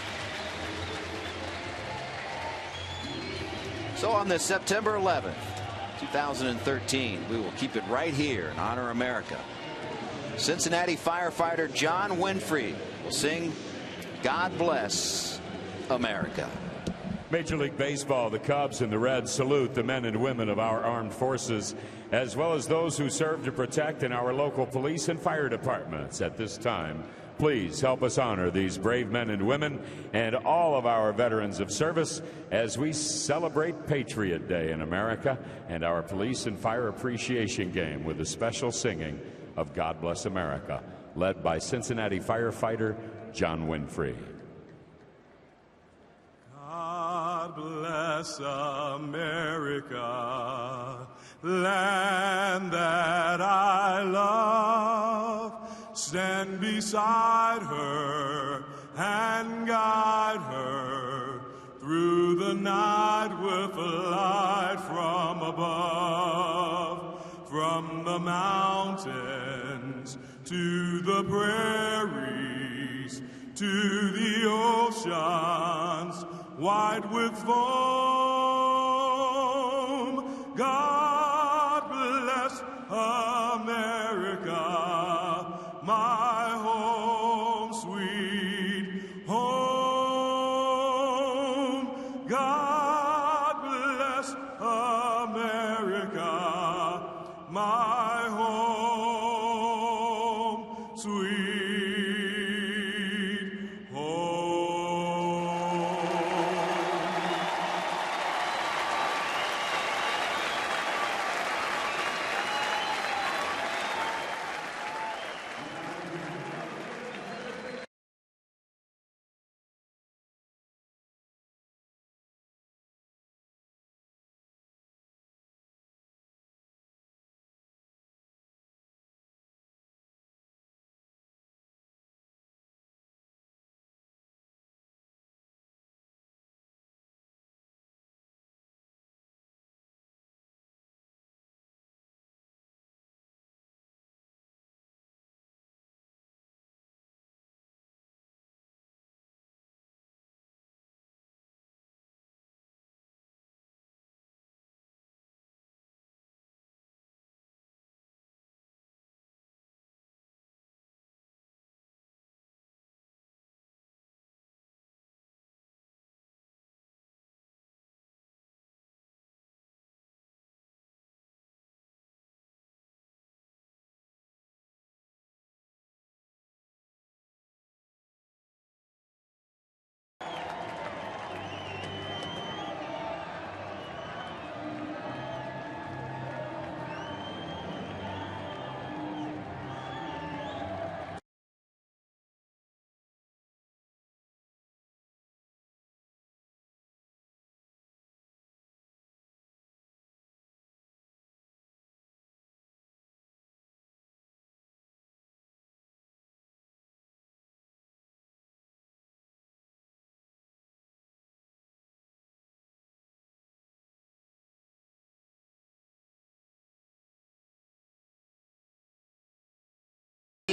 So on this September 11th, 2013, we will keep it right here in Honor America. Cincinnati firefighter John Winfrey will sing God Bless America. Major League Baseball, the Cubs and the Reds salute the men and women of our armed forces, as well as those who serve to protect in our local police and fire departments. At this time, please help us honor these brave men and women and all of our veterans of service as we celebrate Patriot Day in America and our police and fire appreciation game with a special singing of God Bless America, led by Cincinnati firefighter John Winfrey. God bless America, land that I love. Stand beside her and guide her through the night with a light from above. From the mountains to the prairies to the oceans white with foam. God bless America, my home, sweet home. God bless America, my home, sweet home.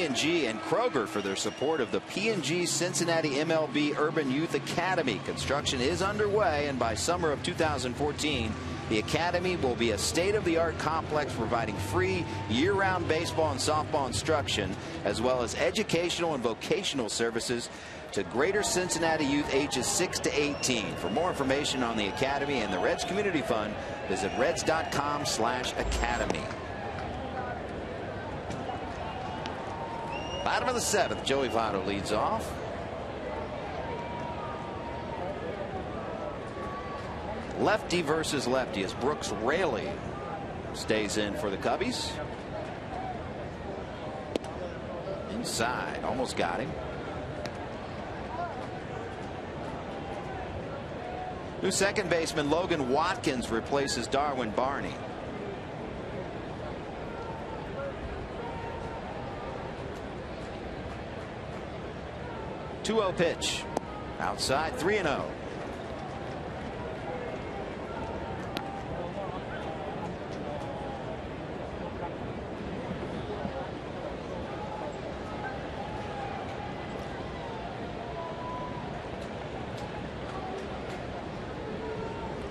P&G and Kroger for their support of the P&G Cincinnati MLB Urban Youth Academy. Construction is underway, and by summer of 2014, the Academy will be a state-of-the-art complex providing free year-round baseball and softball instruction, as well as educational and vocational services to greater Cincinnati youth ages 6 to 18. For more information on the Academy and the Reds Community Fund, visit reds.com/academy. Bottom of the 7th, Joey Votto leads off. Lefty versus lefty as Brooks Raley stays in for the Cubbies. Inside, almost got him. New second baseman Logan Watkins replaces Darwin Barney. Two-0 pitch. Outside, 3-0.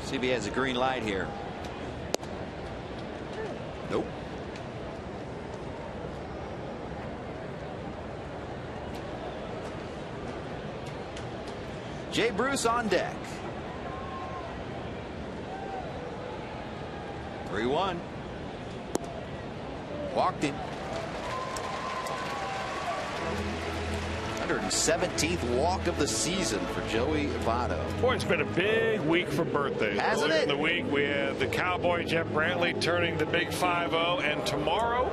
CB has a green light here. Nope. Jay Bruce on deck. 3-1. Walked him. 117th walk of the season for Joey Votto. Boy, it's been a big week for birthdays. Hasn't Earlier it? in the week, we had the Cowboy Jeff Brantley turning the big 5-0, and tomorrow,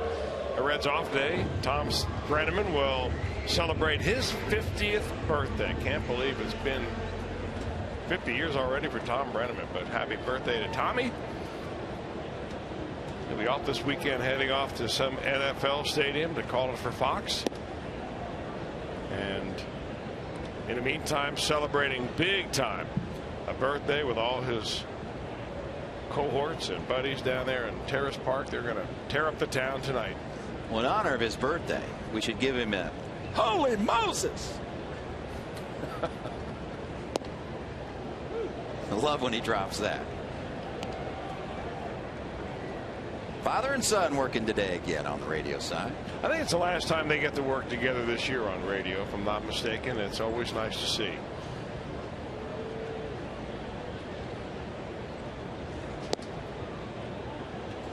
a Reds off day, Tom Brenneman will celebrate his 50th birthday. Can't believe it's been 50 years already for Tom Brenneman, but happy birthday to Tommy. He'll be off this weekend, heading off to some NFL stadium to call it for Fox. And in the meantime, celebrating big time a birthday with all his cohorts and buddies down there in Terrace Park. They're going to tear up the town tonight. Well, in honor of his birthday, we should give him a Holy Moses. I love when he drops that. Father and son working today again on the radio side. I think it's the last time they get to work together this year on radio, if I'm not mistaken. It's always nice to see.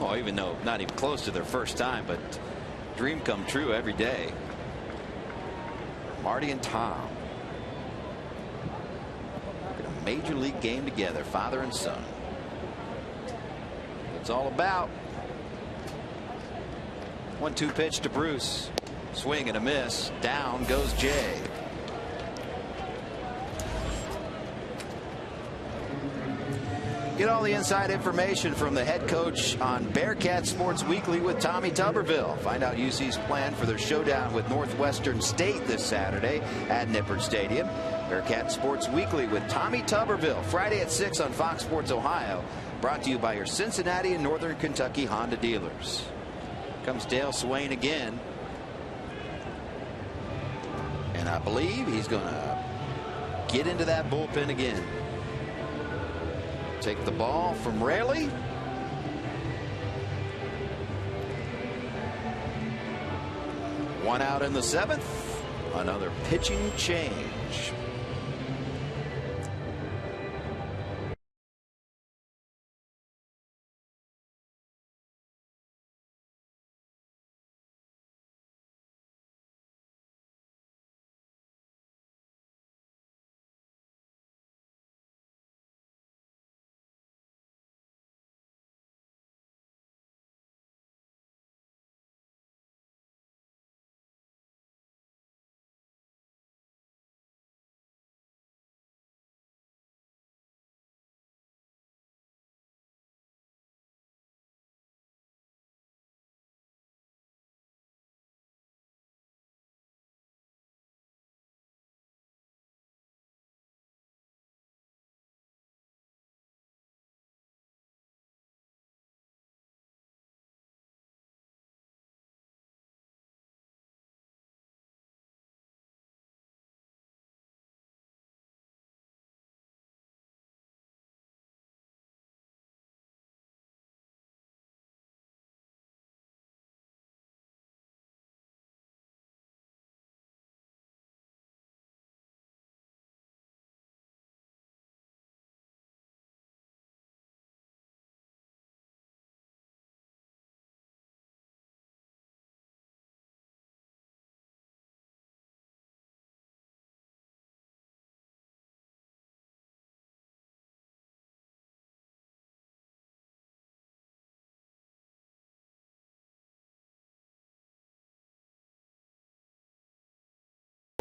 Oh, even though not even close to their first time, but dream come true every day. Marty and Tom. In a major league game together, father and son. It's all about. 1-2 pitch to Bruce. Swing and a miss. Down goes Jay. Get all the inside information from the head coach on Bearcat Sports Weekly with Tommy Tuberville. Find out UC's plan for their showdown with Northwestern State this Saturday at Nippert Stadium. Bearcat Sports Weekly with Tommy Tuberville, Friday at 6 on Fox Sports Ohio. Brought to you by your Cincinnati and Northern Kentucky Honda dealers. Comes Dale Swain again. And I believe he's going to get into that bullpen again. Take the ball from Raley. One out in the 7th. Another pitching change.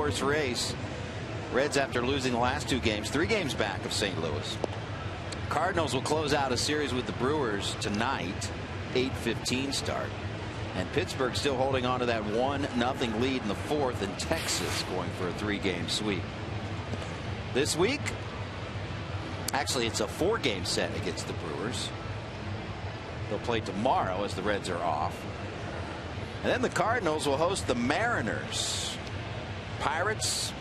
Horse race. Reds, after losing the last 2 games, 3 games back of St. Louis. Cardinals will close out a series with the Brewers tonight, 8:15 start. And Pittsburgh still holding on to that 1-0 lead in the 4th, and Texas going for a 3-game sweep. This week, actually, it's a 4-game set against the Brewers. They'll play tomorrow as the Reds are off. And then the Cardinals will host the Mariners. Pirates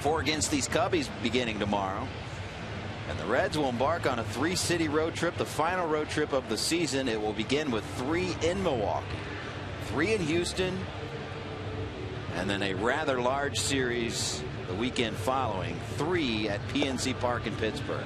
4 against these Cubbies beginning tomorrow. And the Reds will embark on a 3-city road trip, the final road trip of the season. It will begin with 3 in Milwaukee, 3 in Houston, and then a rather large series the weekend following, 3 at PNC Park in Pittsburgh.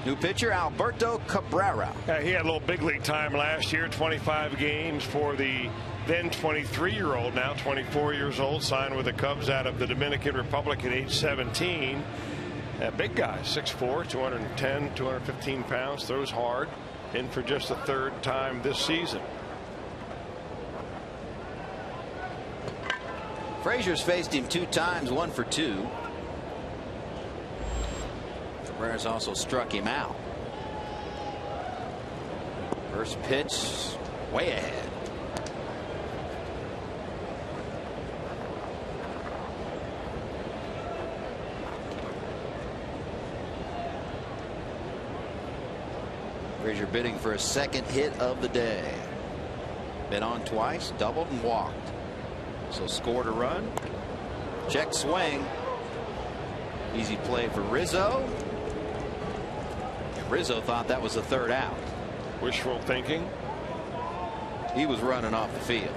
New pitcher Alberto Cabrera. He had a little big league time last year, 25 games for the then 23-year-old, now 24 years old, signed with the Cubs out of the Dominican Republic at age 17. A big guy, 6'4", 210, 215 pounds, throws hard, in for just the 3rd time this season. Frazier's faced him 2 times, 1 for 2. Cabrera's also struck him out. First pitch way ahead. Frazier bidding for a 2nd hit of the day. Been on twice, doubled and walked. So scored a run. Check swing. Easy play for Rizzo. And Rizzo thought that was the 3rd out. Wishful thinking. He was running off the field.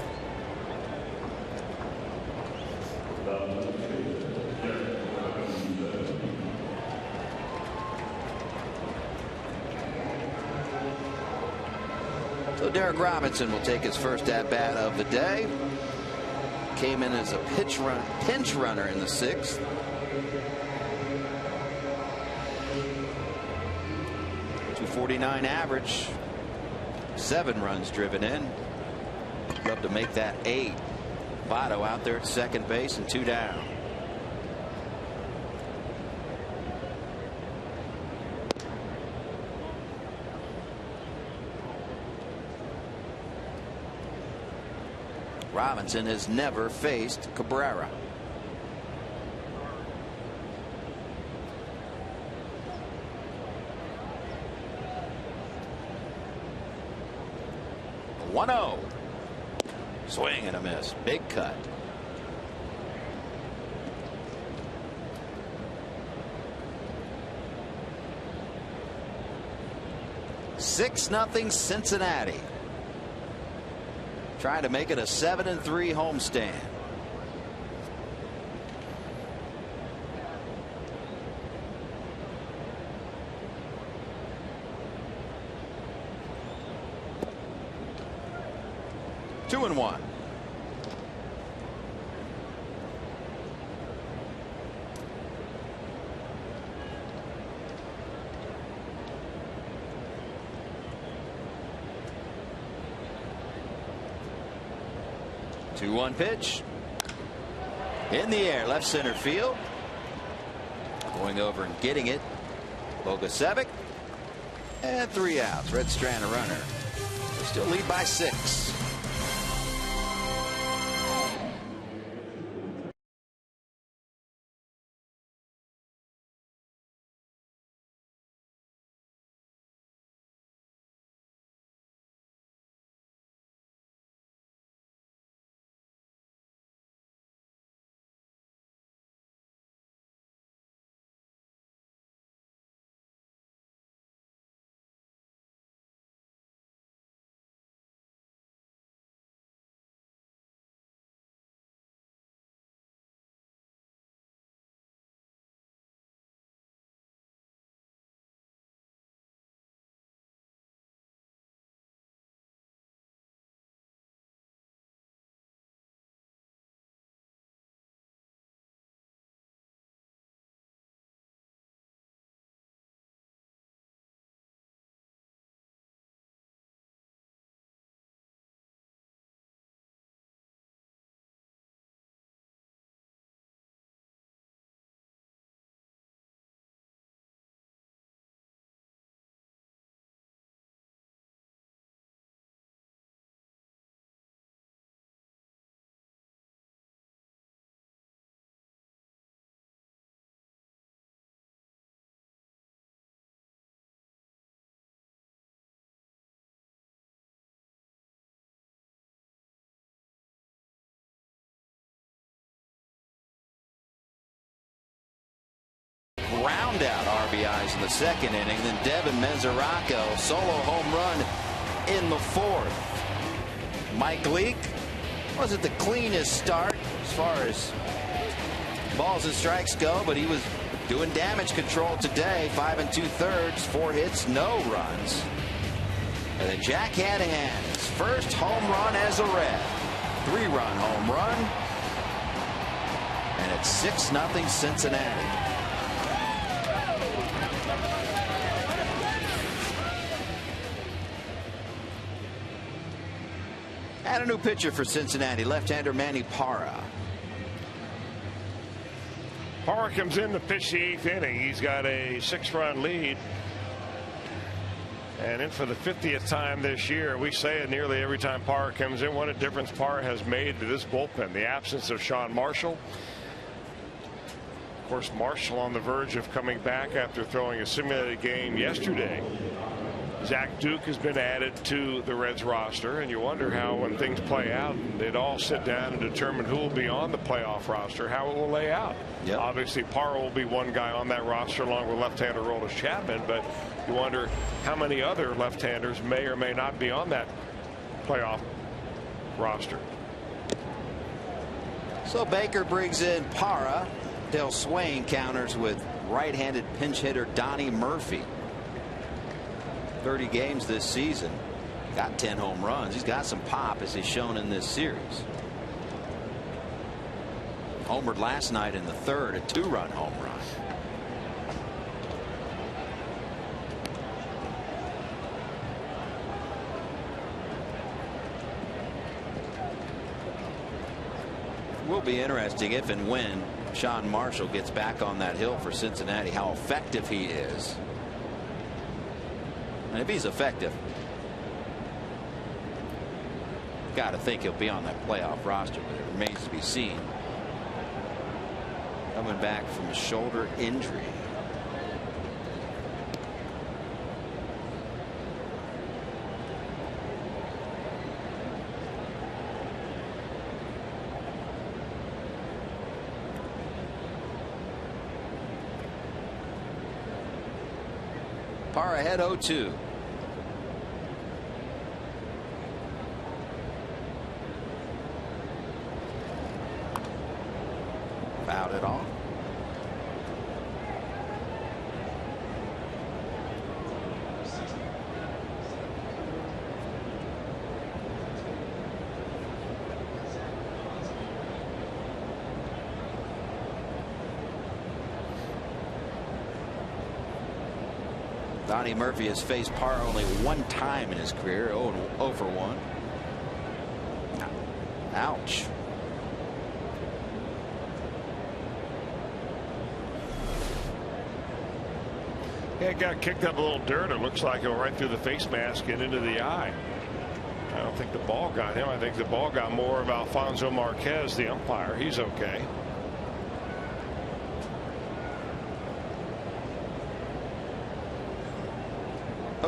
So Derek Robinson will take his first at bat of the day. Came in as a pinch runner in the 6th. .249 average. 7 runs driven in. Love to make that 8. Votto out there at second base and 2 down. Robinson has never faced Cabrera. A 1-0. Swing and a miss. Big cut. (6-0) Cincinnati. Trying to make it a 7-3 homestand. Two and 1. Two-one pitch in the air, left center field. Going over and getting it, Bogasevic, and 3 outs. Reds strand a runner. They still lead by 6. ground out RBIs in the second inning. Then Devin Mesoraco, solo home run in the fourth. Mike Leake wasn't the cleanest start as far as balls and strikes go, but he was doing damage control today. 5 2/3, 4 hits, no runs. And then Jack Hanahan, his first home run as a Red. 3-run home run. And it's 6-0 Cincinnati. And a new pitcher for Cincinnati, left-hander Manny Parra. Parra comes in to pitch the 8th inning. He's got a 6-run lead. And in for the 50th time this year. We say it nearly every time Parra comes in. What a difference Parra has made to this bullpen. The absence of Sean Marshall. Of course, Marshall on the verge of coming back after throwing a simulated game yesterday. Zach Duke has been added to the Reds roster, and you wonder how, when things play out, they'd all sit down and determine who will be on the playoff roster, how it will lay out. Yep. Obviously, Parra will be one guy on that roster along with left-hander Aroldis Chapman, but you wonder how many other left-handers may or may not be on that playoff roster. So Baker brings in Parra. Del Swain counters with right-handed pinch hitter Donnie Murphy. 30 games this season, got 10 home runs. He's got some pop, as he's shown in this series. Homered last night in the third, a 2-run home run. Will be interesting if and when Sean Marshall gets back on that hill for Cincinnati, how effective he is. And if he's effective, got to think he'll be on that playoff roster, but it remains to be seen. Coming back from a shoulder injury. Parra ahead 0-2. Fouled it off. Donnie Murphy has faced Parra only one time in his career, 0 for 1. Ouch. Yeah, it got kicked up a little dirt. It looks like it went right through the face mask and into the eye. I don't think the ball got him. I think the ball got more of Alfonso Marquez, the umpire. He's okay.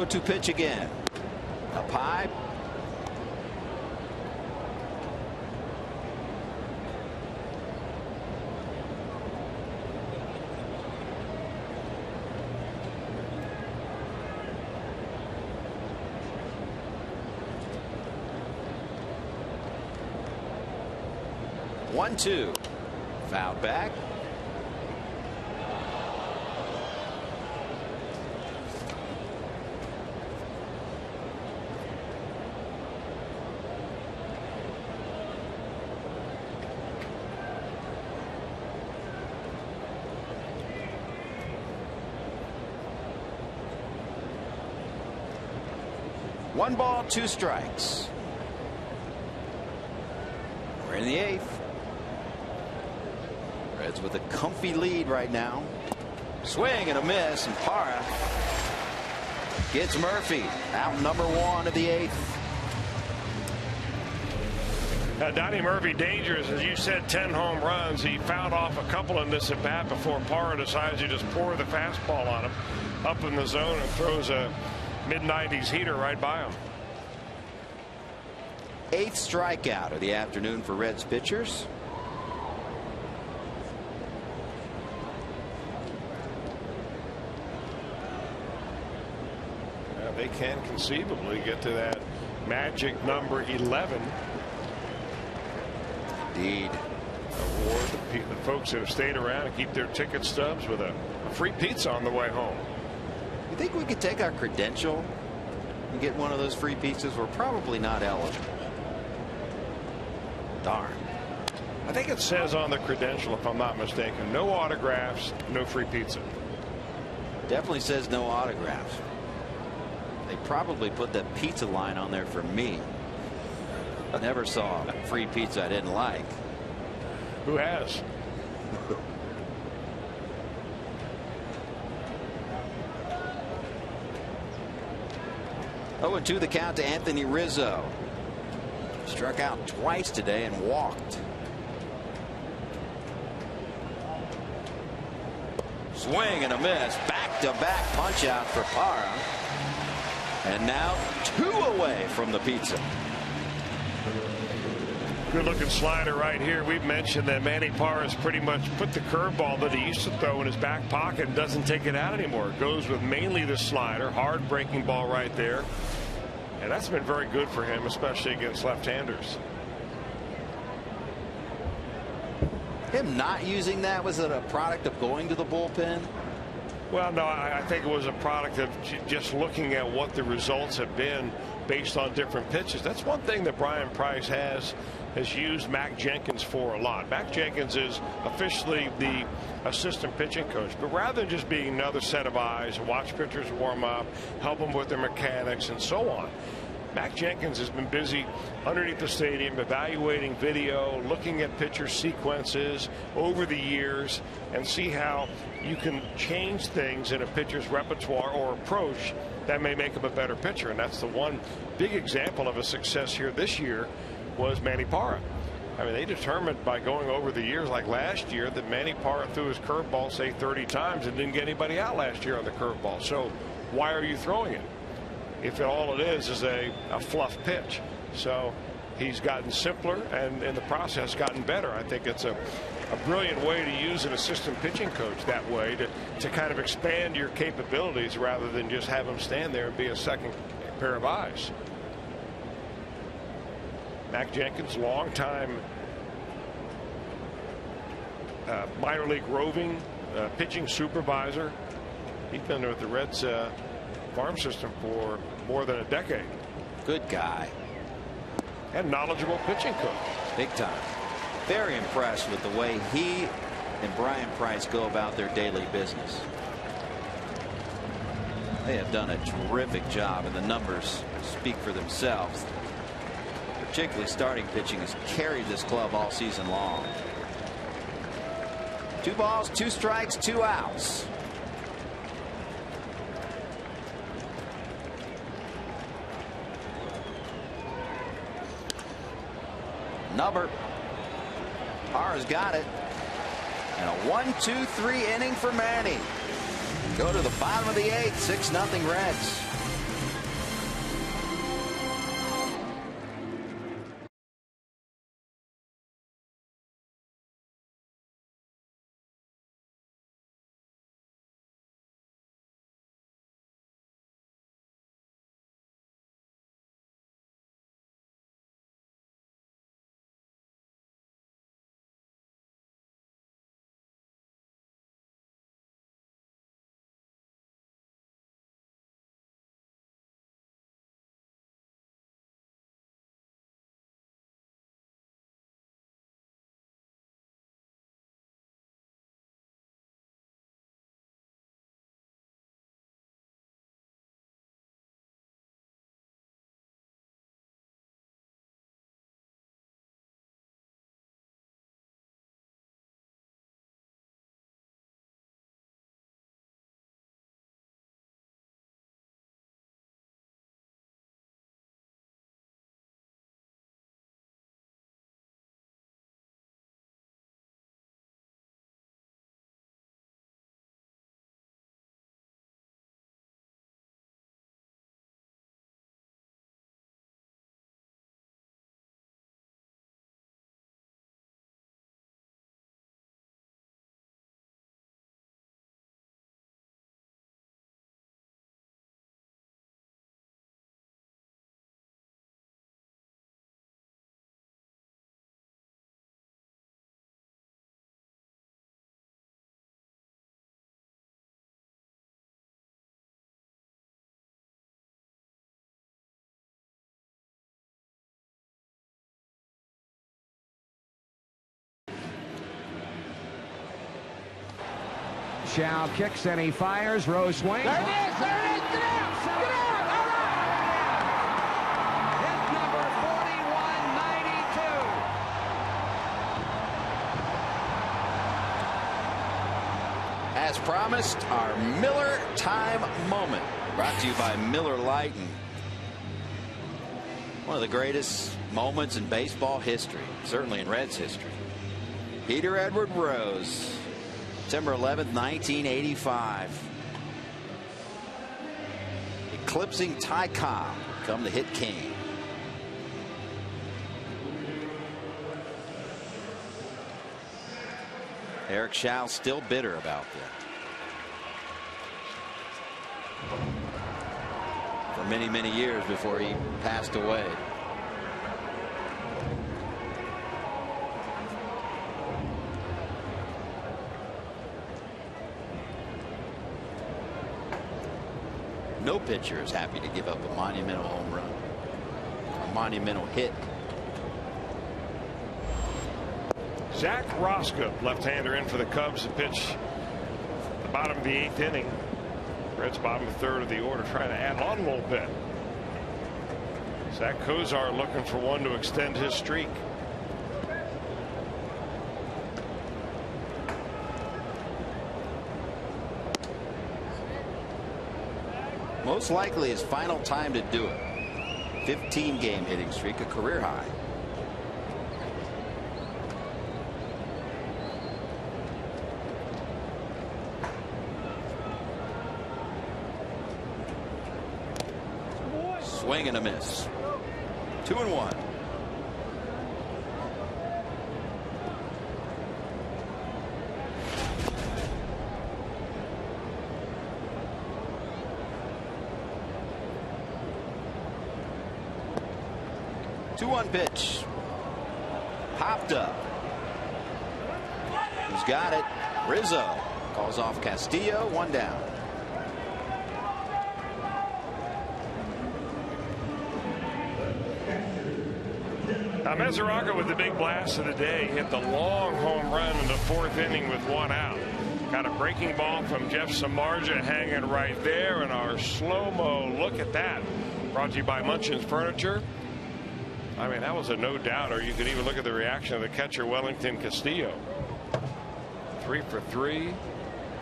To pitch again. Up high. One, two. Fouled back. One ball, 2 strikes. We're in the 8th. Reds with a comfy lead right now. Swing and a miss, and Parra gets Murphy out number 1 of the 8th. Donnie Murphy dangerous, as you said, 10 home runs. He fouled off a couple in this at bat before Parra decides to just pour the fastball on him up in the zone and throws a mid-90s heater right by him. 8th strikeout of the afternoon for Reds pitchers. they can conceivably get to that magic number 11. Indeed. Award the folks that have stayed around and keep their ticket stubs with a free pizza on the way home. You think we could take our credential and get one of those free pizzas? We're probably not eligible. Darn. I think it says on the credential, if I'm not mistaken, no autographs, no free pizza. Definitely says no autographs. They probably put that pizza line on there for me. I never saw a free pizza I didn't like. Who has? Oh, and 2 the count to Anthony Rizzo. Struck out twice today and walked. Swing and a miss. Back-to-back punch out for Parra. And now 2 away from the pizza. Good looking slider right here. We've mentioned that Manny Parra has pretty much put the curveball that he used to throw in his back pocket and doesn't take it out anymore. It goes with mainly the slider. Hard breaking ball right there. And that's been very good for him, especially against left-handers. Him not using that, was it a product of going to the bullpen? Well, no, I think it was a product of just looking at what the results have been based on different pitches. That's one thing that Brian Price has used Mac Jenkins for a lot. Mac Jenkins is officially the assistant pitching coach, but rather than just being another set of eyes, watch pitchers warm up, help them with their mechanics and so on, Mac Jenkins has been busy underneath the stadium evaluating video, looking at pitcher sequences over the years, and see how you can change things in a pitcher's repertoire or approach that may make him a better pitcher. And that's the one big example of a success here this year was Manny Parra. I mean, they determined by going over the years, like last year, that Manny Parra threw his curveball, say, 30 times and didn't get anybody out last year on the curveball. So why are you throwing it if all it is a fluff pitch? So he's gotten simpler and in the process gotten better. I think it's a brilliant way to use an assistant pitching coach that way to kind of expand your capabilities rather than just have him stand there and be a second pair of eyes. Mac Jenkins, longtime minor league roving pitching supervisor. He's been with the Reds farm system for more than a decade. Good guy. And knowledgeable pitching coach. Big time. Very impressed with the way he and Brian Price go about their daily business. They have done a terrific job, and the numbers speak for themselves. Particularly starting pitching has carried this club all season long. 2 balls, 2 strikes, 2 outs. Number. Parra's got it. And a 1-2-3 inning for Manny. Go to the bottom of the 8th, 6-0 Reds. Shao kicks and he fires. Rose swings. There it is. There it is. Get out. Get out. All right. Hit number 4192. As promised, our Miller time moment. Brought to you by Miller Lite. One of the greatest moments in baseball history, certainly in Reds history. Peter Edward Rose, September 11th, 1985. Eclipsing Ty Cobb, come the hit king. Eric Schau still bitter about that. For many, many years before he passed away. No pitcher is happy to give up a monumental home run, a monumental hit. Zach Roscoe, left-hander, in for the Cubs to pitch the bottom of the 8th inning. Reds bottom third of the order, trying to add on a little bit. Zach Kozar looking for one to extend his streak. Most likely his final time to do it. 15-game hitting streak, a career high. Swing and a miss. 2-1. Two-one pitch. Popped up. Who's got it? Rizzo calls off Castillo. One down. Now Mesoraco with the big blast of the day hit the long home run in the 4th inning with one out. Got a breaking ball from Jeff Samardzija hanging right there, and our slow-mo look at that. Brought to you by Munchin's Furniture. I mean, that was a no-doubter. You could even look at the reaction of the catcher, Wellington Castillo. 3 for 3.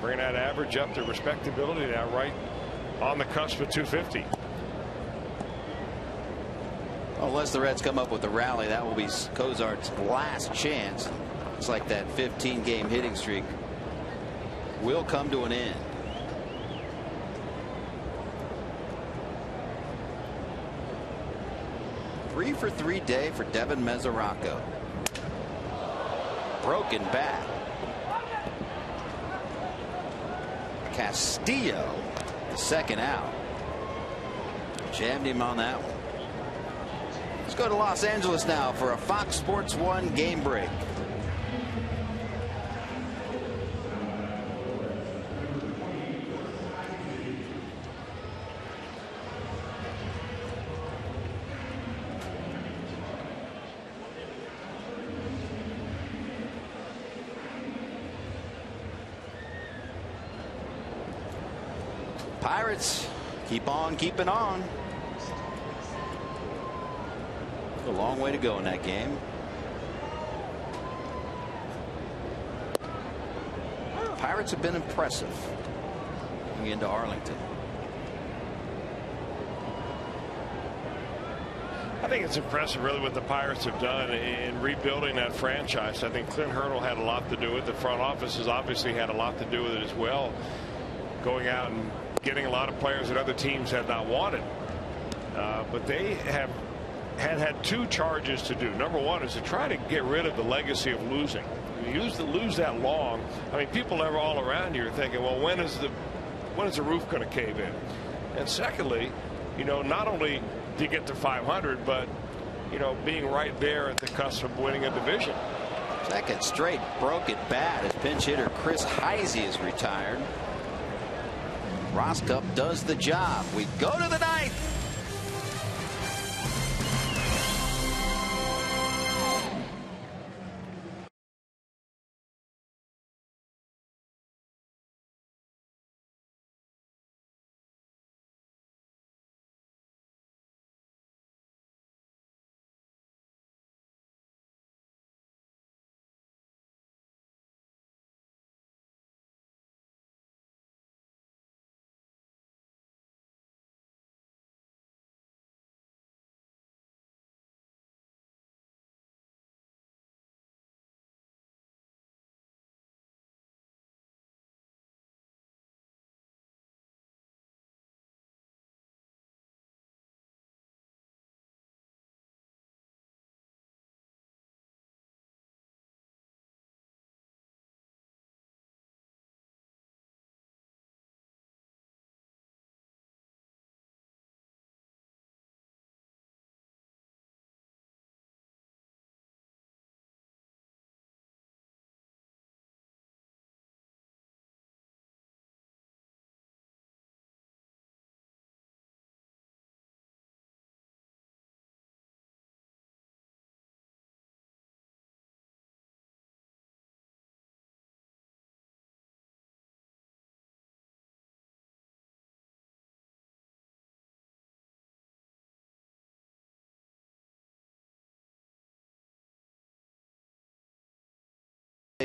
Bring that average up to respectability now, right on the cusp of 250. Unless the Reds come up with a rally, that will be Kozart's last chance. Looks like that 15-game hitting streak will come to an end. Three for 3 day for Devin Mesoraco. Broken bat. Castillo, the second out. Jammed him on that one. Let's go to Los Angeles now for a Fox Sports 1 game break. Pirates keep on keeping on. A long way to go in that game. Pirates have been impressive coming into Arlington. I think it's impressive really what the Pirates have done in rebuilding that franchise. I think Clint Hurdle had a lot to do with it. The front office has obviously had a lot to do with it as well. Going out and getting a lot of players that other teams had not wanted. But they have had 2 charges to do. Number one is to try to get rid of the legacy of losing. You lose that long. I mean, people are all around you are thinking, well, when is the roof going to cave in? And secondly, you know, not only to get to 500, but you know, being right there at the cusp of winning a division. Second straight broken bat as pinch hitter Chris Heisey is retired. Roscup does the job. We go to the 9th.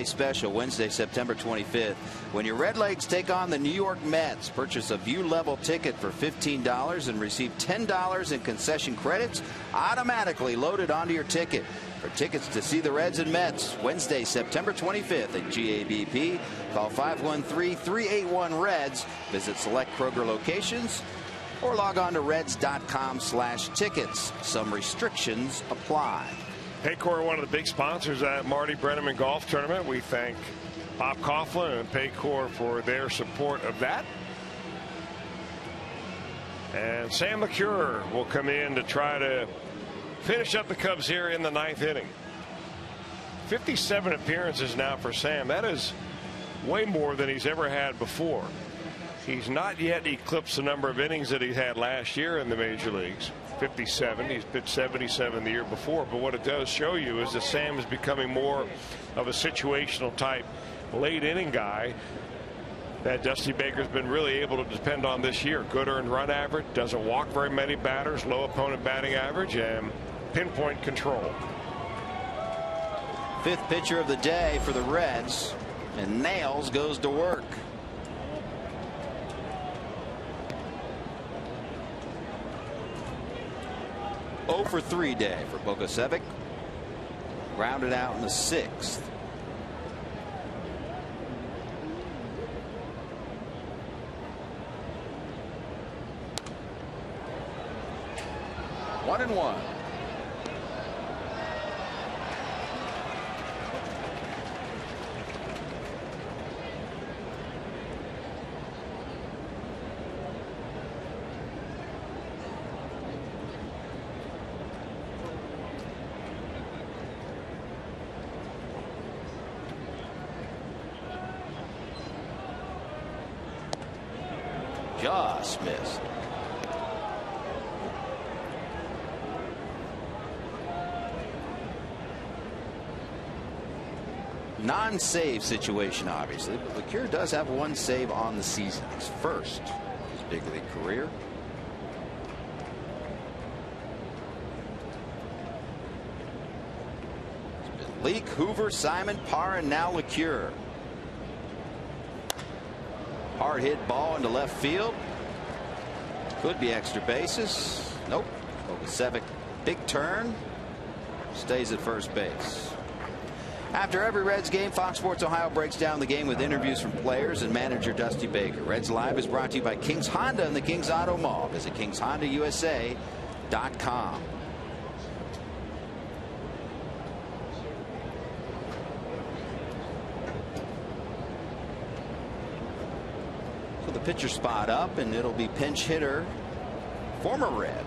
Special Wednesday, September 25th. When your Redlegs take on the New York Mets, purchase a view level ticket for $15 and receive $10 in concession credits automatically loaded onto your ticket. For tickets to see the Reds and Mets Wednesday, September 25th at GABP, call 513-381-REDS. Visit select Kroger locations or log on to reds.com/tickets. Some restrictions apply. Paycor, one of the big sponsors at Marty Brennaman Golf Tournament. We thank Bob Coughlin and Paycor for their support of that. And Sam McCure will come in to try to finish up the Cubs here in the 9th inning. 57 appearances now for Sam. That is way more than he's ever had before. He's not yet eclipsed the number of innings that he had last year in the major leagues. 57. He's pitched 77 the year before. But what it does show you is that Sam is becoming more of a situational type late inning guy that Dusty Baker's been really able to depend on this year. Good earned run average, doesn't walk very many batters, low opponent batting average, and pinpoint control. 5th pitcher of the day for the Reds, and Nails goes to work. Oh for 3 day for Bogosevic. Grounded out in the 6th. One and one. Just missed. Non-save situation, obviously, but LeCure does have 1 save on the season. His first his big league career. It's been Leake, Hoover, Simon, Parr, and now LeCure. Hard hit ball into left field. Could be extra bases. Nope. Bogosevic, big turn. Stays at first base. After every Reds game, Fox Sports Ohio breaks down the game with interviews from players and manager Dusty Baker. Reds Live is brought to you by King's Honda and the King's Auto Mall. Visit King'sHondaUSA.com. So the pitcher spot up, and it'll be pinch hitter, former Red.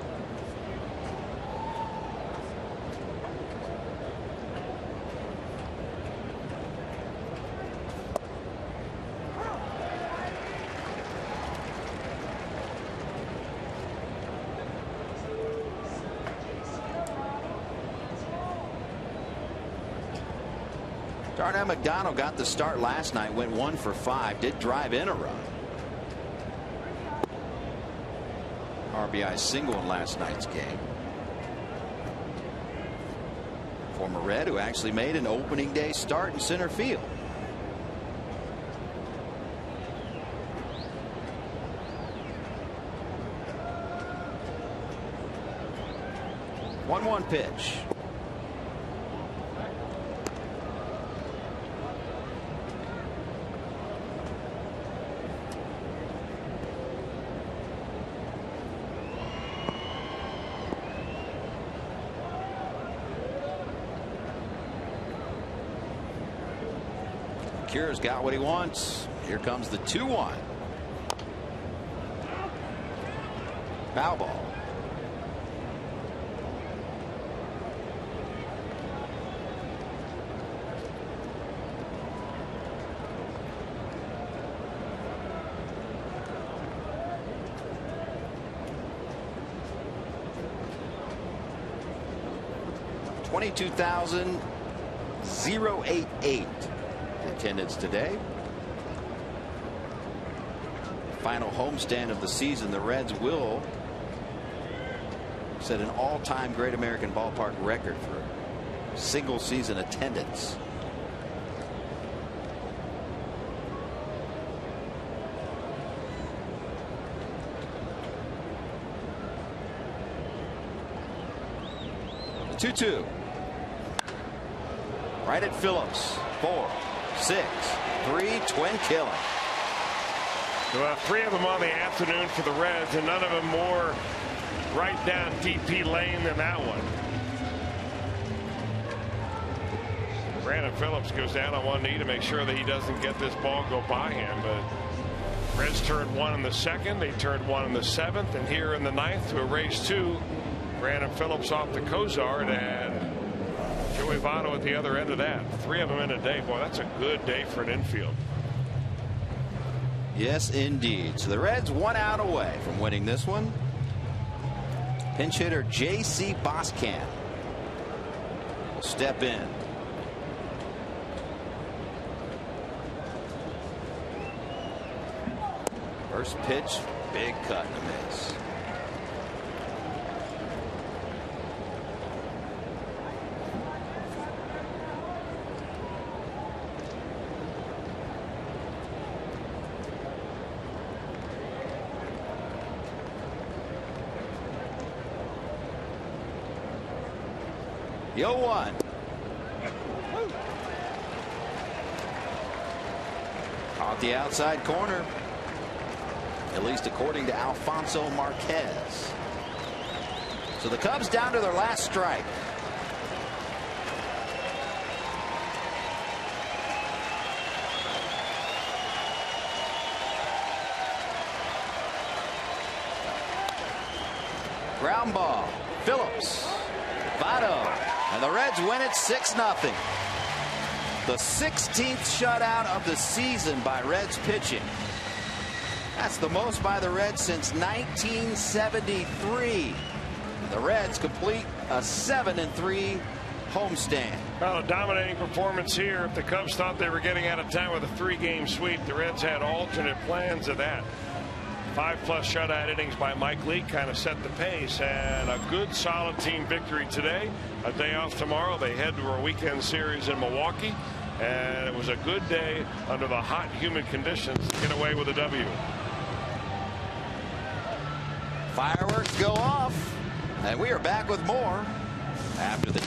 Darnell McDonald got the start last night, went 1 for 5, did drive in a run. RBI single in last night's game. Former Red who actually made an opening day start in center field. One pitch. Cure's got what he wants. Here comes the 2-1. Foul ball. $22,088 attendance today. Final homestand of the season. The Reds will set an all-time Great American Ballpark record for single season attendance. 2-2. Right at Phillips. 4, 6, 3, twin killing. Well, 3 of them on the afternoon for the Reds, and none of them more right down DP lane than that one. Brandon Phillips goes down on one knee to make sure that he doesn't get this ball go by him. But Reds turned 1 in the 2nd. They turned 1 in the 7th. And here in the 9th to erase 2. Brandon Phillips off the Cozart and Joey Votto at the other end of that. 3 of them in a day. Boy, that's a good day for an infield. Yes, indeed. So the Reds 1 out away from winning this one. Pinch hitter J.C. Boskamp will step in. First pitch, big cut and a miss. The 0-1. Off the outside corner. At least according to Alfonso Marquez. So the Cubs down to their last strike. Ground ball. Phillips. Votto. And the Reds win it 6-0. The 16th shutout of the season by Reds pitching. That's the most by the Reds since 1973. The Reds complete a 7-3 homestand. Well, a dominating performance here. If the Cubs thought they were getting out of town with a 3-game sweep, the Reds had alternate plans of that. 5+ shutout innings by Mike Leake kind of set the pace, and a good solid team victory today. A day off tomorrow. They head to a weekend series in Milwaukee, and it was a good day under the hot, humid conditions to get away with a W. Fireworks go off, and we are back with more after the